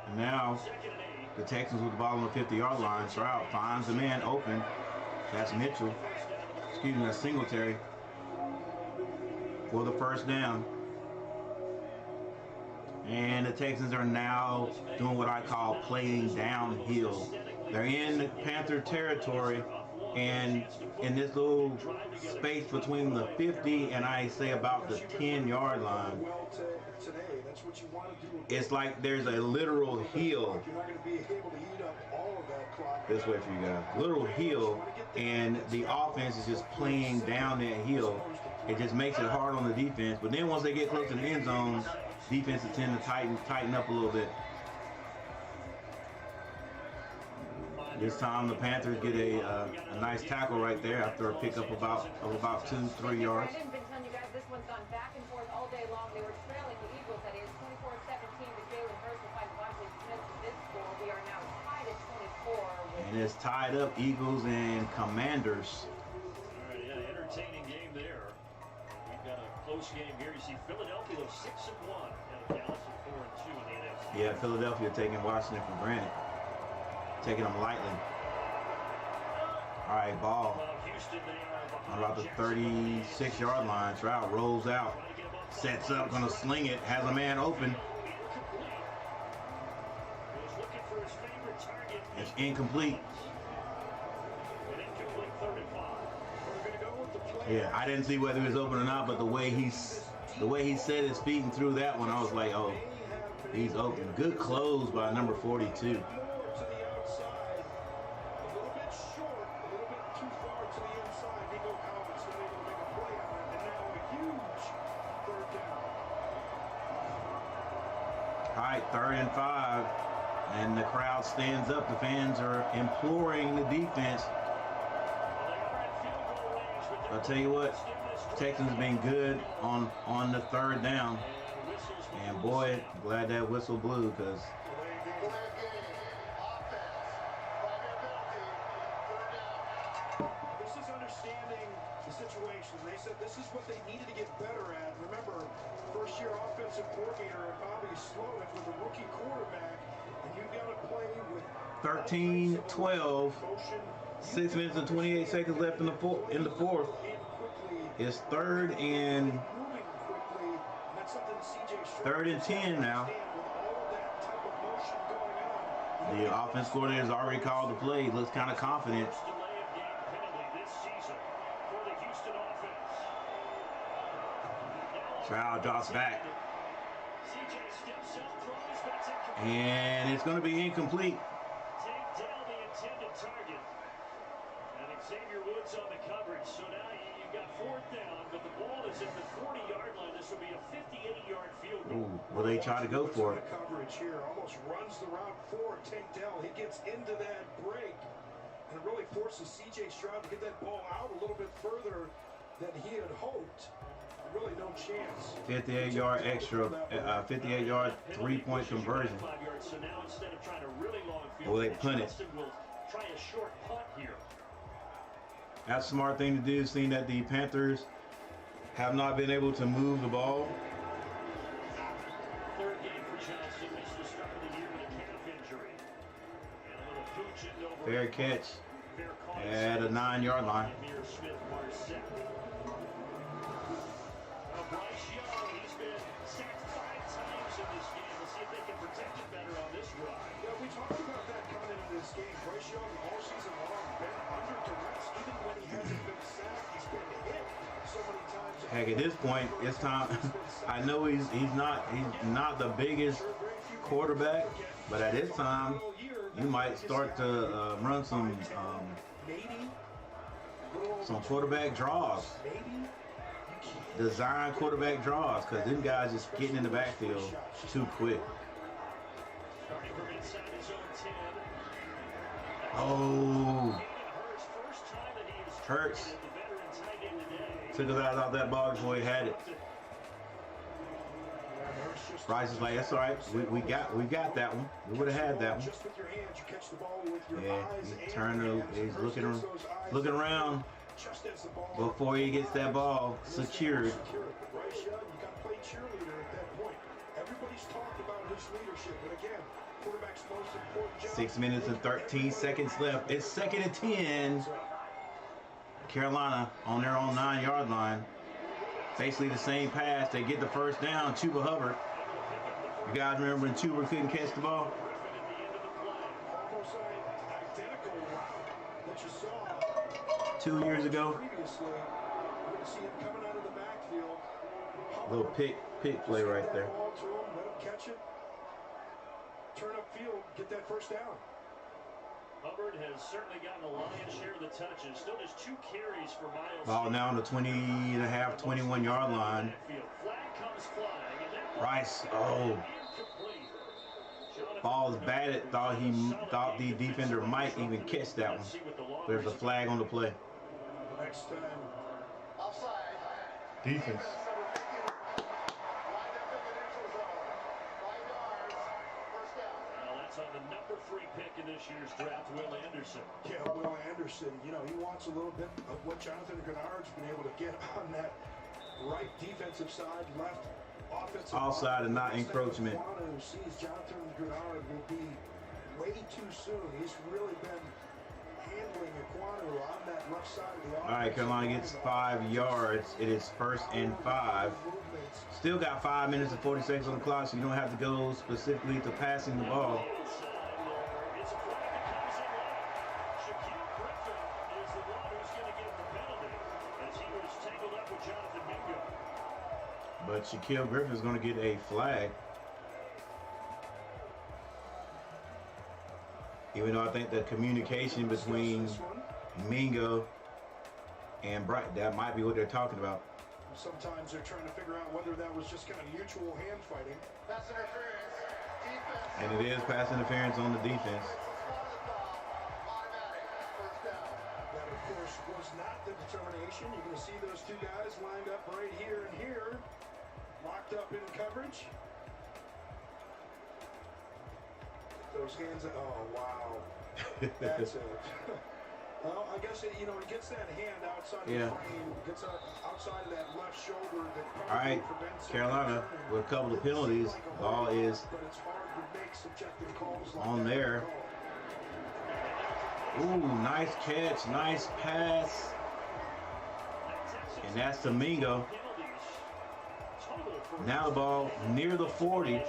And now the Texans with the ball on the 50-yard line. Stroud finds the man open. That's Mitchell. Excuse me, that's Singletary for the first down. And the Texans are now doing what I call playing downhill. They're in Panther territory, and in this little space between the 50 and I say about the 10-yard line, it's like there's a literal hill. This way for you guys. Literal hill, and the offense is just playing down that hill. It just makes it hard on the defense. But then once they get close to the end zone, defenses tend to tighten up a little bit. This time the Panthers get a nice tackle right there after a pickup of about 2-3 yards. I've been telling you guys this one's gone back and forth all day long. They were trailing the Eagles, that is 24-17, but Jalen Hurts will find Washington Smith to this score. We are now tied at 24. And it's tied up, Eagles and Commanders. All right, yeah, entertaining game there. We've got a close game here. You see Philadelphia 6-1 and Dallas at 4-2 in the NFC. Yeah, Philadelphia taking Washington for granted. Taking them lightly. All right, ball. Houston, they are on about the 36-yard line. Stroud rolls out, sets up, gonna sling it, has a man open. It's incomplete. Yeah, I didn't see whether he was open or not, but the way he set his feet and threw that one, I was like, oh, he's open. Good close by number 42. All right, 3rd and 5, and the crowd stands up. The fans are imploring the defense. I'll tell you what, Texans been good on the 3rd down, and boy, I'm glad that whistle blew, because this is understanding the situation. They said this is what they needed to get better at. Remember, first-year offensive coordinator Bobby Slowick with a rookie quarterback, and you've got to play with 13-12. 6 minutes and 28 seconds left in the fourth. It's 3rd and 10 now. The offense coordinator has already called the play. He looks kind of confident. Stroud drops back. And it's going to be incomplete. On the coverage, so now you've got 4th down, but the ball is at the 40-yard line. This will be a 58-yard field goal. Ooh, well, they try to go for it. Coverage here almost runs the route for Tank Dell. He gets into that break and really forces C.J. Stroud to get that ball out a little bit further than he had hoped. Really no chance. 58-yard extra, 58-yard three-point conversion. So now instead of trying a really long field, well, they punt it. Will try a short punt here. That's a smart thing to do, seeing that the Panthers have not been able to move the ball. 3rd game for Johnson. Missed the start of the year with a calf injury. And a little pooch over. Fair catch at a 9-yard line. Bryce Young, he's been sacked 5 times in this game. We'll see if they can protect it better on this drive. Yeah, we talked about that coming into this game. Bryce Young all season long been under duress. Even when he hasn't been sacked, he's been hit so many times. Heck, at this point, it's time. I know he's not the biggest quarterback, but at this time, you might start to run some quarterback draws. Design quarterback draws, because them guys just getting in the backfield too quick. Oh, Hurts took his eyes off that ball before he had it. Bryce is like, that's all right. We got that one. We would have had that one. Yeah, he's looking around before he gets that ball secured. 6 minutes and 13 seconds left. It's 2nd and 10. Carolina on their own 9-yard line. Basically the same pass. They get the first down. Chuba Hubbard. You guys remember when Chuba couldn't catch the ball? Two years ago. Little pick play right there. Catch it. Turn upfield, get that first down. Hubbard has certainly gotten a lion's share of the touches. Still just 2 carries for Miles. Ball now on the 20.5, 21-yard line. Rice, oh. Ball is batted. Thought the defender might even catch that one. There's a flag on the play. Next time. Defense. On the number 3 pick in this year's draft, Will Anderson. Yeah, Will Anderson. You know, he wants a little bit of what Jonathan Grenard's been able to get on that right defensive side, left offensive. Offside and not encroachment. Who sees Jonathan Grenard will be way too soon. He's really been handling Aquanu on that left side of the offense. All right, Carolina gets 5 yards. It is 1st and 5. Still got 5 minutes and 40 seconds on the clock, so you don't have to go specifically to passing the ball. But Shaquille Griffin is going to get a flag. Even though I think the communication between Mingo and Bright, that might be what they're talking about. Sometimes they're trying to figure out whether that was just kind of mutual hand fighting. Pass interference. Defense. And it is pass interference on the defense. That, of course, was not the determination. You're going to see those two guys lined up right here and here. Locked up in coverage. Those hands, oh, wow. That's it. Well, I guess, you know, he gets that hand outside the frame, gets outside of that left shoulder. That all right, Carolina, with a couple of penalties, ball is on there. Ooh, nice catch, nice pass. And that's to Mingo. Now the ball near the 40.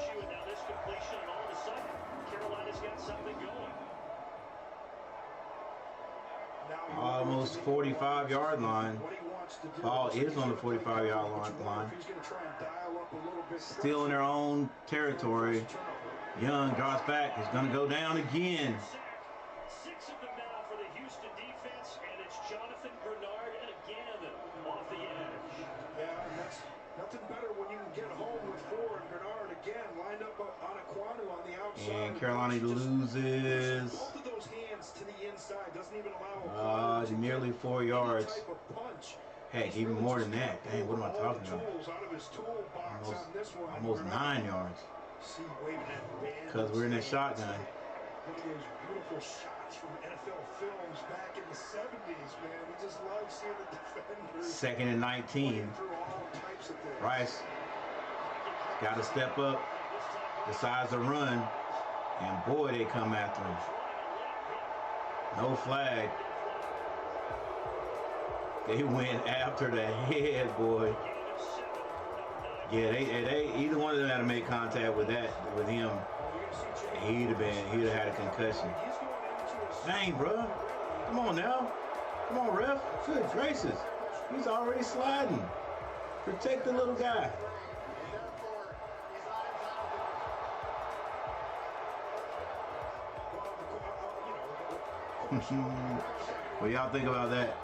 Almost 45-yard line. Ball is on the 45-yard line. Still in their own territory. Young drops back. He's going to go down again. 6 of them now for the Houston defense, and it's Jonathan Bernard again off the edge. Yeah, and that's nothing better when you can get home with 4 and Bernard again lined up on Aquanu on the outside. And Carolina loses. Both of those hands to the inside doesn't even allow nearly 4 yards. Heck, even more than that. Dang, what am I talking about? Almost 9 yards. Because we're in a shotgun. One of those beautiful shots from NFL films back in the 70s, man. We just love seeing the defenders. 2nd and 19. Rice got to step up, decides to run, and boy, they come after him. No flag. They went after the head, boy. Yeah, they either one of them had to make contact with him. He'd have had a concussion. Dang, bro. Come on now. Come on, ref. Good gracious. He's already sliding. Protect the little guy. What y'all think about that?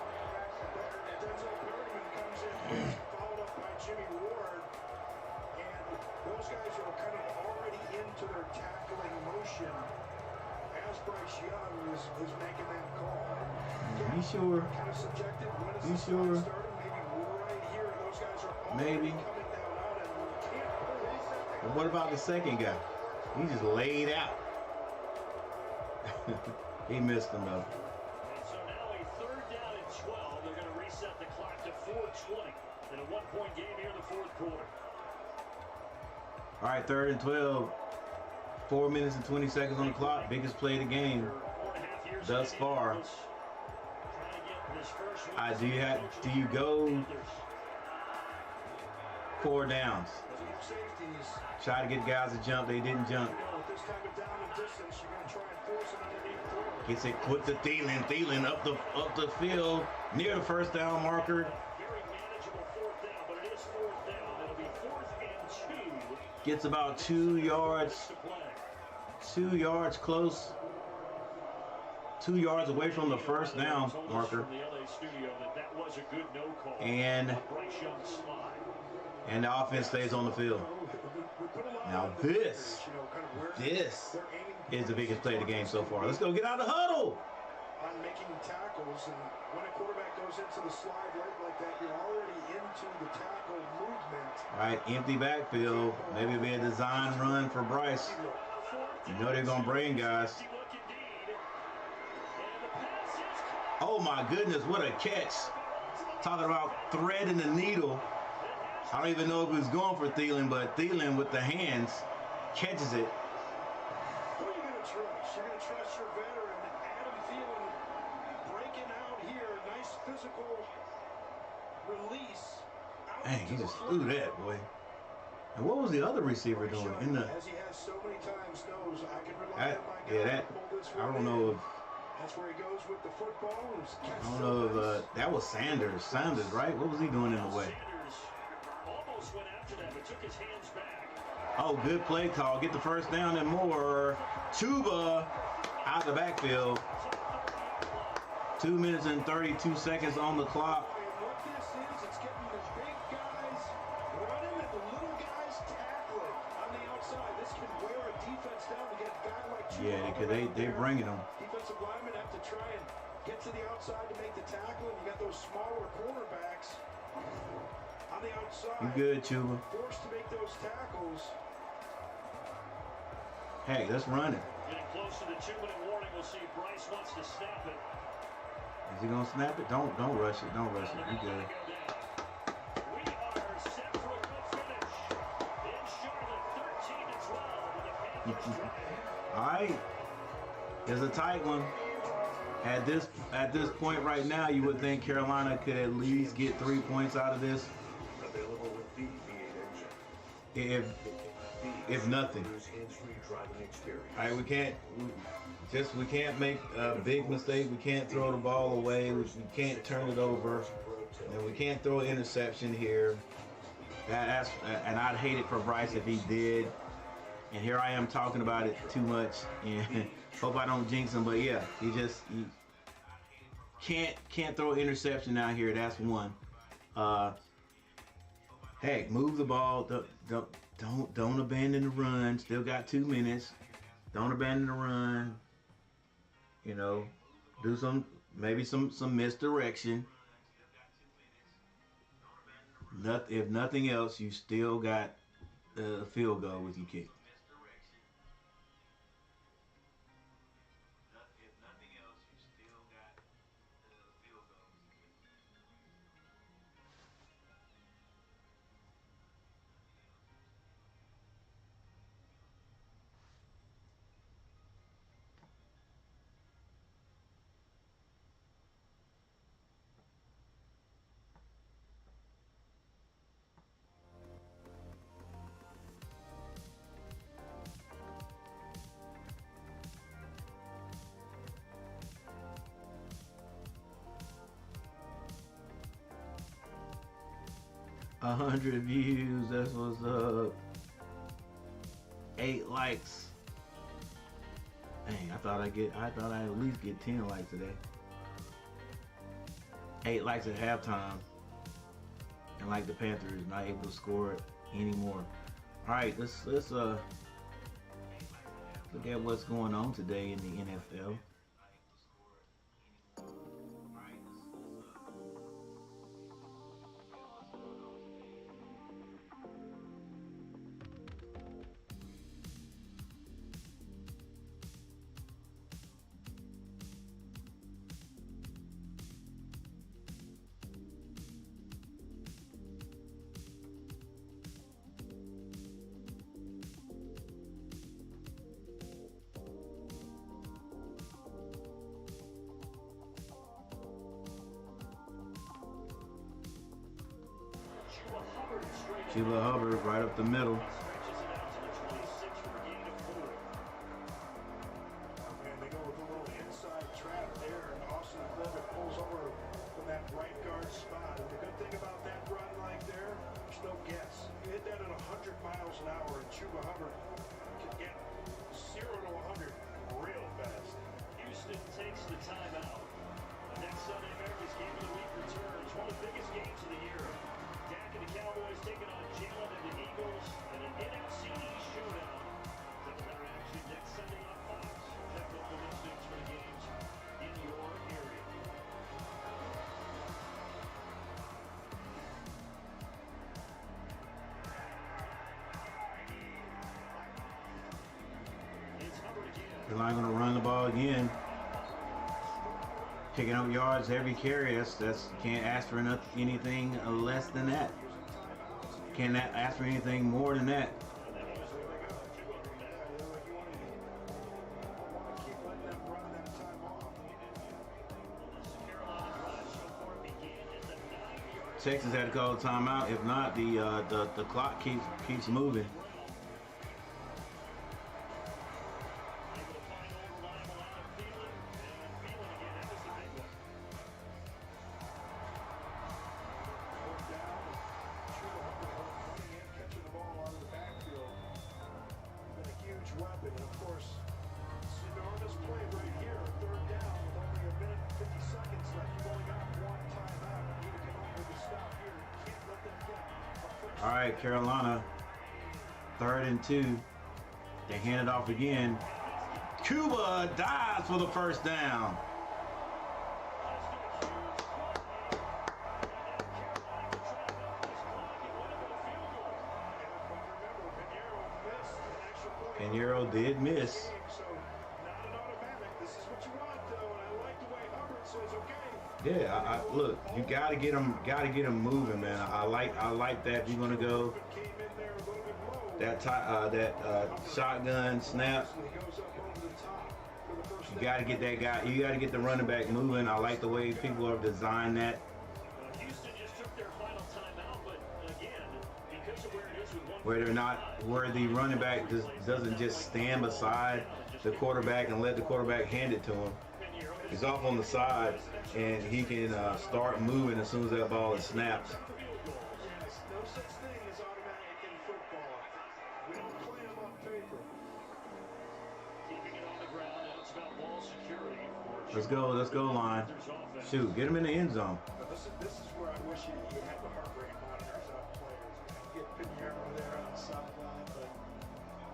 Followed up by Jimmy Ward, and those guys are kind of already into their tackling motion as Bryce Young is making that call. You sure? Kind of subjective. When is You this sure? starting? Maybe right here. Those guys are already Maybe. coming down out, and we can't pull. But what about the second guy? He just laid out. He missed him though. And so now a 3rd down and 12. They're going to reset the clock to 4:20 in a 1-point game here in the 4th quarter. All right, 3rd and 12. 4 minutes and 20 seconds on the clock. Biggest play of the game thus far. Do you go 4 downs? Try to get guys to jump. They didn't jump. Gets it with the Thielen. Thielen up the field near the 1st down marker. Gets about 2 yards. 2 yards close. 2 yards away from the 1st down marker. And the offense stays on the field. Now this is the biggest play of the game so far. Let's go get out of the huddle. On making tackles, and when a quarterback goes into the slide right like that, you're already into the tackle movement. All right, empty backfield. Maybe it'll be a design run for Bryce. You know they're gonna bring guys. Oh my goodness, what a catch. Talking about threading the needle. I don't even know if he was going for Thielen, but Thielen with the hands catches it. Who are you going to trust? You're going to trust your veteran, Adam Thielen, striking out here. Nice physical release. Dang, he just threw that, boy. And what was the other receiver doing in the? As he has so many times knows, I can rely on my guy Yeah, that. to pull this I one don't in. know if. That's where he goes with the football. I don't know if that was Sanders. Sanders, right? What was he doing in the way? Sanders almost went after that, but took his hands back. Oh, good play call. Get the first down and more. Chuba out the backfield. 2 minutes and 32 seconds on the clock. And what this is, it's getting the big guys running and the little guys tackling on the outside. This can wear a defense down to get a guy like Chuba. Yeah, because they bringing them. Defensive linemen have to try and get to the outside to make the tackle, and you got those smaller cornerbacks on the outside. You good, Chuba? Forced to make those tackles. Hey, let's run it. Getting close to the 2-minute warning. We'll see if Bryce wants to snap it. Is he gonna snap it? Don't rush it. Don't rush it. You good? We are set for a good finish in Charlotte, 13-12 with the Panthers drive. All right. It's a tight one. At this point right now, you would think Carolina could at least get 3 points out of this. Available with the V8 engine. If nothing. All right, we can't make a big mistake. We can't throw the ball away. We can't turn it over, and we can't throw an interception here. And I'd hate it for Bryce if he did. And here I am talking about it too much, and hope I don't jinx him. But yeah, he can't throw an interception out here. That's one. Hey, move the ball. Don't abandon the run. Still got 2 minutes. Don't abandon the run. You know, do maybe some misdirection. If nothing else, you still got a field goal with your kick. A 100 views, that's what's up. 8 likes. Dang, I thought I'd at least get 10 likes today. 8 likes at halftime. And like the Panthers, not able to score it anymore. Alright, let's look at what's going on today in the NFL. Chuba Hubbard right up the middle. And they go with a little inside trap there, and Austin Corbett pulls over from that right guard spot. And the good thing about that run right there, there's no guess. You hit that at 100 miles an hour, and Chuba Hubbard can get 0 to 100 real fast. Houston takes the timeout. The next Sunday, America's Game of the Week returns. One of the biggest games of the year. Dak and the Cowboys taking on Jalen and the Eagles in an NFC East showdown. Another action next Sunday on Fox. Check out the listings for the games in your area. It's Hubbard again. They're not going to run the ball again. Picking up yards every carry. That's can't ask for anything less than that. Can't ask for anything more than that. Texans had to call a timeout. If not, the clock keeps moving. Weapon, and of course, enormous play right here, third down with only a minute and 50 seconds left. You've only got one timeout. You need to come up with a stop here. You can't let them get a first. All right, Carolina, 3rd and 2. They hand it off again. Cuba dives for the first down. Pinheiro did miss. Yeah, look, you gotta get them moving, man. I like that. You're gonna go that shotgun snap. You gotta get that guy. You gotta get the running back moving. I like the way people have designed that. Where the running back doesn't just stand beside the quarterback and let the quarterback hand it to him. He's off on the side, and he can start moving as soon as that ball is snapped. No such thing as automatic in football. We don't play them on paper. Keeping it on the ground, and it's about ball security. Let's go, line. Shoot, get him in the end zone. This is where I wish you had the heart rate monitors on players. Get Pinheiro there on the sideline, but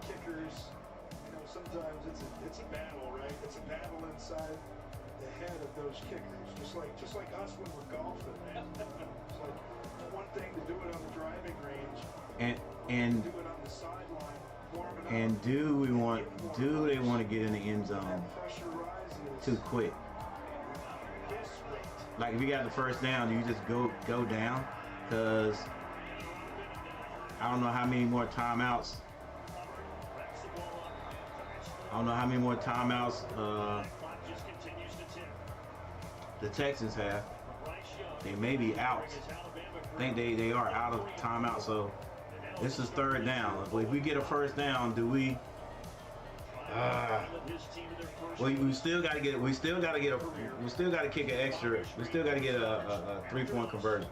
kickers, sometimes it's a battle, right? It's a battle inside the head of those kickers, just like us when we're golfing, man. It's like one thing to do it on the driving range, and do it on the sideline, warming up. And do they want to get in the end zone too quick? Like if you got the first down, you just go down, because I don't know how many more timeouts. The Texans have. They may be out. I think they are out of timeout. So this is 3rd down. If we get a first down, do we? We still got to get. We still got to kick an extra. We still got to get a 3-point conversion,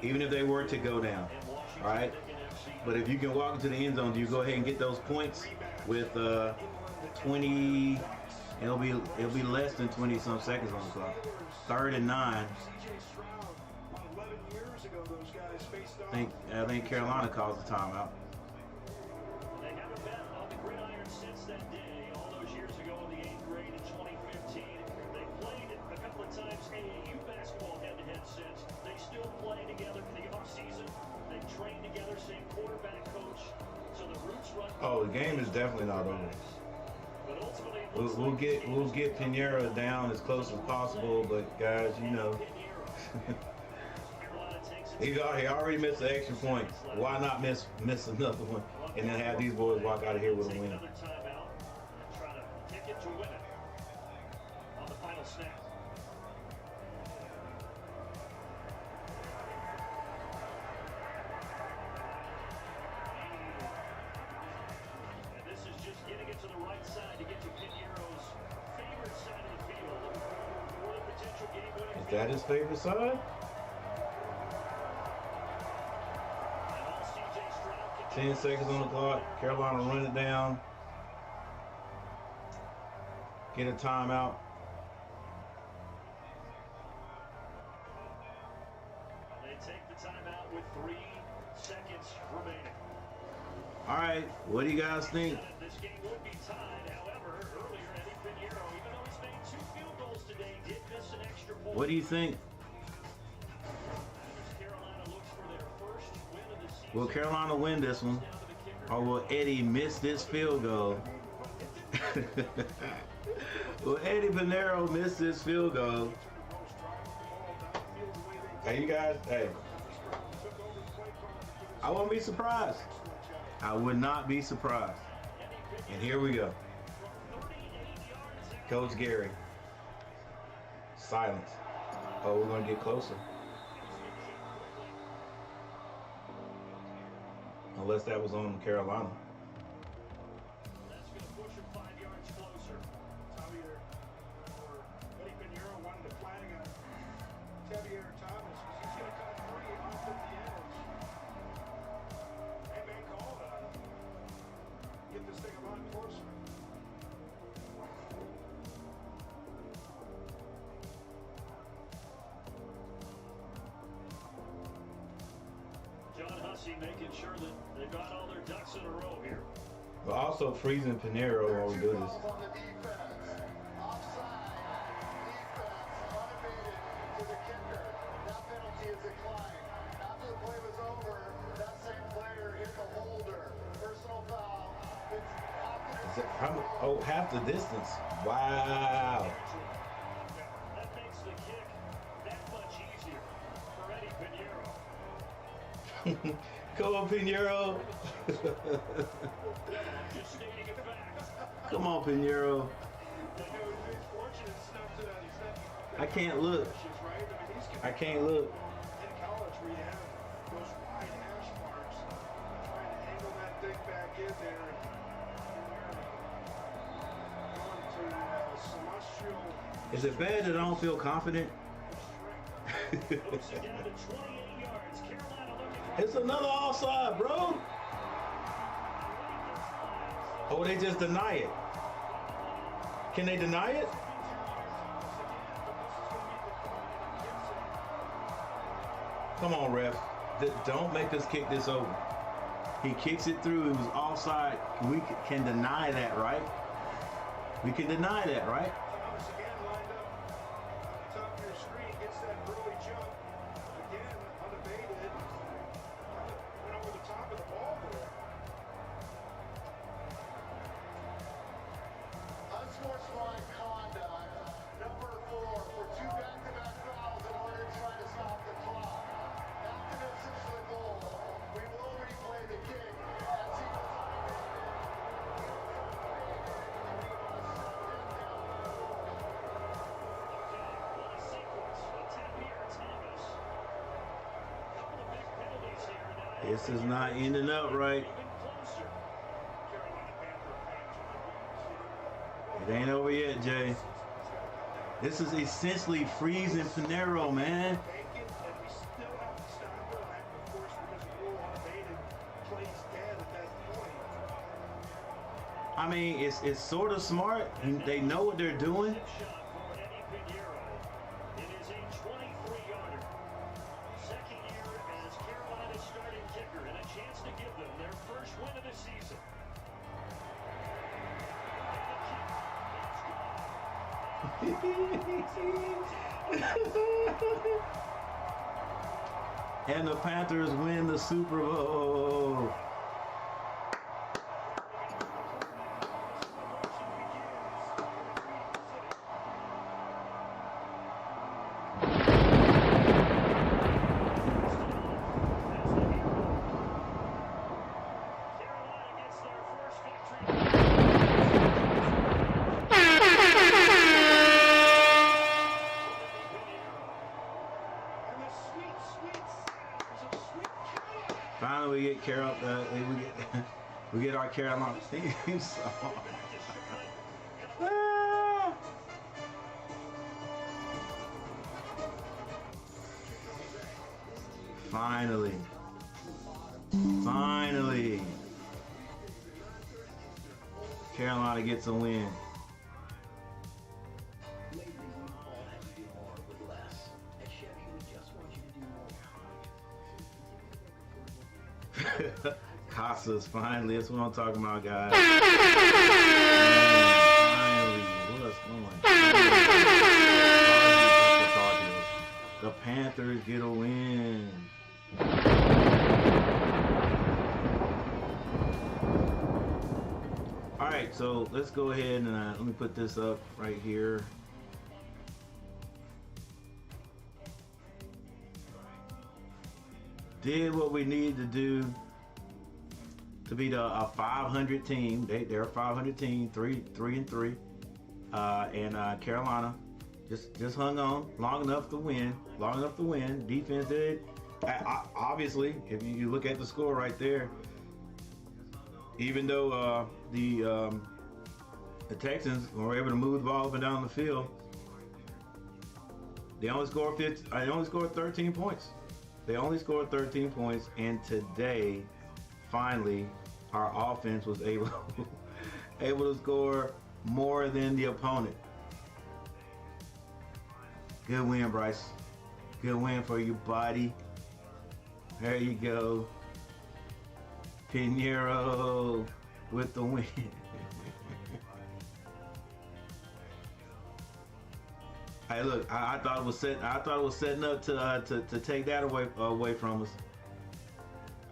even if they were to go down. All right. But if you can walk into the end zone, do you go ahead and get those points with 20? It'll be less than 20 some seconds on the clock. 3rd and 9. I think Carolina calls the timeout. They haven't been on the gridiron since that day, all those years ago in the 8th grade in 2015. They played a couple of times AAU basketball head-to-head since. They still play together for the off-season. They train together, same quarterback coach. So the roots run. Oh, the game is definitely not over. We'll get Pinheiro down as close as possible, but guys, he already missed the extra point. Why not miss another one and then have these boys walk out of here with a win? Try to kick it to win it on the final snap. And this is just getting it to the right side to get to Pinheiro's favorite side of the field for the potential game-winning. Is that his favorite side? 10 seconds on the clock. Carolina run it down. Get a timeout. They take the timeout with 3 seconds remaining. All right, what do you guys think? This game would be tied. However, earlier Eddie Pinheiro, even though he's made 2 field goals today, did miss an extra point. What do you think? Will Carolina win this one, or will Eddie miss this field goal? Will Eddie Pinheiro miss this field goal? Hey, you guys, hey. I won't be surprised. I would not be surprised. And here we go. Coach Gary. Silence. Oh, we're going to get closer. unless that was on Carolina. That's going to push him 5 yards closer. Javier or Eddie Pinheiro wanted to flag on Javier Thomas because he's going to come free off of the edge. Hey, man, call it on him. Get this thing a lot closer. John Hussey making sure that they've got all their ducks in a row here. But also freezing Pinheiro while we do this. On the defense. Offside. Defense unabated to the kicker. That penalty is declined. After the play was over, that same player hit the holder. Personal foul. It's Oh, half the distance. Wow. That makes the kick that much easier for Eddie Pinheiro. Come on, Pinheiro. Just stating a fact. Come on, Pinheiro. I can't look. I can't look. In college, where you have those wide hash marks, trying to angle that thing back in there and going to celestial. Is it bad that I don't feel confident? Moves it down to 28 yards. Carolina looking for It's another offside, bro. Oh, they just deny it. Can they deny it? Come on, ref. Don't make us kick this over. He kicks it through. It was offside. We can deny that, right? We can deny that, right? Thomas again lined up on the top of your screen, gets that early jump. Again, unabated. Went over the top of the ball there. unsportsmanlike conduct. Number 4 for 2 back-to-back fouls in order to try to stop the clock. Optimism to the goal. We will replay the kick as he was what a sequence. Javier Thomas. Couple of big penalties here now. This is not ending up right. Even closer. Carolina Panther It ain't over yet, Jay. This is essentially freezing Pinheiro, man. Make it, and we still have to stop the line, of course, because the rule unabated plays dead at that point. I mean, it's sort of smart. They know what they're doing. Shot for Eddie Pinheiro. It is a 23-yarder. Second year as Carolina's starting kicker and a chance to give them their first win of the season. And the Panthers win the Super Bowl. Carolina gets their first victory. And the sweet, sweet sounds of sweet Carolina. Finally, we get we get our Carolina theme song. Ah. Finally. Carolina gets a win. Casas, finally. That's what I'm talking about, guys. Finally. What's going on? The Panthers get a win. All right, so let's go ahead and let me put this up right here. Did what we needed to do to beat a 500 team. They're a 500 team, 3-3, and Carolina just hung on long enough to win. Defense did. Obviously, if you look at the score right there, even though the Texans were able to move the ball up and down the field, they only scored 13 points. They only scored 13 points, and today, finally, our offense was able to score more than the opponent. Good win, Bryce. Good win for you, buddy. There you go. Pinheiro with the win. Hey, look, I thought it was setting up to take that away from us.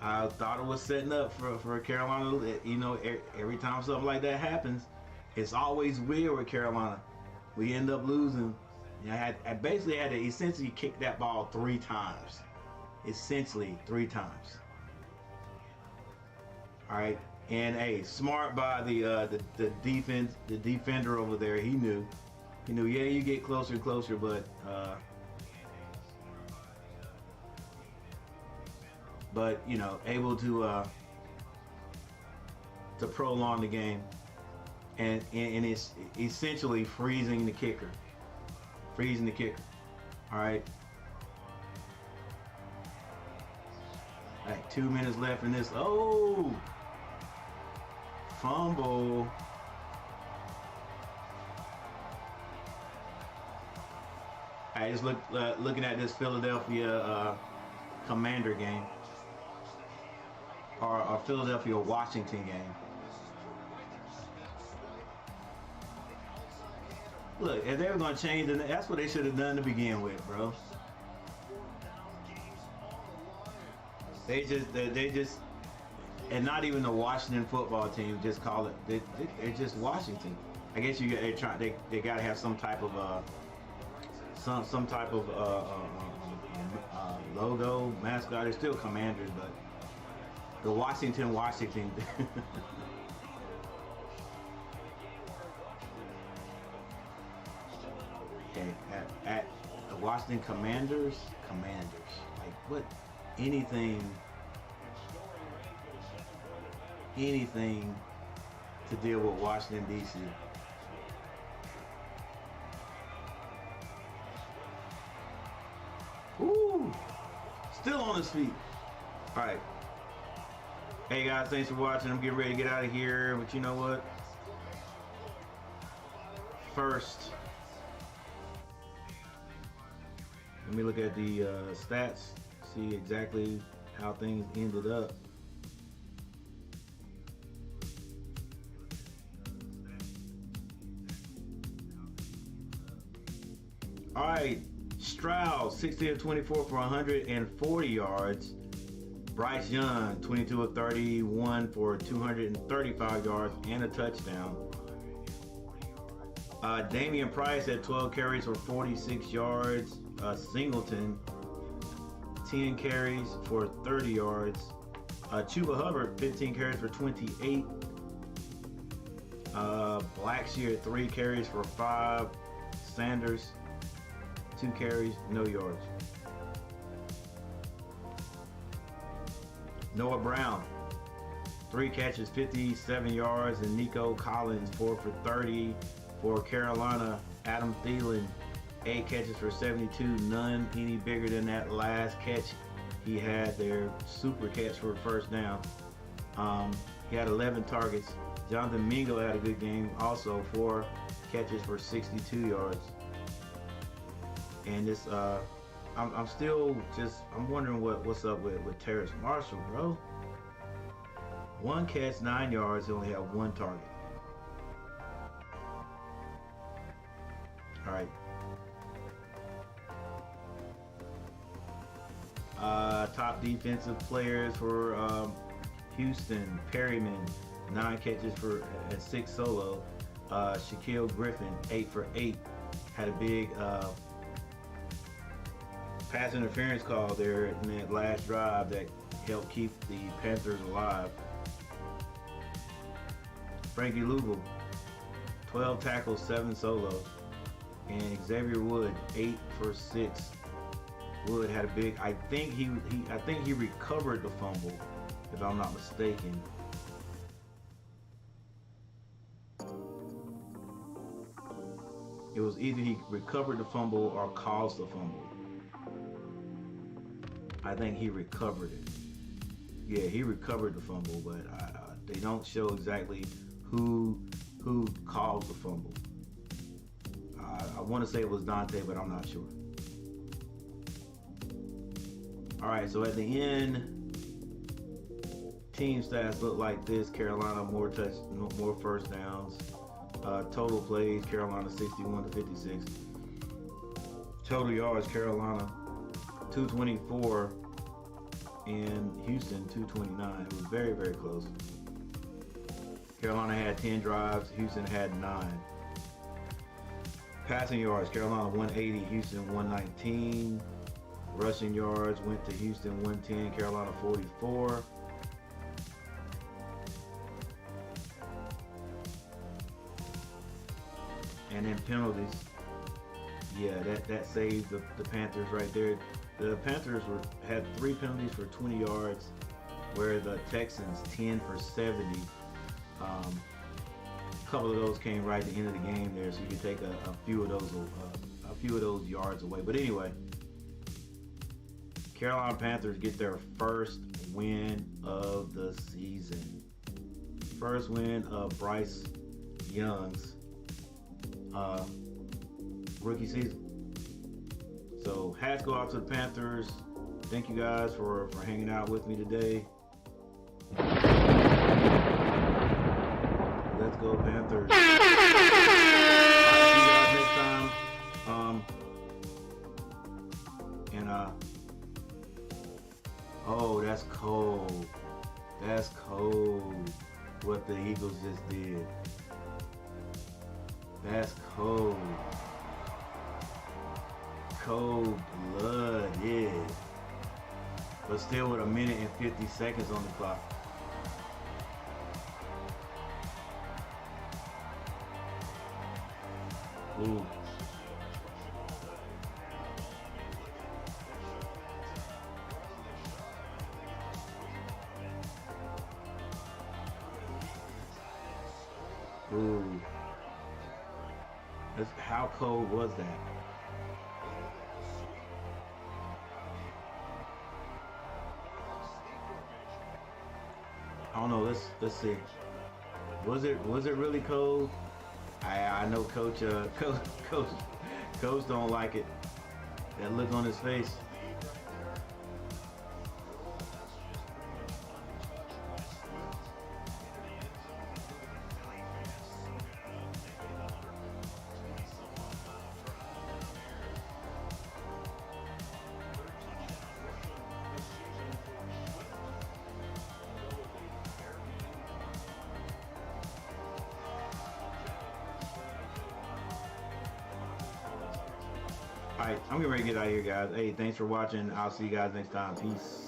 I thought it was setting up for Carolina. You know, every time something like that happens, it's always weird with Carolina. We end up losing. You know, I basically had to essentially kick that ball 3 times. Essentially 3 times. All right, and hey, smart by the defender over there. He knew. Yeah, you get closer and closer, but you know, able to prolong the game, and it's essentially freezing the kicker. All right. 2 minutes left in this. Oh, fumble. I just looking at this Philadelphia Commander game, or a Philadelphia Washington game. Look, if they were going to change it, that's what they should have done to begin with, bro. They just, and not even the Washington football team, just call it. They're just Washington. I guess they got to have some type of some type of logo, mascot. They're still Commanders, but the Washington. Okay, at the Washington Commanders. Like what? Anything to deal with Washington, D.C. Woo! Still on his feet. All right. Hey guys, thanks for watching. I'm getting ready to get out of here, but you know what? First, let me look at the stats, see exactly how things ended up. All right. Stroud, 16 of 24 for 140 yards. Bryce Young, 22 of 31 for 235 yards and a touchdown. Damian Price had 12 carries for 46 yards. Singleton, 10 carries for 30 yards. Chuba Hubbard, 15 carries for 28. Blackshear, 3 carries for 5. Sanders, 2 carries, no yards. Noah Brown, 3 catches, 57 yards, and Nico Collins, 4 for 30 for Carolina. Adam Thielen, 8 catches for 72, none any bigger than that last catch he had there, super catch for a first down. He had 11 targets. Jonathan Mingo had a good game, also 4 catches for 62 yards. And this, I'm still just, I'm wondering what's up with Terrace Marshall, bro. 1 catch, 9 yards, he only had 1 target. All right. Top defensive players for Houston: Perryman, 9 catches for 6 solo. Shaquille Griffin, 8 for 8, had a big pass interference call there in that last drive that helped keep the Panthers alive. Frankie Louisville, 12 tackles, 7 solos. And Xavier Wood, 8 for 6. Wood had a big, I think he recovered the fumble, if I'm not mistaken. It was either he recovered the fumble or caused the fumble. I think he recovered it. Yeah, he recovered the fumble, but they don't show exactly who caused the fumble. I want to say it was Dante, but I'm not sure. All right, so at the end, team stats look like this: Carolina more first downs. Total plays: Carolina 61 to 56. Total yards: Carolina 224 and Houston 229. It was very, very close. Carolina had 10 drives. Houston had 9. Passing yards: Carolina 180, Houston 119. Rushing yards went to Houston 110, Carolina 44. And then penalties. Yeah, that saved the Panthers right there. The Panthers had 3 penalties for 20 yards, where the Texans 10 for 70. A couple of those came right at the end of the game there, so you could take a few of those yards away. But anyway, Carolina Panthers get their first win of the season. First win of Bryce Young's rookie season. So hats go off to the Panthers. Thank you guys for hanging out with me today. Let's go Panthers. I'll see you guys next time. Oh, that's cold. That's cold. What the Eagles just did. That's cold. Cold blood, yeah. But still with 1 minute and 50 seconds on the clock. Ooh. Ooh. How cold was that? I don't know. Let's see. Was it really cold? I know Coach don't like it. That look on his face. Alright, I'm getting ready to get out of here, guys. Hey, thanks for watching. I'll see you guys next time. Peace.